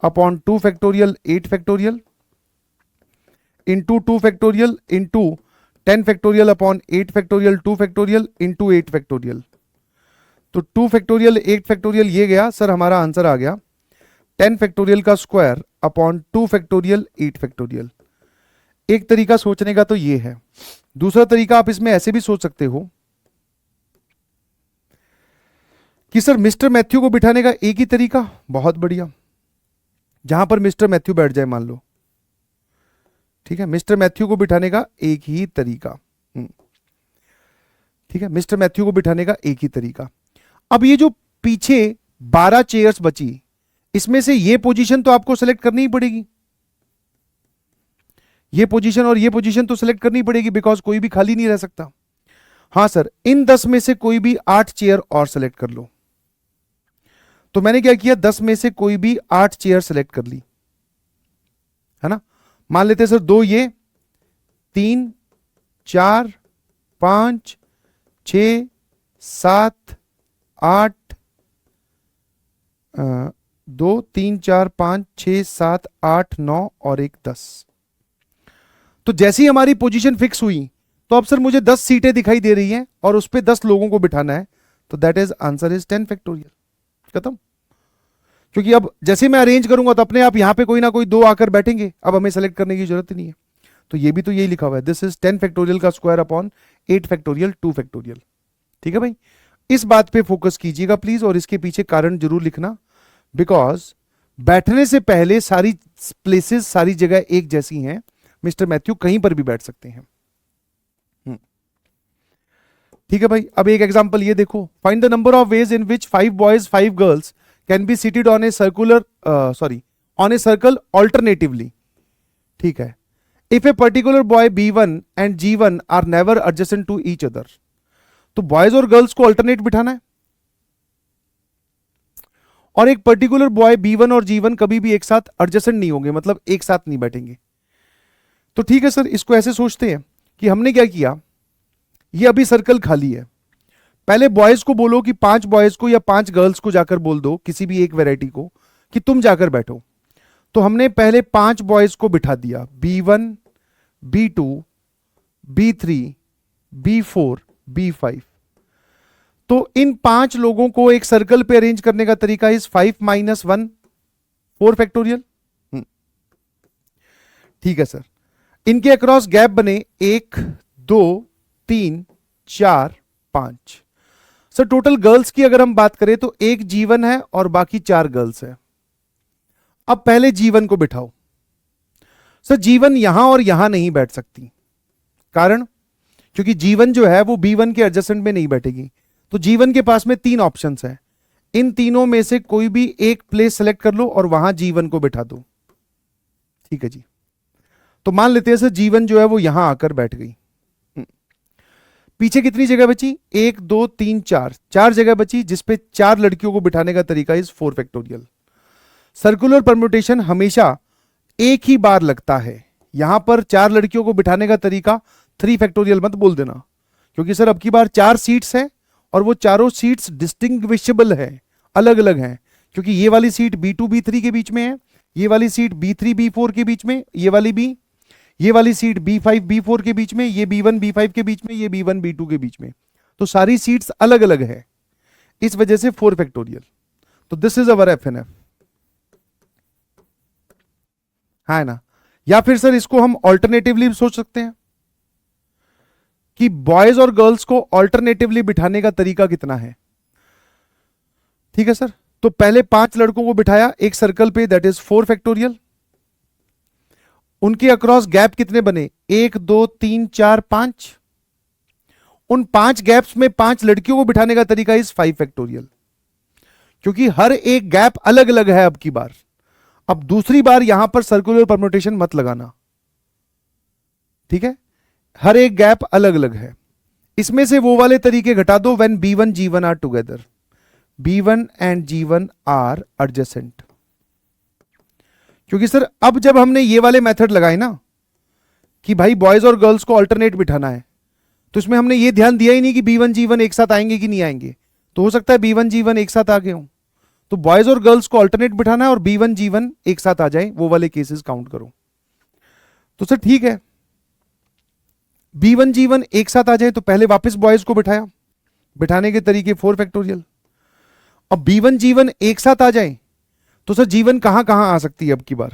upon 2 factorial 8 factorial into 2 factorial into 10 factorial upon 8 factorial 2 factorial into 8 factorial. तो 2 फैक्टोरियल 8 फैक्टोरियल ये गया सर, हमारा आंसर आ गया 10 फैक्टोरियल का स्क्वायर अपॉन 2 फैक्टोरियल 8 फैक्टोरियल। एक तरीका सोचने का तो ये है। दूसरा तरीका आप इसमें ऐसे भी सोच सकते हो कि सर मिस्टर मैथ्यू को बिठाने का एक ही तरीका, बहुत बढ़िया, जहां पर मिस्टर मैथ्यू बैठ जाए मान लो, ठीक है, मिस्टर मैथ्यू को बिठाने का एक ही तरीका, ठीक है, मिस्टर मैथ्यू को बिठाने का एक ही तरीका। अब ये जो पीछे 12 चेयर्स बची, इसमें से ये पोजीशन तो आपको सेलेक्ट करनी ही पड़ेगी, ये पोजीशन और ये पोजीशन तो सेलेक्ट करनी पड़ेगी, बिकॉज कोई भी खाली नहीं रह सकता। हां सर, इन 10 में से कोई भी 8 चेयर और सेलेक्ट कर लो। तो मैंने क्या किया, 10 में से कोई भी 8 चेयर सेलेक्ट कर ली, है ना। मान लेते हैं सर 2 ये, 3 4 5 6 7 8 2 3 4 5 6 7 8 9 और एक 10। तो जैसे ही हमारी पोजीशन फिक्स हुई तो अब सर मुझे 10 सीटें दिखाई दे रही हैं और उस पे 10 लोगों को बिठाना है, तो that is answer is 10 factorial, खत्म। क्योंकि अब जैसे मैं अरेंज करूंगा तो अपने आप यहां पे कोई ना कोई 2 आकर बैठेंगे, अब हमें सेलेक्ट करने की जरूरत नहीं है। तो ये भी तो यही लिखा हुआ है, दिस इज 10 फैक्टोरियल का स्क्वायर अपॉन 8 फैक्टोरियल 2 फैक्टोरियल। ठीक है भाई, इस बात पे फोकस कीजिएगा प्लीज, और इसके पीछे कारण जरूर लिखना, बिकॉज बैठने से पहले सारी प्लेसेस, सारी जगह एक जैसी हैं, मिस्टर मैथ्यू कहीं पर भी बैठ सकते हैं। ठीक है भाई, अब एक एग्जांपल ये देखो, find the number of ways in which 5 boys 5 girls can be seated on a circular on a circle alternatively. ठीक है, if a particular boy B1 and G1 are never adjacent to each other. तो boys और girls को alternate बिठाना है, और एक particular boy B1 और G1 कभी भी एक साथ एडजेसेंट नहीं होंगे, मतलब एक साथ नहीं बैठेंगे। तो ठीक है सर, इसको ऐसे सोचते हैं कि हमने क्या किया, ये अभी सर्कल खाली है, पहले बॉयज को बोलो कि 5 बॉयज को या 5 गर्ल्स को जाकर बोल दो, किसी भी एक वैरायटी को, कि तुम जाकर बैठो। तो हमने पहले 5 बॉयज को बिठा दिया, B1 B2 B3 B4 B5। तो इन 5 लोगों को एक सर्कल पे अरेंज करने का तरीका इज 5 - 1 4 फैक्टोरियल। ठीक है सर, इनके अक्रॉस गैप बने 1 2 3 4 5। सर टोटल गर्ल्स की अगर हम बात करें तो एक G1 है और बाकी 4 गर्ल्स है। अब पहले G1 को बिठाओ। सर G1 यहां और यहां नहीं बैठ सकती, कारण क्योंकि G1 जो है वो B1 के एडजेसेंट में नहीं बैठेगी। तो G1 के पास में 3 ऑप्शंस हैं, इन तीनों में से कोई भी एक प्लेस सेलेक्ट कर लो और वहां G1 को बिठा दो। ठीक है जी, तो मान लेते हैं सर G1 जो है वो यहां आकर बैठ गई। पीछे कितनी जगह बची, 1 2 3 4 जगह बची, जिसपे 4 लड़कियों को बिठाने का तरीका इज 4 फैक्टोरियल। सर्कुलर परम्यूटेशन हमेशा एक ही बार लगता है, यहां पर 4 लड़कियों को बिठाने का तरीका 3 फैक्टोरियल मत बोल देना, क्योंकि सर अब की बार 4 सीट्स हैं और वो चारों सीट्स डिस्टिंग्विशेबल है, अलग अलग हैं, क्योंकि ये वाली सीट B2 B3 के बीच में है, ये वाली सीट B3 B4 के बीच में, ये वाली सीट B5 B4 के बीच में, ये B1 B5 के बीच में, ये B1 B2 के बीच में। तो सारी सीट्स अलग अलग है, इस वजह से 4 फैक्टोरियल। तो दिस इज अवर FNF, है ना। या फिर सर इसको हम ऑल्टरनेटिवली सोच सकते हैं कि बॉयज और गर्ल्स को ऑल्टरनेटिवली बिठाने का तरीका कितना है। ठीक है सर, तो पहले 5 लड़कों को बिठाया एक सर्कल पे, दैट इज 4 फैक्टोरियल। उनके अक्रॉस गैप कितने बने, 1 2 3 4 5। उन 5 गैप्स में 5 लड़कियों को बिठाने का तरीका इज 5 फैक्टोरियल, क्योंकि हर एक गैप अलग अलग है अब की बार। अब दूसरी बार यहां पर सर्कुलर परम्यूटेशन मत लगाना, ठीक है, हर एक गैप अलग अलग है। इसमें से वो वाले तरीके घटा दो when B1 G1 are together, B1 and G1 are adjacent. क्योंकि सर अब जब हमने ये वाले मेथड लगाए ना कि भाई बॉयज और गर्ल्स को अल्टरनेट बिठाना है, तो इसमें हमने ये ध्यान दिया ही नहीं कि B1 G1 एक साथ आएंगे कि नहीं आएंगे। तो हो सकता है B1 G1 एक साथ आ गए हों, तो बॉयज और गर्ल्स को अल्टरनेट बिठाना है और B1 G1 एक साथ आ जाए, वो वाले केसेस काउंट करो। तो सर ठीक है, B1 G1 एक साथ आ जाए तो पहले वापस बॉयज को बिठाया, बिठाने के तरीके 4 फैक्टोरियल। अब B1 G1 एक साथ आ जाए तो सर G1 कहां कहां आ सकती है अब की बार,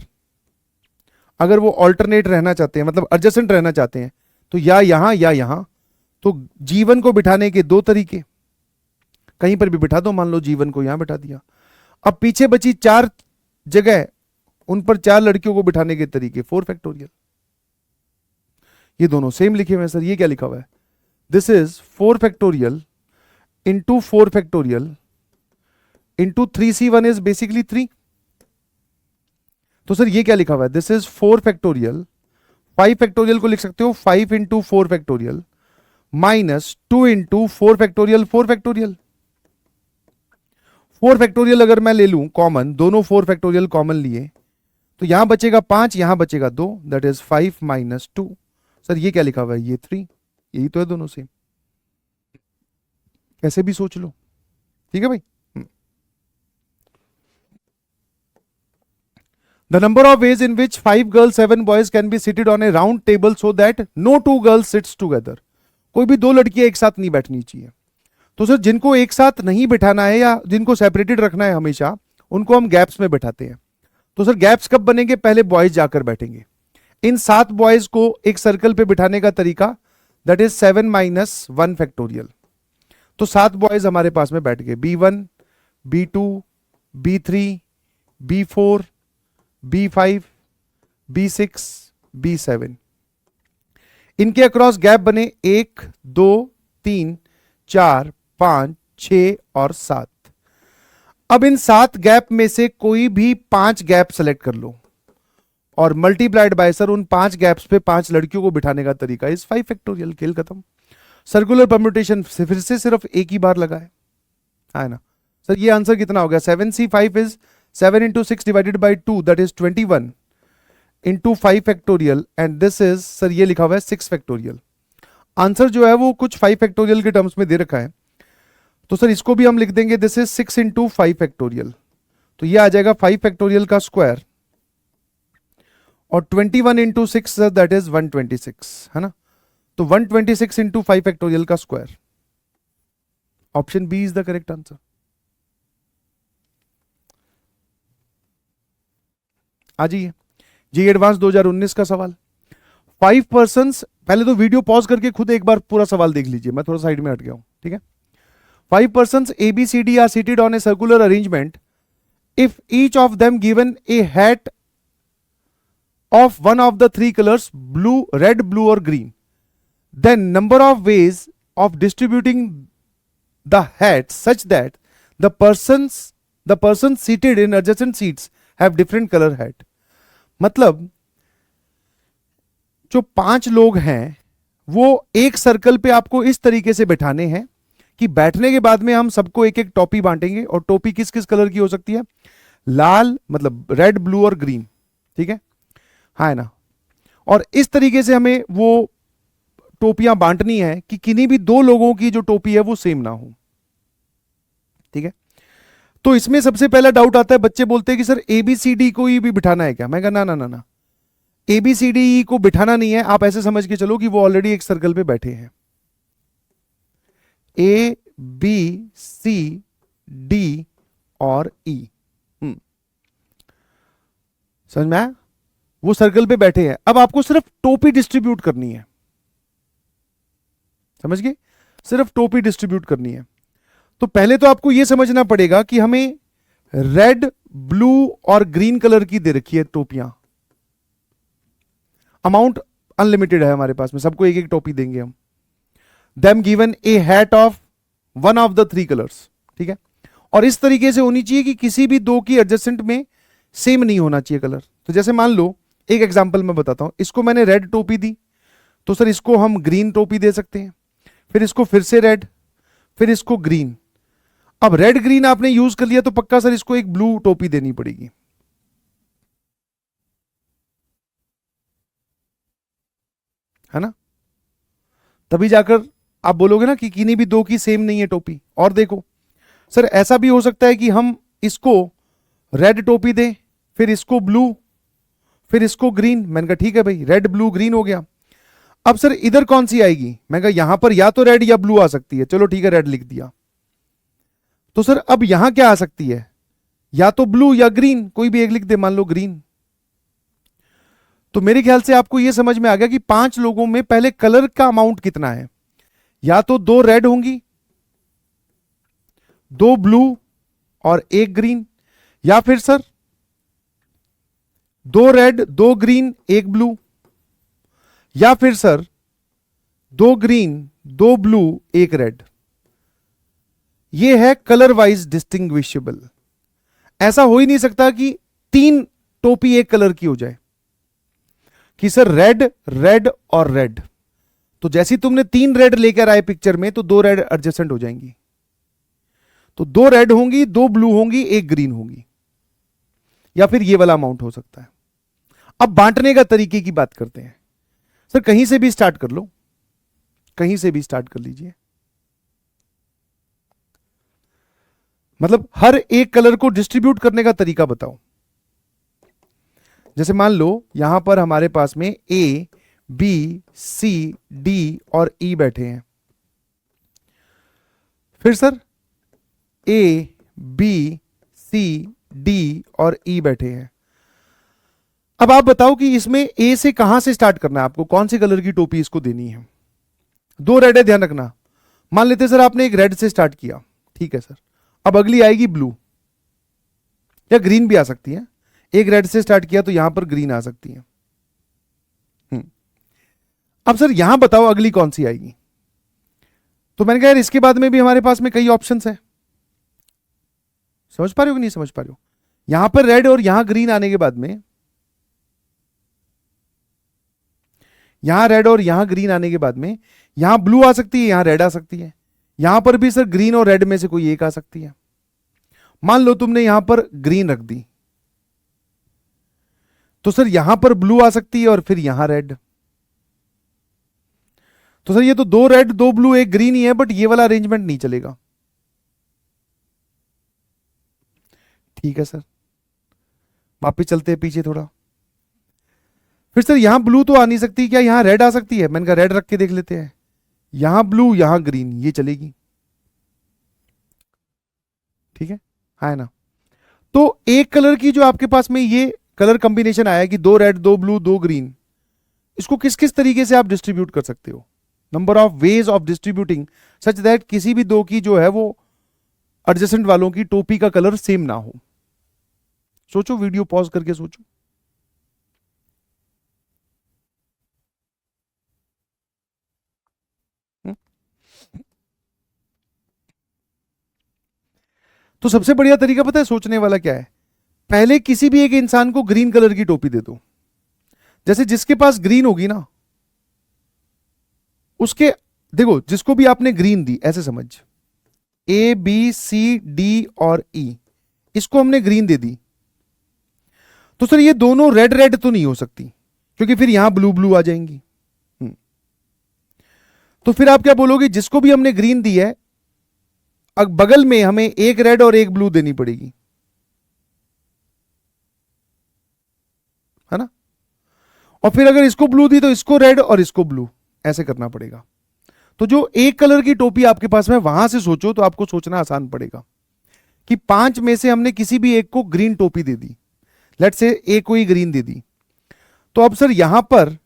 अगर वो ऑल्टरनेट रहना चाहते हैं, मतलब एडजेसेंट रहना चाहते हैं, तो या यहां। तो G1 को बिठाने के दो तरीके, कहीं पर भी बिठा दो, मान लो G1 को यहां बिठा दिया। अब पीछे बची 4 जगह, उन पर 4 लड़कियों को बिठाने के तरीके 4 फैक्टोरियल। ये दोनों सेम लिखे हुए हैं सर, ये क्या लिखा हुआ है, this is 4 factorial into 4 factorial into 3C1 is basically 3। तो सर ये क्या लिखा हुआ है, दिस इज 4 फैक्टोरियल, 5 फैक्टोरियल को लिख सकते हो 5 into 4 factorial minus 2 into 4 factorial 4 factorial. 4 factorial अगर मैं ले लूं कॉमन, दोनों 4 फैक्टोरियल कॉमन लिए, तो यहां बचेगा 5, यहां बचेगा 2, दैट इज 5 माइनस 2। सर ये क्या लिखा हुआ है, ये 3, यही तो है दोनों सेम, कैसे भी सोच लो, ठीक है भाई। The number of ways in which 5 girls 7 boys can be seated on a round table so that no 2 girls sits together। कोई भी 2 लड़कियां एक साथ नहीं बैठनी चाहिए। तो सर जिनको एक साथ नहीं बिठाना है या जिनको सेपरेटेड रखना है हमेशा, उनको हम गैप्स में बैठाते हैं। तो सर गैप्स कब बनेंगे, पहले बॉयज जाकर बैठेंगे। इन 7 बॉयज को एक सर्कल पे बिठाने का तरीका दैट इज 7 माइनस 1 फैक्टोरियल। तो 7 बॉयज हमारे पास में बैठ गए, B1 B2 B3 B4 B5 B6 B7। इनके अक्रॉस गैप बने 1 2 3 4 5 6 और 7। अब इन 7 गैप में से कोई भी 5 गैप सेलेक्ट कर लो और मल्टीप्लाइड बाय सर उन 5 गैप्स पे 5 लड़कियों को बिठाने का तरीका इज 5 फैक्टोरियल। खेल खत्म। सर्कुलर परम्यूटेशन फिर से सिर्फ एक ही बार लगा है ना सर। ये आंसर कितना हो गया, 7C5 is 7 into 6 divided by 2 that is 21 into 5 factorial and this is sir ये लिखा हुआ है 6 factorial। आंसर जो है वो कुछ 5 factorial के टर्म्स में दे रखा है, तो सर इसको भी हम लिख देंगे दिस इज 6 into 5 factorial। तो ये आ जाएगा 5 factorial का स्क्वायर और 21 into 6 दैट इज 126 है ना। तो 126 into 5 factorial का square, option B is the correct answer. आ जाइए जी एडवांस 2019 का सवाल। 5 पर्सन्स, पहले तो वीडियो पॉज करके खुद एक बार पूरा सवाल देख लीजिए, मैं थोड़ा साइड में हट गया हूं, ठीक है। 5 persons ABCD are seated on a circular arrangement. If each of them given a hat of one of the 3 colors blue, red, blue or green, then number of ways of distributing the hats such that the persons seated in adjacent seats have different color hat। मतलब जो 5 लोग हैं वो एक circle पे आपको इस तरीके से बैठाने हैं कि बैठने के बाद में हम सबको एक एक टोपी बांटेंगे और टोपी किस किस कलर की हो सकती है, लाल मतलब रेड ब्लू और ग्रीन, ठीक है हाँ है ना। और इस तरीके से हमें वो टोपियां बांटनी है कि किन्हीं भी 2 लोगों की जो टोपी है वो सेम ना हो, ठीक है। तो इसमें सबसे पहला डाउट आता है, बच्चे बोलते हैं कि सर ABCD को ही भी बिठाना है क्या। मैं कहा ना ABCD को बिठाना नहीं है, आप ऐसे समझ के चलो कि वो ऑलरेडी एक सर्कल पे बैठे हैं। ABCD और E समझ में आया, वो सर्कल पे बैठे हैं। अब आपको सिर्फ टोपी डिस्ट्रीब्यूट करनी है, समझ गए, सिर्फ टोपी डिस्ट्रीब्यूट करनी है। तो पहले तो आपको यह समझना पड़ेगा कि हमें रेड ब्लू और ग्रीन कलर की दे रखी है टोपियां, अमाउंट अनलिमिटेड है हमारे पास में, सबको एक एक टोपी देंगे हम। Them given A hat off one of the 3 colours, ठीक है। और इस तरीके से होनी चाहिए कि किसी भी 2 की एडजेसेंट में सेम नहीं होना चाहिए कलर। तो जैसे मान लो एक एग्जांपल मैं बताता हूं, इसको मैंने रेड टोपी दी तो सर इसको हम ग्रीन टोपी दे सकते हैं, फिर इसको फिर से रेड, फिर इसको ग्रीन। अब रेड ग्रीन आपने यूज कर लिया तो पक्का सर इसको एक ब्लू टोपी देनी पड़ेगी, है ना। तभी जाकर आप बोलोगे ना कि किन्हीं भी 2 की सेम नहीं है टोपी। और देखो सर ऐसा भी हो सकता है कि हम इसको रेड टोपी दें, फिर इसको ब्लू, फिर इसको ग्रीन। मैंने कहा ठीक है भाई, रेड ब्लू ग्रीन हो गया। अब सर इधर कौन सी आएगी? मैं कहा यहां पर या तो रेड या ब्लू आ सकती है, चलो ठीक है रेड लिख दिया। तो सर अब यहां क्या आ सकती है? या तो ब्लू या ग्रीन, कोई भी एक लिख दे, मान लो ग्रीन। तो मेरे ख्याल से आपको यह समझ में आ गया कि 5 लोगों में पहले कलर का अमाउंट कितना है। या तो 2 रेड होंगी, 2 ब्लू और 1 ग्रीन, या फिर सर 2 रेड 2 ग्रीन 1 ब्लू, या फिर सर 2 ग्रीन 2 ब्लू 1 रेड। यह है कलर वाइज डिस्टिंग्विशेबल। ऐसा हो ही नहीं सकता कि 3 टोपी एक कलर की हो जाए कि सर रेड रेड और रेड। तो जैसी तुमने 3 रेड लेकर आए पिक्चर में, तो 2 रेड एडजेसेंट हो जाएंगी। तो 2 रेड होंगी, 2 ब्लू होंगी, 1 ग्रीन होगी, या फिर ये वाला अमाउंट हो सकता है। अब बांटने का तरीके की बात करते हैं। सर कहीं से भी स्टार्ट कर लो, कहीं से भी स्टार्ट कर लीजिए। मतलब हर एक कलर को डिस्ट्रीब्यूट करने का तरीका बताओ। जैसे मान लो यहां पर हमारे पास में ए बी सी डी और ई बैठे हैं। फिर sir A B C D और ई बैठे हैं। अब आप बताओ कि इसमें ए से कहां से स्टार्ट करना है आपको, कौन सी कलर की टोपी इसको देनी है। 2 रेड है, ध्यान रखना। मान लेते सर आपने एक रेड से स्टार्ट किया, ठीक है सर। अब अगली आएगी ब्लू या ग्रीन भी आ सकती है। एक रेड से स्टार्ट किया तो यहां पर ग्रीन आ सकती है। अब सर यहां बताओ अगली कौन सी आएगी। तो मैंने कहा यार इसके बाद में भी हमारे पास में कई ऑप्शंस हैं। समझ पा रहे हो कि नहीं समझ पा रहे हो? यहां पर रेड और यहां ग्रीन आने के बाद में, यहां रेड और यहां ग्रीन आने के बाद में यहां ब्लू आ सकती है, यहां रेड आ सकती है। यहां पर भी सर ग्रीन और रेड में से कोई एक आ सकती है। मान लो तुमने यहां पर ग्रीन रख दी, तो सर यहां पर ब्लू आ सकती है और फिर यहां रेड। तो सर ये तो 2 रेड 2 ब्लू 1 ग्रीन ही है, बट ये वाला अरेंजमेंट नहीं चलेगा। ठीक है सर, वापिस चलते हैं पीछे थोड़ा। फिर सर यहां ब्लू तो आ नहीं सकती, क्या यहां रेड आ सकती है? मैंने कहा रेड रख के देख लेते हैं। यहां ब्लू यहां ग्रीन, ये चलेगी। ठीक है ना? तो एक कलर की जो आपके पास में ये कलर कॉम्बिनेशन आया कि 2 रेड 2 ब्लू 2 ग्रीन, इसको किस किस तरीके से आप डिस्ट्रीब्यूट कर सकते हो? Number of ways of distributing such that किसी भी 2 की जो है वो एडजेसेंट वालों की टोपी का कलर सेम ना हो। सोचो, वीडियो पॉज करके सोचो। तो सबसे बढ़िया तरीका पता है सोचने वाला क्या है? पहले किसी भी एक इंसान को ग्रीन कलर की टोपी दे दो। जैसे जिसके पास ग्रीन होगी ना, उसके देखो जिसको भी आपने ग्रीन दी, ऐसे समझ ए बी सी डी और ई, इसको हमने ग्रीन दे दी, तो सर ये दोनों रेड रेड तो नहीं हो सकती, क्योंकि फिर यहां ब्लू ब्लू आ जाएंगी। तो फिर आप क्या बोलोगे? जिसको भी हमने ग्रीन दी है, बगल में हमें 1 रेड और 1 ब्लू देनी पड़ेगी, है ना? और फिर अगर इसको ब्लू दी तो इसको रेड और इसको ब्लू, ऐसे करना पड़ेगा। तो जो एक कलर की टोपी आपके पास में, वहां से सोचो तो आपको सोचना आसान पड़ेगा कि 5 में से हमने किसी भी एक को ग्रीन टोपी दे दी। लेट्स से एक को ही ग्रीन दे दी, तो अब सर यहां पर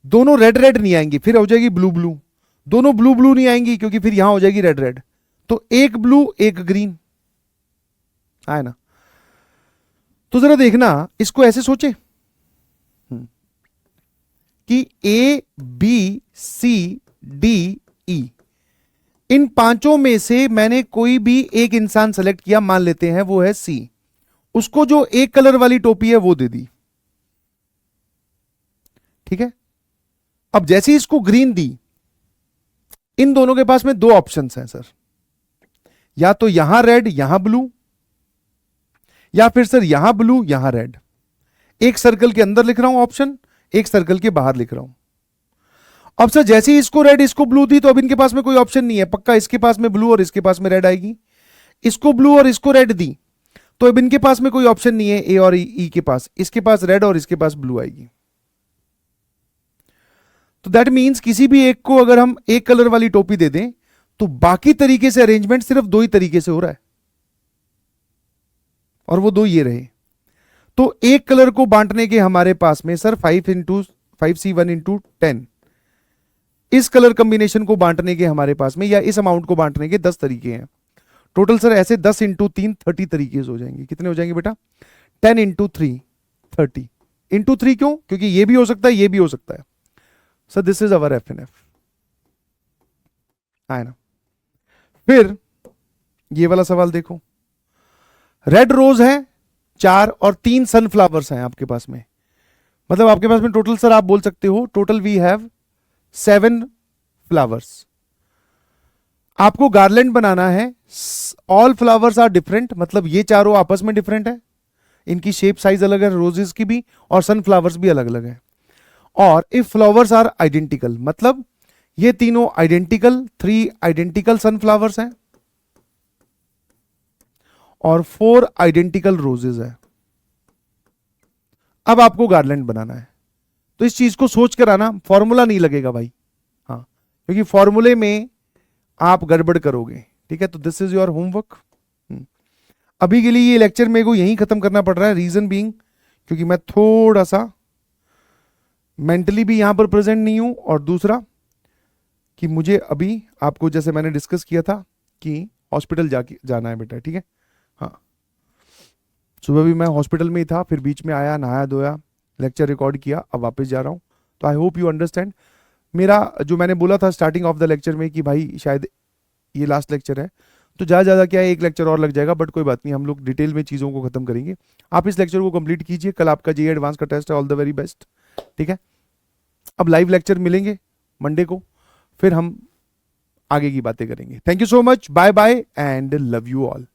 दोनों रेड रेड नहीं आएंगी, फिर हो जाएगी ब्लू ब्लू। दोनों ब्लू ब्लू नहीं आएंगी क्योंकि फिर यहां हो जाएगी रेड रेड। तो 1 ब्लू 1 ग्रीन आए ना? तो जरा देखना, इसको ऐसे सोचे कि ए बी सी डी ई, इन 5 में से मैंने कोई भी एक इंसान सेलेक्ट किया, मान लेते हैं वो है सी। उसको जो एक कलर वाली टोपी है वो दे दी, ठीक है? अब जैसे ही इसको ग्रीन दी, इन दोनों के पास में 2 ऑप्शंस हैं सर, या तो यहां रेड यहां ब्लू, या फिर सर यहां ब्लू यहां रेड। एक सर्कल के अंदर लिख रहा हूं ऑप्शन, एक सर्कल के बाहर लिख रहा हूं। अब सर जैसे ही इसको रेड इसको ब्लू दी, तो अब इनके पास में कोई ऑप्शन नहीं है, पक्का इसके पास में ब्लू और इसके पास में रेड आएगी। इसको ब्लू और इसको रेड दी, तो अब इनके पास में कोई ऑप्शन नहीं है, ए और ई के पास, इसके पास रेड और इसके पास ब्लू आएगी। तो दैट मीन्स किसी भी एक को अगर हम एक कलर वाली टोपी दे दें तो बाकी तरीके से अरेंजमेंट सिर्फ दो ही तरीके से हो रहा है, और वो दो ये रहे। तो एक कलर को बांटने के हमारे पास में सर 5 C1 × 10, इस कलर कॉम्बिनेशन को बांटने के हमारे पास में या इस अमाउंट को बांटने के 10 तरीके हैं टोटल सर। ऐसे 10 × 3 30 तरीके हो जाएंगे। कितने हो जाएंगे बेटा? 10 × 3 30 × 3 क्यों? क्योंकि ये भी हो सकता है, ये भी हो सकता है। Sir this is our FNF, है ना। फिर ये वाला सवाल देखो, रेड रोज है 4 और 3 सनफ्लावर्स हैं आपके पास में, मतलब आपके पास में टोटल सर आप बोल सकते हो टोटल वी हैव 7 फ्लावर्स। आपको गार्लैंड बनाना है, ऑल फ्लावर्स आर डिफरेंट, मतलब ये चारों आपस में डिफरेंट है, इनकी शेप साइज अलग है रोजेस की भी, और सनफ्लावर्स भी अलग अलग है। और इफ फ्लावर्स आर आइडेंटिकल, मतलब ये तीनों आइडेंटिकल, 3 आइडेंटिकल सनफ्लावर्स हैं और 4 आइडेंटिकल रोजेस है। अब आपको गार्लैंड बनाना है, तो इस चीज को सोच कर आना, फॉर्मूला नहीं लगेगा भाई, हाँ, क्योंकि फॉर्मूले में आप गड़बड़ करोगे, ठीक है। तो दिस इज योर होमवर्क। अभी के लिए ये लेक्चर मेरे को यहीं खत्म करना पड़ रहा है, रीजन बीइंग क्योंकि मैं थोड़ा सा मेंटली भी यहां पर प्रेजेंट नहीं हूं, और दूसरा कि मुझे अभी आपको जैसे मैंने डिस्कस किया था कि हॉस्पिटल जाना है बेटा, ठीक है। हाँ, सुबह भी मैं हॉस्पिटल में ही था, फिर बीच में आया, नहाया धोया, लेक्चर रिकॉर्ड किया, अब वापस जा रहा हूं। तो आई होप यू अंडरस्टैंड। मेरा जो मैंने बोला था स्टार्टिंग ऑफ द लेक्चर में कि भाई शायद ये लास्ट लेक्चर है, तो ज़्यादा क्या है, एक लेक्चर और लग जाएगा, बट कोई बात नहीं, हम लोग डिटेल में चीज़ों को खत्म करेंगे। आप इस लेक्चर को कंप्लीट कीजिए, कल आपका JEE एडवांस का टेस्ट है, ऑल द वेरी बेस्ट, ठीक है। अब लाइव लेक्चर मिलेंगे मंडे को, फिर हम आगे की बातें करेंगे। Thank you so much, bye bye and love you all.